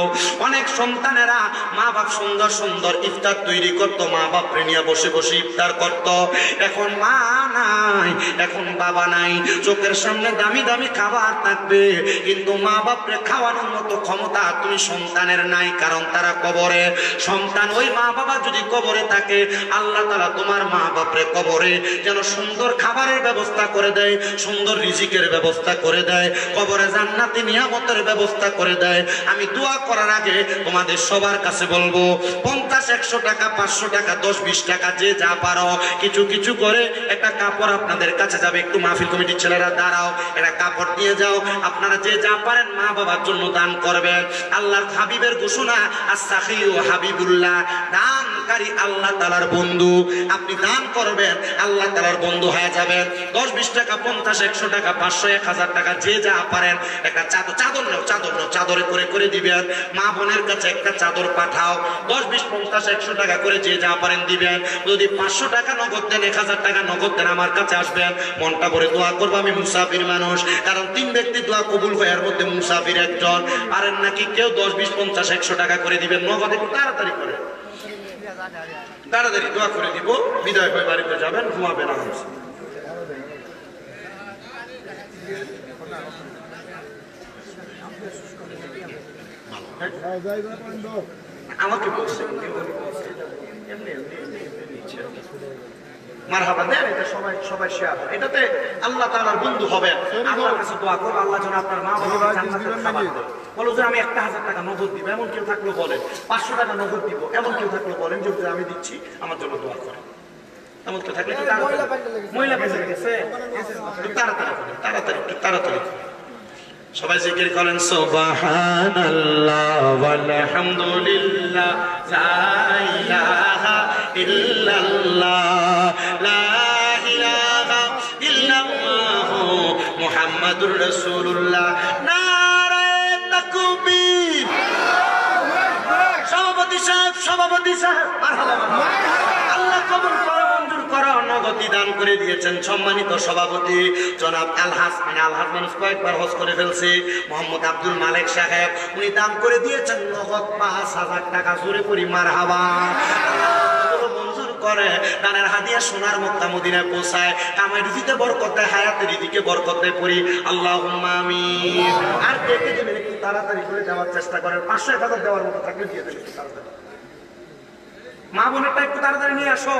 অনেক সন্তানেরা মা বাপ সুন্দর সুন্দর ইফতার তৈরি করতো, মা বাপরে নিয়ে বসে বসে ইফতার করতো। এখন মা নাই, এখন বাবা নাই, চোখের সামনে দামি দামি খাবার থাকবে, কিন্তু মা বাপরে খাওয়ানোর মতো ক্ষমতা তুমি সন্তানের নাই, কারণ তারা কবরে। সন্তান ওই মা বাবা যদি কবরে থাকে, আল্লাহ তাআলা তোমার মা বাপরে কবরে যেন সুন্দর খাবারের ব্যবস্থা করে দেয়, সুন্দর রিজিকের ব্যবস্থা করে দেয়, কবরে জান্নাতি নিয়ামতের ব্যবস্থা করে দেয়। আমি দোয়া করার আগে তোমাদের সবার কাছে বলবো, 50-100 টাকা, 500 টাকা, 10-20 টাকা, যে যা পারো কিছু কিছু করে একটা কাপড় আপনাদের কাছে যাবে। একটু মাহফিল কমিটির ছেলেরা দাঁড়াও, একটা কাপড় দিয়ে যাও। আপনারা যে যা পারেন মা বাবার জন্য দান করবেন। আল্লাহর হাবিবের ঘোষণা, আস-সাখিউ হাবিবুল্লাহ, দানকারী আল্লাহ তাআলার বন্ধু। আপনি দান করবেন, আল্লাহ তাআলার বন্ধু হয়ে যাবেন। 10-20 টাকা, 50-100 টাকা, 500-1000 টাকা, যে যা পারেন একটা চাদর নাও, চাদরে করে করে দিবেন। মা বোনের কাছে একটা চাদর পাঠাও। 10-20-50-100 টাকা করে যে যা পারেন দিবেন। যদি 500 টাকা নগদ দেন, 1000 টাকা নগদ দেন, আমার কাছে আসবেন, মনটা ভরে দোয়া করবো। আমি মুসাফির মানুষ, কারণ 3 ব্যক্তি দোয়া কবুল হয়, এর মধ্যে মুসাফির একজন। পারেন নাকি কেউ 10-20-50-100 টাকা করে দিবেন, নগদ একটু তাড়াতাড়ি করে, তাড়াতাড়ি দোয়া করে দিব। বিদায় হয়ে বাড়িতে যাবেন, ঘুমাবেন আরামসে। আমাকে বলছে মারহাবা দেন, এটা সবাই সবাই শেয়ার। এটাতে আল্লাহ তাআলার বন্ধু হবেন। আল্লাহর কাছে দোয়া করব, আল্লাহ যেন আপনার মা বাবা জান্নাতের খাবার দেয়। বলো যে আমি 1000 টাকা নগদ দিব, এমন কেউ থাকলে বলেন। 500 টাকা নগদ দিব, এমন কেউ থাকলে বলেন যে আমি দিচ্ছি, আমার জন্য দোয়া করেন। এমন কেউ থাকলে মহিলা বেঁচে গেছে, তাড়াতাড়ি করেন, তাড়াতাড়ি সবাই জিকির করেন, সুবহানাল্লাহ ওয়াল হামদুলিল্লাহ, লা ইলাহা ইল্লাল্লাহ, লা ইলাহা ইল্লাল্লাহ, মুহাম্মাদুর রাসূলুল্লাহ। নারায়ে তাকবীর। সভাপতি সাহেব মারহাবা। আল্লাহ কবুল করে, মঞ্জুর করো। নগদ দান করে দিয়েছেন সম্মানিত সভাপতি জনাব আলহাজ মানুষ কয়েকবার হজ করে ফেলছে, মোহাম্মদ আব্দুল মালেক সাহেব, উনি দান করে দিয়েছেন নগদ 5000 টাকা। জোরে করি মারহাবা। মঞ্জুর করে, দানের হাদিয়া সোনার মক্কা মদিনায় পৌঁছায়, কামাই রুজিতে বরকত দেয়, হায়াতের রিজিকে বরকত দেয়, পড়ি আল্লাহুম্মা আমিন। আর দেখে দিবেন, একটু তাড়াতাড়ি করে দেওয়ার চেষ্টা করেন। 500-1000 দেওয়ার মতো থাকলে দিয়ে দেবেন একটু তাড়াতাড়ি। মা বোনেরটা একটু তাড়াতাড়ি নিয়ে আসো।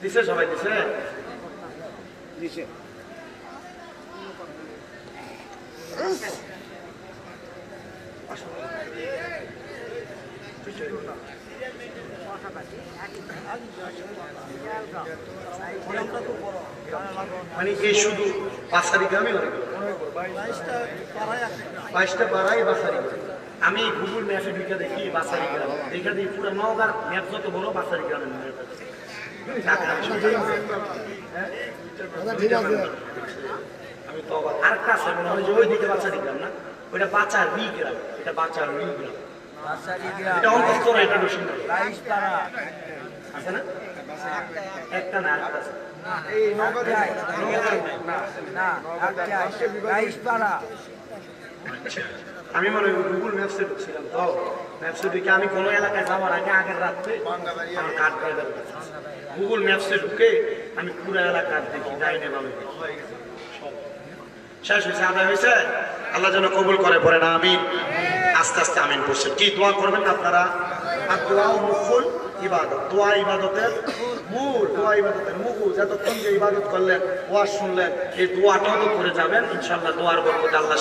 দিছে, সবাই দিছে। মানে এই শুধু বাসারি গ্রামে 22টা পাড়ায় বাসারি। আমি গুগল ম্যাপে ঢুকে দেখি বাসারি গ্রাম, দেখে দেখি পুরো নওগাঁর ম্যাপ যত বড় বাসারি গ্রামের ম্যাপ আছে। আমি তো আরেকটা আছে মনে হয় যে ওইদিকে বাসারি গ্রাম না, ওইটা বাচ্চার রি গ্রাম, এটা বাচ্চার রি গ্রাম, এটা অন্তত এটা রসুন আছে না, একটা না আরেকটা আছে। আমি মনে হয় গুগল ম্যাপসে ঢুকছিলাম, তো ম্যাপসে ঢুকে আমি কোনো এলাকায় যাওয়ার আগে আগের রাত্রে আমার কার্ড ড্রাইভার গুগল ম্যাপসে ঢুকে আমি পুরো এলাকার দেখি, ডাইনে বামে শেষ হয়েছে, আদায় হয়েছে। আল্লাহ যেন কবুল করে, পড়ে না আমিন, আস্তে আস্তে আমিন পড়ছেন। কি দোয়া করবেন না আপনারা? আর দোয়া মুখুল ইবাদত, দোয়া ইবাদতের মূল, দোয়া ইবাদতের মুকুল। যতক্ষণ যে ইবাদত করলেন, ওয়াজ শুনলেন, এই দোয়াটাও তো করে যাবেন ইনশাআল্লাহ। দোয়ার বরকতে আল্লাহ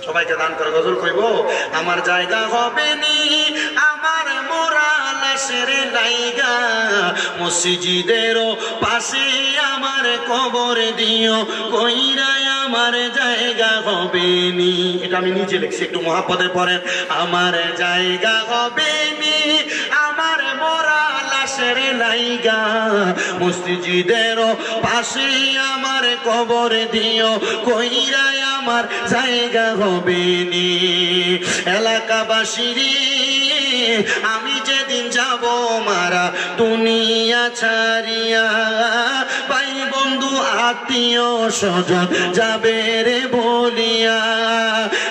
সবাইকে দান করে। গজল কইব, আমার জায়গা হবে নি আমার মোরা লাশের লাইগা, মসজিদেরও পাশে আমার কবর দিও, কইরাই আমার জায়গা হবে নি। এটা আমি নিজে লিখছি, একটু মহাপদে পড়েন। আমার জায়গা হবে নি আমার মোরা লাশের লাইগা, মসজিদেরও পাশে আমার কবর দিও, কইরাই আমার জায়গা হবে নি। এলাকাবাসীরে আমি যেদিন যাব মারা দুনিয়া ছাড়িয়া, ভাই বন্ধু আত্মীয় স্বজন যাবে রে বলিয়া,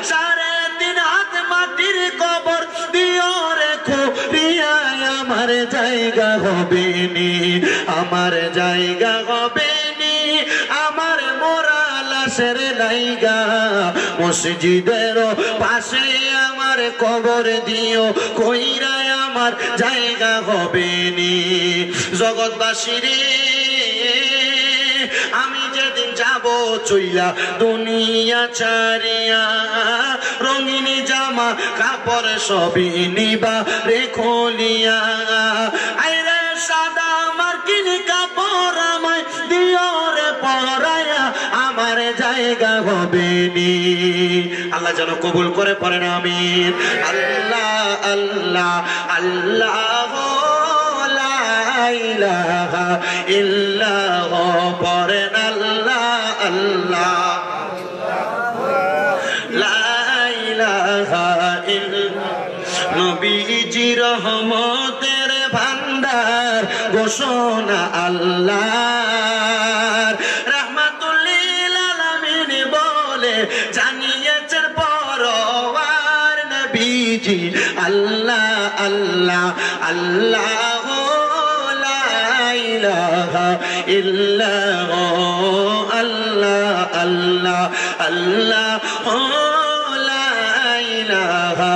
3.5 হাত মাটির কবর দিও রে খুঁড়িয়া, আমার জায়গা হবে নি, আমার জায়গা হবে নি আমার মোরা লাশের লাইগা, মসজিদের পাশে আমার কবর দিও, কইরাই আমার জায়গা হবে নি। জগৎবাসীরে আমি যেদিন যাব চইলা দুনিয়া ছাড়িয়া, রঙিনী জামা কাপড় সবই নিবা রে খলিয়া, আইরে সাদা মার্কিন কাপড় আমায় দিও রে পরায়া, আমার জায়গা হবে নি। আল্লাহ যেন কবুল করে, পড়েন আমিন। আল্লাহ আল্লাহ আল্লাহ লা ইলাহা ইল্লাল্লাহ, পড়েন আল্লাহ আল্লাহ লা ইলাহা ইল্লাল্লাহ। নবীজি রহমতের ভান্ডার, ঘোষণা আল্লাহর, রাহমাতুল লিল আলামিন বলে জানিয়েছেন পরওয়ার নবীজি। আল্লাহ আল্লাহ আল্লাহ লা ইলাহা ইল্লাল্লাহ, আল্লাহ আল্লাহ আল্লাহ লা ইলাহা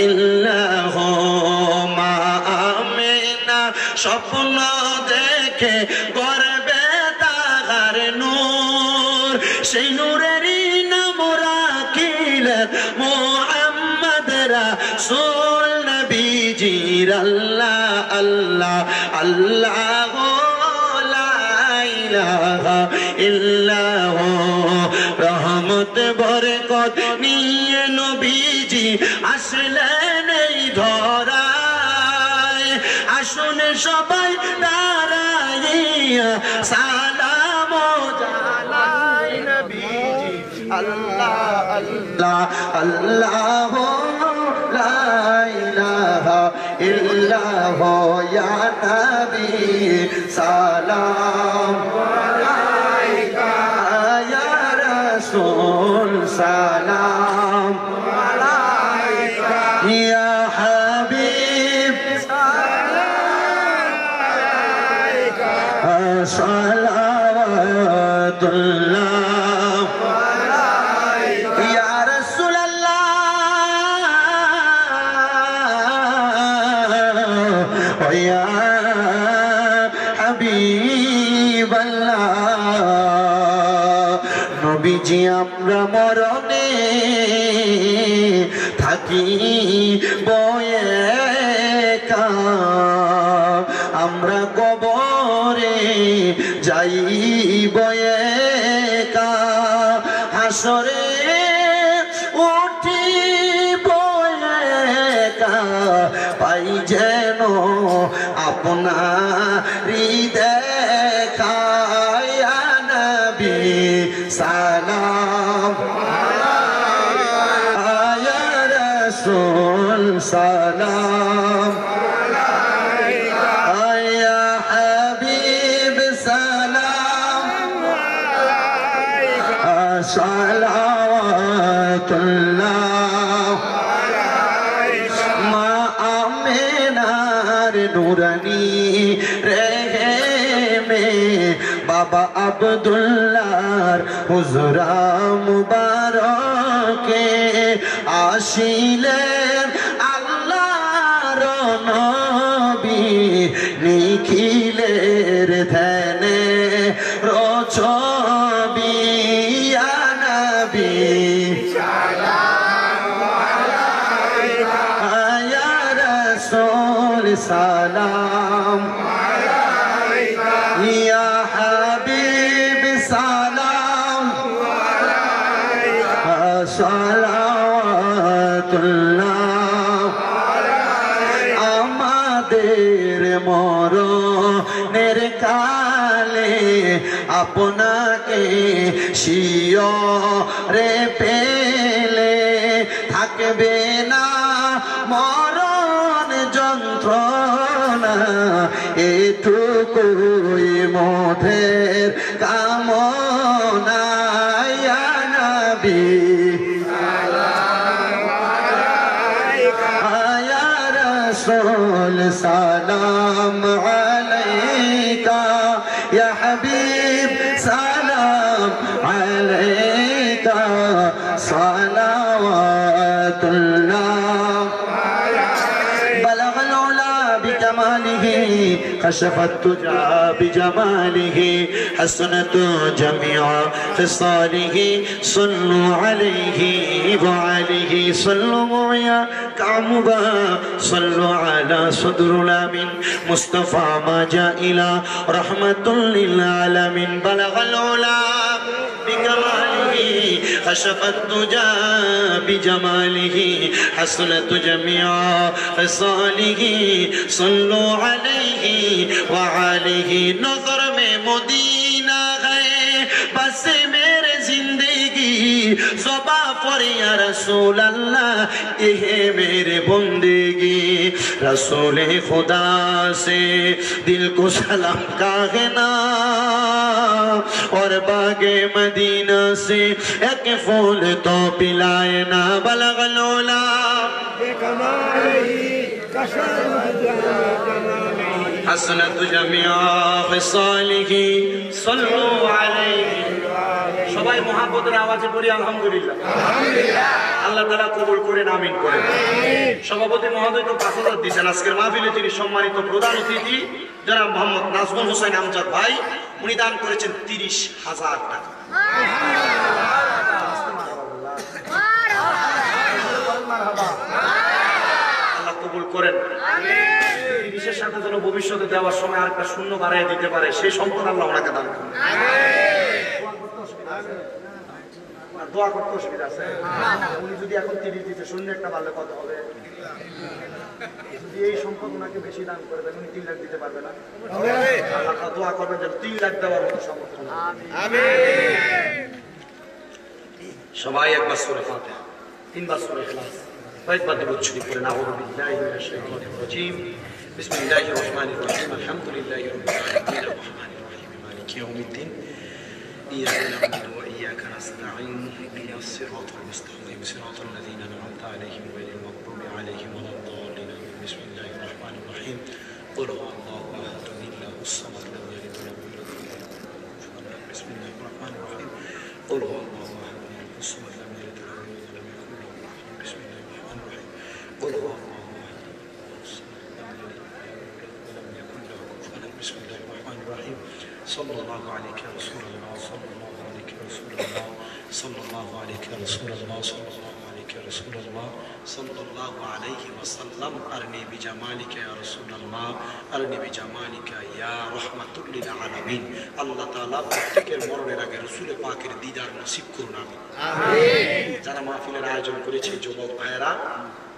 ইল্লাল্লাহ। মা আমেনা স্বপ্ন দেখে গর্বে তাহার নূর, সেই নূরেরই নাম রাখিলেন মুহাম্মদ রাসূল নবীজির। আল্লাহ আল্লাহ আল্লাহ লা ইলাহা ইল্লাল্লাহ, রহমত বরকত নিয়ে নবীজি আসলেন এই ধরায়, আসুন সবাই দাঁড়াইয়া সালাম জানাই নবীজি। আল্লাহ আল্লাহ আল্লাহ লা ইলাহা ইল্লাল্লাহ, ইয়া নবী সালাম আলাইকা, ইয়া রাসূল সালাম আলাইকা, ইয়া হাবিব সালাম আলাইকা, সালাওয়াতুল্লাহ আলাইকা, ইয়া রাসূলুল্লাহ, ইয়া হাবিবাল্লাহ। নবীজি আমরা মরণে থাকি বয়েকা, আমরা কবরে যাই বয়েকা, হাসরে উঠি বয়ে আপনারি দেখায় ইয়া নবী সালাম ইয়া রাসূল সালাম ইয়া হাবিব সালাম সালাওয়াতুল্লাহ মা আমিনার নুরানি রেহেমে বাবা আব্দুল্লাহর হুজরা মুবারকে আসিলেন আল্লাহর নবী নিখিলের ধ্যানে রচবি ইয়া নবী ইয়া রাসূল সালাম ইয়া হাবিব সালাম সালাওয়াতুল্লাহ আমাদের মরণের কালে আপনাকে শিয়রে পেলে থাকবে না মরণ যন্ত্রণা এটুকুই মোদের কামনা ইয়া নবী ইয়া রাসূল সালাম আলাইকা ইয়া হাবিব সালাম আলাইকা সালাওয়াতুল্লাহ بلغ العلا بكماله كشف الدجى بجماله حسنت جميع خصاله صلوا عليه وعليه صلوا معي كعمبا صلوا على صدر الامين مصطفى ما جاء الى رحمة للعالمين بلغ العلا بكماله كشف الدجى بجماله حسنت جميع خصاله صلوا عليه وعليه नजर में मदीना गए बस मेरे जिंदगी ज़ुबा पर या रसूल अल्लाह ये मेरे बंदगी रसूल खुदा से दिल को सलाम कहना और बागे मदीना से एक फूल तो पिलाए ना बलगल उला حسنت جميع خصاله صلوا عليه সবাই মুহাব্বতের আওয়াজে পড়ি আলহামদুলিল্লাহ আল্লাহ তাআলা কবুল করেন আমিন করেন সভাপতি মহোদয় তো 5000 দিবেন আজকের মাহফিলে তিনি সম্মানিত প্রধান অতিথি যারা মোহাম্মদ নাজমুল হোসেন আমজাদ ভাই উনি দান করেছেন 30000 টাকা আল্লাহ কবুল করেন বিশেষ সাথে যেন ভবিষ্যতে দেওয়ার সময় আরেকটা শূন্য বাড়ায় দিতে পারে সেই সম্পদ আল্লাহ ওনাকে দান করুন দোয়া করতে অসুবিধা আছে উনি যদি এখন 30 দিতে শূন্য একটা বাড়লে কত হবে যদি এই সম্পদ ওনাকে বেশি দান করে দেন উনি 3 লাখ দিতে পারবে না আল্লাহ দোয়া করবেন যেন 3 লাখ দেওয়ার মতো সমর্থন আমিন সবাই একবার সূরা ফাতিহা তিনবার সূরা ইখলাস কয়েকবার দরুদ শরীফ পড়েন আউযু বিল্লাহি মিনাশ শাইতানির রাজীম বিসমিল্লাহির রহমানির রহিম আলহামদুলিল্লাহি রাব্বিল আলামিন আর-রাহমানির রহিম মালিকি ইয়াউমিদ্দিন ইyyaka na'budu wa iyyaka nasta'in ihdinas siratal mustaqim siratal ladzina an'amta 'alaihim ghayril maghdubi 'alaihim waladdallin bismillahir rahmanir rahim qul huwallahu ahad allahus samad lam yalid wa lam yulad wa lam yakul lahu kufuwan ahad bismillahir rahmanir rahim qul huwallahu ahad allahus samad lam yalid wa lam yulad wa lam yakul lahu kufuwan ahad bismillahir rahmanir rahim qul huwallahu بسم الله الرحمن الرحيم صلى الله عليك يا رسول الله صلى الله عليك يا رسول الله صلى الله عليك يا رسول الله صلى الله عليك يا رسول الله صلى الله عليه وسلم أرني بجمالك يا رسول الله أرني بجمالك يا رحمة للعالمين الله تعالى প্রত্যেকের মরণের আগে রাসূল পাকের দিদার নসিব করুন আমিন যারা মাহফিলের আয়োজন করেছে যুবক ভাইরা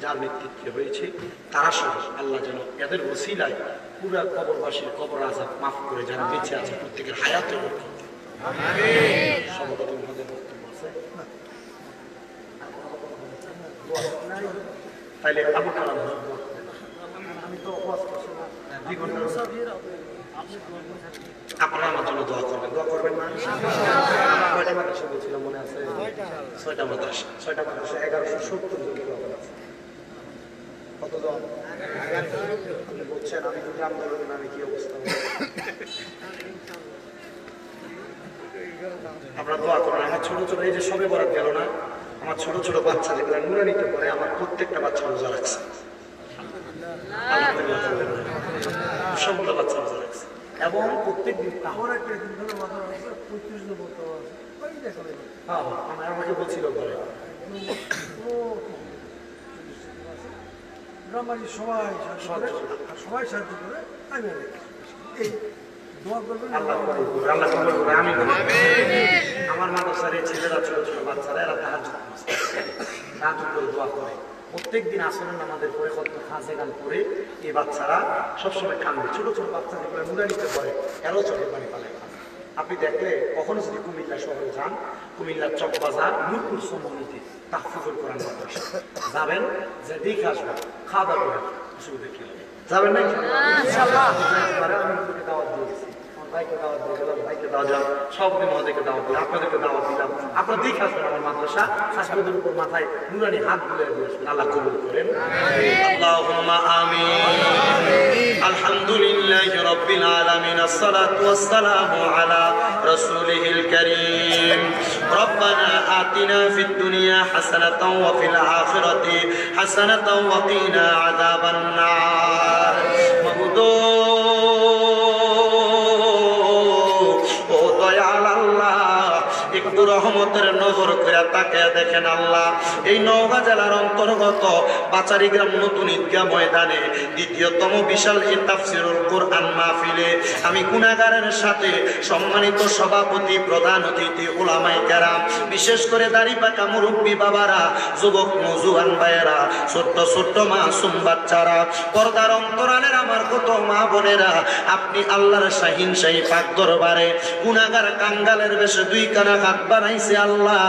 যার নেতৃত্বে হয়েছে তারা সহ আল্লাহ যেন এদের ওসিলায় পুরো কবরবাসীর কবর আযাব মাফ করে যারা বেঁচে আছে প্রত্যেকের হায়াতে বরকত আমিন সর্বপ্রথম আমাদের বক্তব্য আছে তাইলে আবু কালাম আমি তো ওয়াজ করছি না 2 ঘন্টা আপনারা আমার জন্য দোয়া করবেন না কয়টা মাদ্রাসা বলছিলাম মনে আছে 6টা মাদ্রাসা 1170 জন লোক আছে কতজন আপনি বলছেন আমি যদি আন্দোলনে নামে কি অবস্থা হবে আপনারা দোয়া করবেন আমার ছোট ছোট এই যে সবে বরাত গেল না আমার ছোট ছোট বাচ্চা যেগুলো নুরানিতে পড়ে আমার প্রত্যেকটা বাচ্চা রোজা রাখছে সবগুলো বাচ্চা রোজা রাখছে এবং প্রত্যেক দিন তাহলে একটা দিন ধরে মাথা আছে 35 জন বলতে আছে ওই দেখো হ্যাঁ আমার আমাকে বলছিল ঘরে গ্রামবাসী সবাই সাহায্য করে আমি এই দোয়া করবেন আল্লাহ কবুল করবে আল্লাহ কবুল করবে আমিন আমার মাদ্রাসার এই ছেলেরা ছোট ছোট বাচ্চারা এরা তাহাজ্জুদ করে দোয়া করে প্রত্যেকদিন আসরের নামাজের পরে কত খাসে গান করে এই বাচ্চারা সবসময় কান্দে ছোট ছোট বাচ্চা যেগুলো নুরানিতে পড়ে এরাও চোখের পানি পালে আপনি দেখলে কখনো যদি কুমিল্লা শহরে যান কুমিল্লার চকবাজার নূরপুর সমন্বিতে তাহফিজুল কোরআন মাদ্রাসা যাবেন যে দেখে আসবেন খাওয়া দাওয়া করে অসুবিধা কি হবে যাবেন না ইনশাআল্লাহ আমি আপনাকে দাওয়াত দিয়ে গেছি আমার ভাইকে দাওয়াত দিয়ে গেলাম ভাইকে দাওয়াত দিলাম সবকে মহোদয়কে দাওয়াত দিলাম আপনাদেরকে দাওয়াত দিলাম আপনারা দেখে আসবেন আমার মাদ্রাসা হাসপাতালের উপর মাথায় নুরানি হাত বুলিয়ে দিয়ে আসবেন আল্লাহ কবুল করেন আল্লাহুম্মা আমিন আলহামদুলিল্লাহি রাব্বিল আলামিন আসসালাতু ওয়াসসালামু আলা রাসূলিহিল কারীম রব্বানা আতিনা ফিদ দুনিয়া হাসানাতাও ওয়া ফিল আখিরাতি হাসানাতাও ওয়া কিনা আযাবান নার মাবুদু ও দয়াল আল্লাহ একটু রহমতের নজর করে তাকিয়ে দেখেন আল্লাহ এই নওগাঁ জেলার অন্তর্গত বাচারি গ্রাম নতুন ঈদগাহ ময়দানে দ্বিতীয়তম বিশাল এই তাফসীরুল কোরআন মাহফিলে আমি গুনাহগারের সাথে সম্মানিত সভাপতি প্রধান অতিথি উলামায়ে কেরাম বিশেষ করে দাড়ি পাকা মুরব্বী বাবারা যুবক নওজোয়ান ভাইয়েরা ছোট্ট ছোট্ট মাসুম বাচ্চারা পর্দার অন্তরালের আমার কত মা বোনেরা আপনি আল্লাহর শাহিন শাহী পাক দরবারে গুনাহগার কাঙ্গালের বেশে দুই কানা হাত বানাইছে আল্লাহ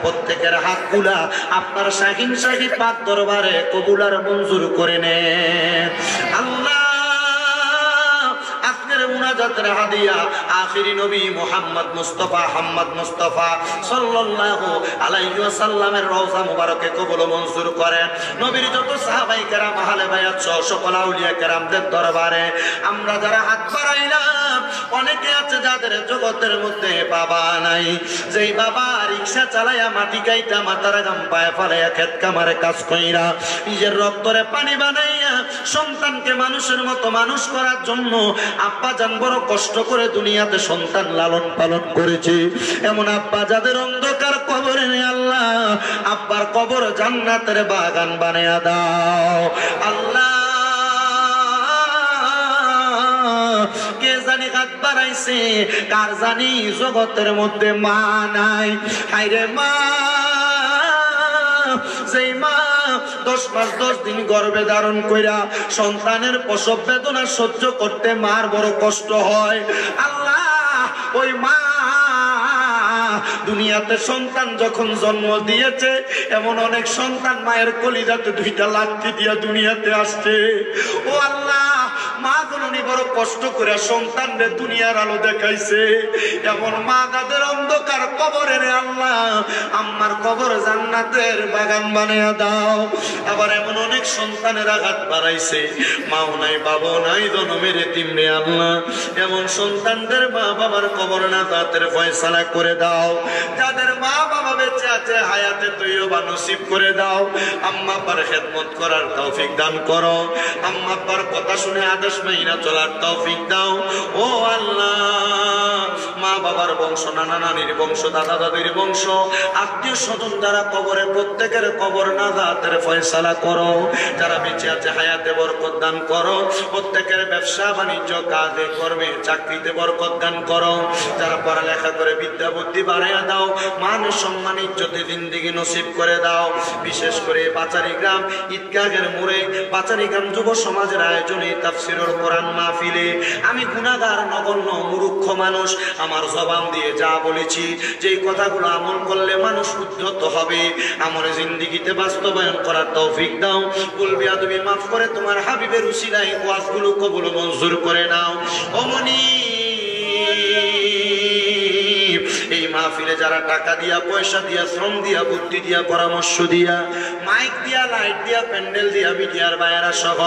প্রত্যেকের হাতগুলা আপনার শাহিন শাহী পাক দরবারে কবুল আর মঞ্জুর করে নেন আল্লাহ আপনার মুনাজাতের হাদিয়া আখিরি নবী মুহাম্মদ মুস্তাফা সাল্লাল্লাহু আলাইহি ওয়াসাল্লামের রওজা মুবারকে কবুল ও মঞ্জুর করেন নবীর যত সাহাবায়ে কেরাম আহলে বায়াত সহ সকল আউলিয়া কেরামদের দরবারে আমরা যারা হাত বাড়াইলাম অনেকে আছে যাদের জগতের মধ্যে বাবা নাই যেই বাবা রিকশা চালায়া মাটি কাইটা মাথার গাম পায়ে ফেলাইয়া ক্ষেত কামারে কাজ কইরা নিজের রক্তরে পানি বানাইয়া সন্তানকে মানুষের মতো মানুষ করার জন্য আব্বা জান বড় কষ্ট করে দুনিয়াতে সন্তান লালন পালন করেছে এমন আব্বা যাদের অন্ধকার কবরে নেই আল্লাহ আব্বার কবর জান্নাতের বাগান বানায়া দাও আল্লাহ কে জানি হাত বাড়াইছে কার জানি জগতের মধ্যে মা নাই হায়রে মা যেই মা 10 মাস 10 দিন গর্ভে ধারণ কইরা সন্তানের প্রসব বেদনা সহ্য করতে মার বড় কষ্ট হয় আল্লাহ ওই মা দুনিয়াতে সন্তান যখন জন্ম দিয়েছে এমন অনেক সন্তান মায়ের কলিজাতে 2টা লাথি দিয়া দুনিয়াতে আসছে ও আল্লাহ মা জননী বড় কষ্ট করে সন্তানদের দুনিয়ার আলো দেখাইছে এমন মা যাদের অন্ধকার কবরে রে আল্লাহ আম্মার কবর জান্নাতের বাগান বানায়া দাও আবার এমন অনেক সন্তানের আঘাত বাড়াইছে মাও নাই বাবাও নাই জনমের এতিম রে আল্লাহ এমন সন্তানদের মা বাবার কবর না তাদের ফয়সালা করে দাও যাদের মা বাবা বেঁচে আছে হায়াতে তৈয়বা নসিব করে দাও। আম্মা আব্বার খেদমত করার তৌফিক দান করো। আম্মা আব্বার কথা শুনে আদেশ মাইনা চলার তৌফিক দাও। ও আল্লাহ, মা বাবার বংশ, নানা নানির বংশ, দাদা দাদির বংশ, আত্মীয় স্বজন যারা কবরে, প্রত্যেকের কবর নাজাতের ফয়সালা করো। যারা বেঁচে আছে হায়াতে বরকত দান করো। প্রত্যেকের ব্যবসা বাণিজ্য, কাজে কর্মে, চাকরিতে বরকত দান করো। যারা পড়ালেখা করে বিদ্যা বুদ্ধি বাড়াইয়া দাও। মান সম্মান ইজ্জতে জিন্দেগি নসিব করে দাও। বিশেষ করে পাচারি গ্রাম ঈদগাহের মোড়ে পাচারি গ্রাম যুব সমাজের আয়োজনে তাফসীরুল কোরআন মাহফিলে আমি গুনাহগার নগণ্য মূর্খ মানুষ আমার জবান দিয়ে যা বলেছি, যেই কথাগুলো আমল করলে মানুষ উদ্ধত হবে, আমার জিন্দেগিতে বাস্তবায়ন করার তৌফিক দাও। বলবি তুমি মাফ করে তোমার হাবিবের উসিলায় ওয়াজগুলো কবুল মঞ্জুর করে নাও। ওমনি এই মাহফিলে যারা টাকা দিয়া, পয়সা দিয়া, শ্রম দিয়া, বুদ্ধি দিয়া, পরামর্শ দিয়া, মাইক দিয়া, লাইট দিয়া, প্যান্ডেল দিয়া, মিডিয়ার বাইরা সহ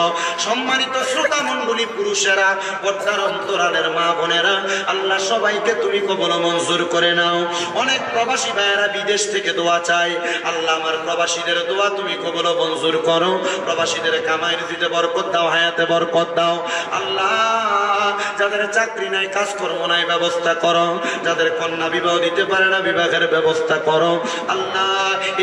সম্মানিত শ্রোতা মণ্ডলী, পুরুষেরা, পর্দার অন্তরালের মা বোনেরা, আল্লাহ সবাইকে তুমি কবুল মঞ্জুর করে নাও। অনেক প্রবাসী ভাইয়েরা বিদেশ থেকে দোয়া চায়, আল্লাহ আমার প্রবাসীদের দোয়া তুমি কবুল মঞ্জুর করো। প্রবাসীদের কামাই রুজিতে বরকত দাও, হায়াতে বরকত দাও। আল্লাহ যাদের চাকরি নাই, কাজকর্ম নাই, ব্যবস্থা করো। যাদের কন্যা বিবাহ দিতে পারে না, বিবাহের ব্যবস্থা করো। আল্লাহ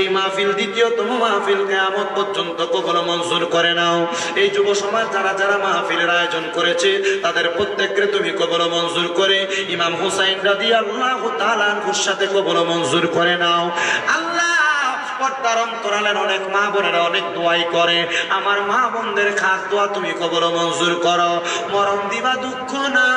এই মাহফিল দ্বিতীয়তম মাহফিল কিয়ামত পর্যন্ত কবুল মঞ্জুর করে নাও। এই যুব সমাজ যারা যারা মাহফিলের আয়োজন করেছে তাদের প্রত্যেককে তুমি কবুল মঞ্জুর করে ইমাম হুসাইন রাদিয়াল্লাহু তাআলা আনহুর সাথে কবুল মঞ্জুর করে নাও। আল্লাহ পর্দার অন্তরালের অনেক মা বোনেরা অনেক দোয়াই করে, আমার মা বোনদের খাস দোয়া তুমি কবুল মঞ্জুর করো। মরণ দিবা দুঃখ না,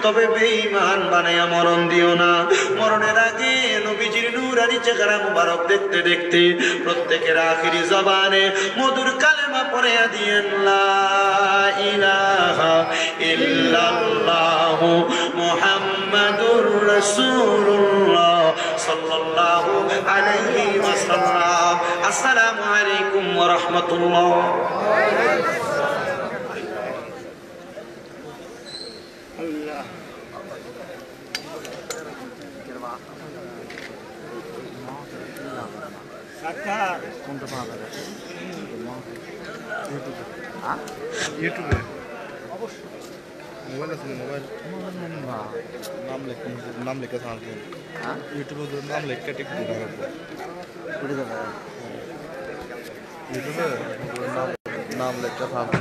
তবে বেঈমান বানায়া মরণ দিও না। মরণের আগে নবীজির নূরানি চেহারা মুবারক দেখতে দেখতে প্রত্যেকের আখিরি জবানে মধুর কালেমা পড়ে দিয়েন, লা ইলাহা ইল্লাল্লাহু মুহাম্মাদুর রাসূলুল্লাহ সাল্লাল্লাহু আলাইহি ওয়াসাল্লাম। আসসালামু আলাইকুম ওয়া রাহমাতুল্লাহ। ইউটিউবে মোবাইল আছে, মোবাইল নাম লেখা থাকবে ইউটিউবে, নাম লেখা টিকে ইউটিউবে নাম লেখা থাকবে।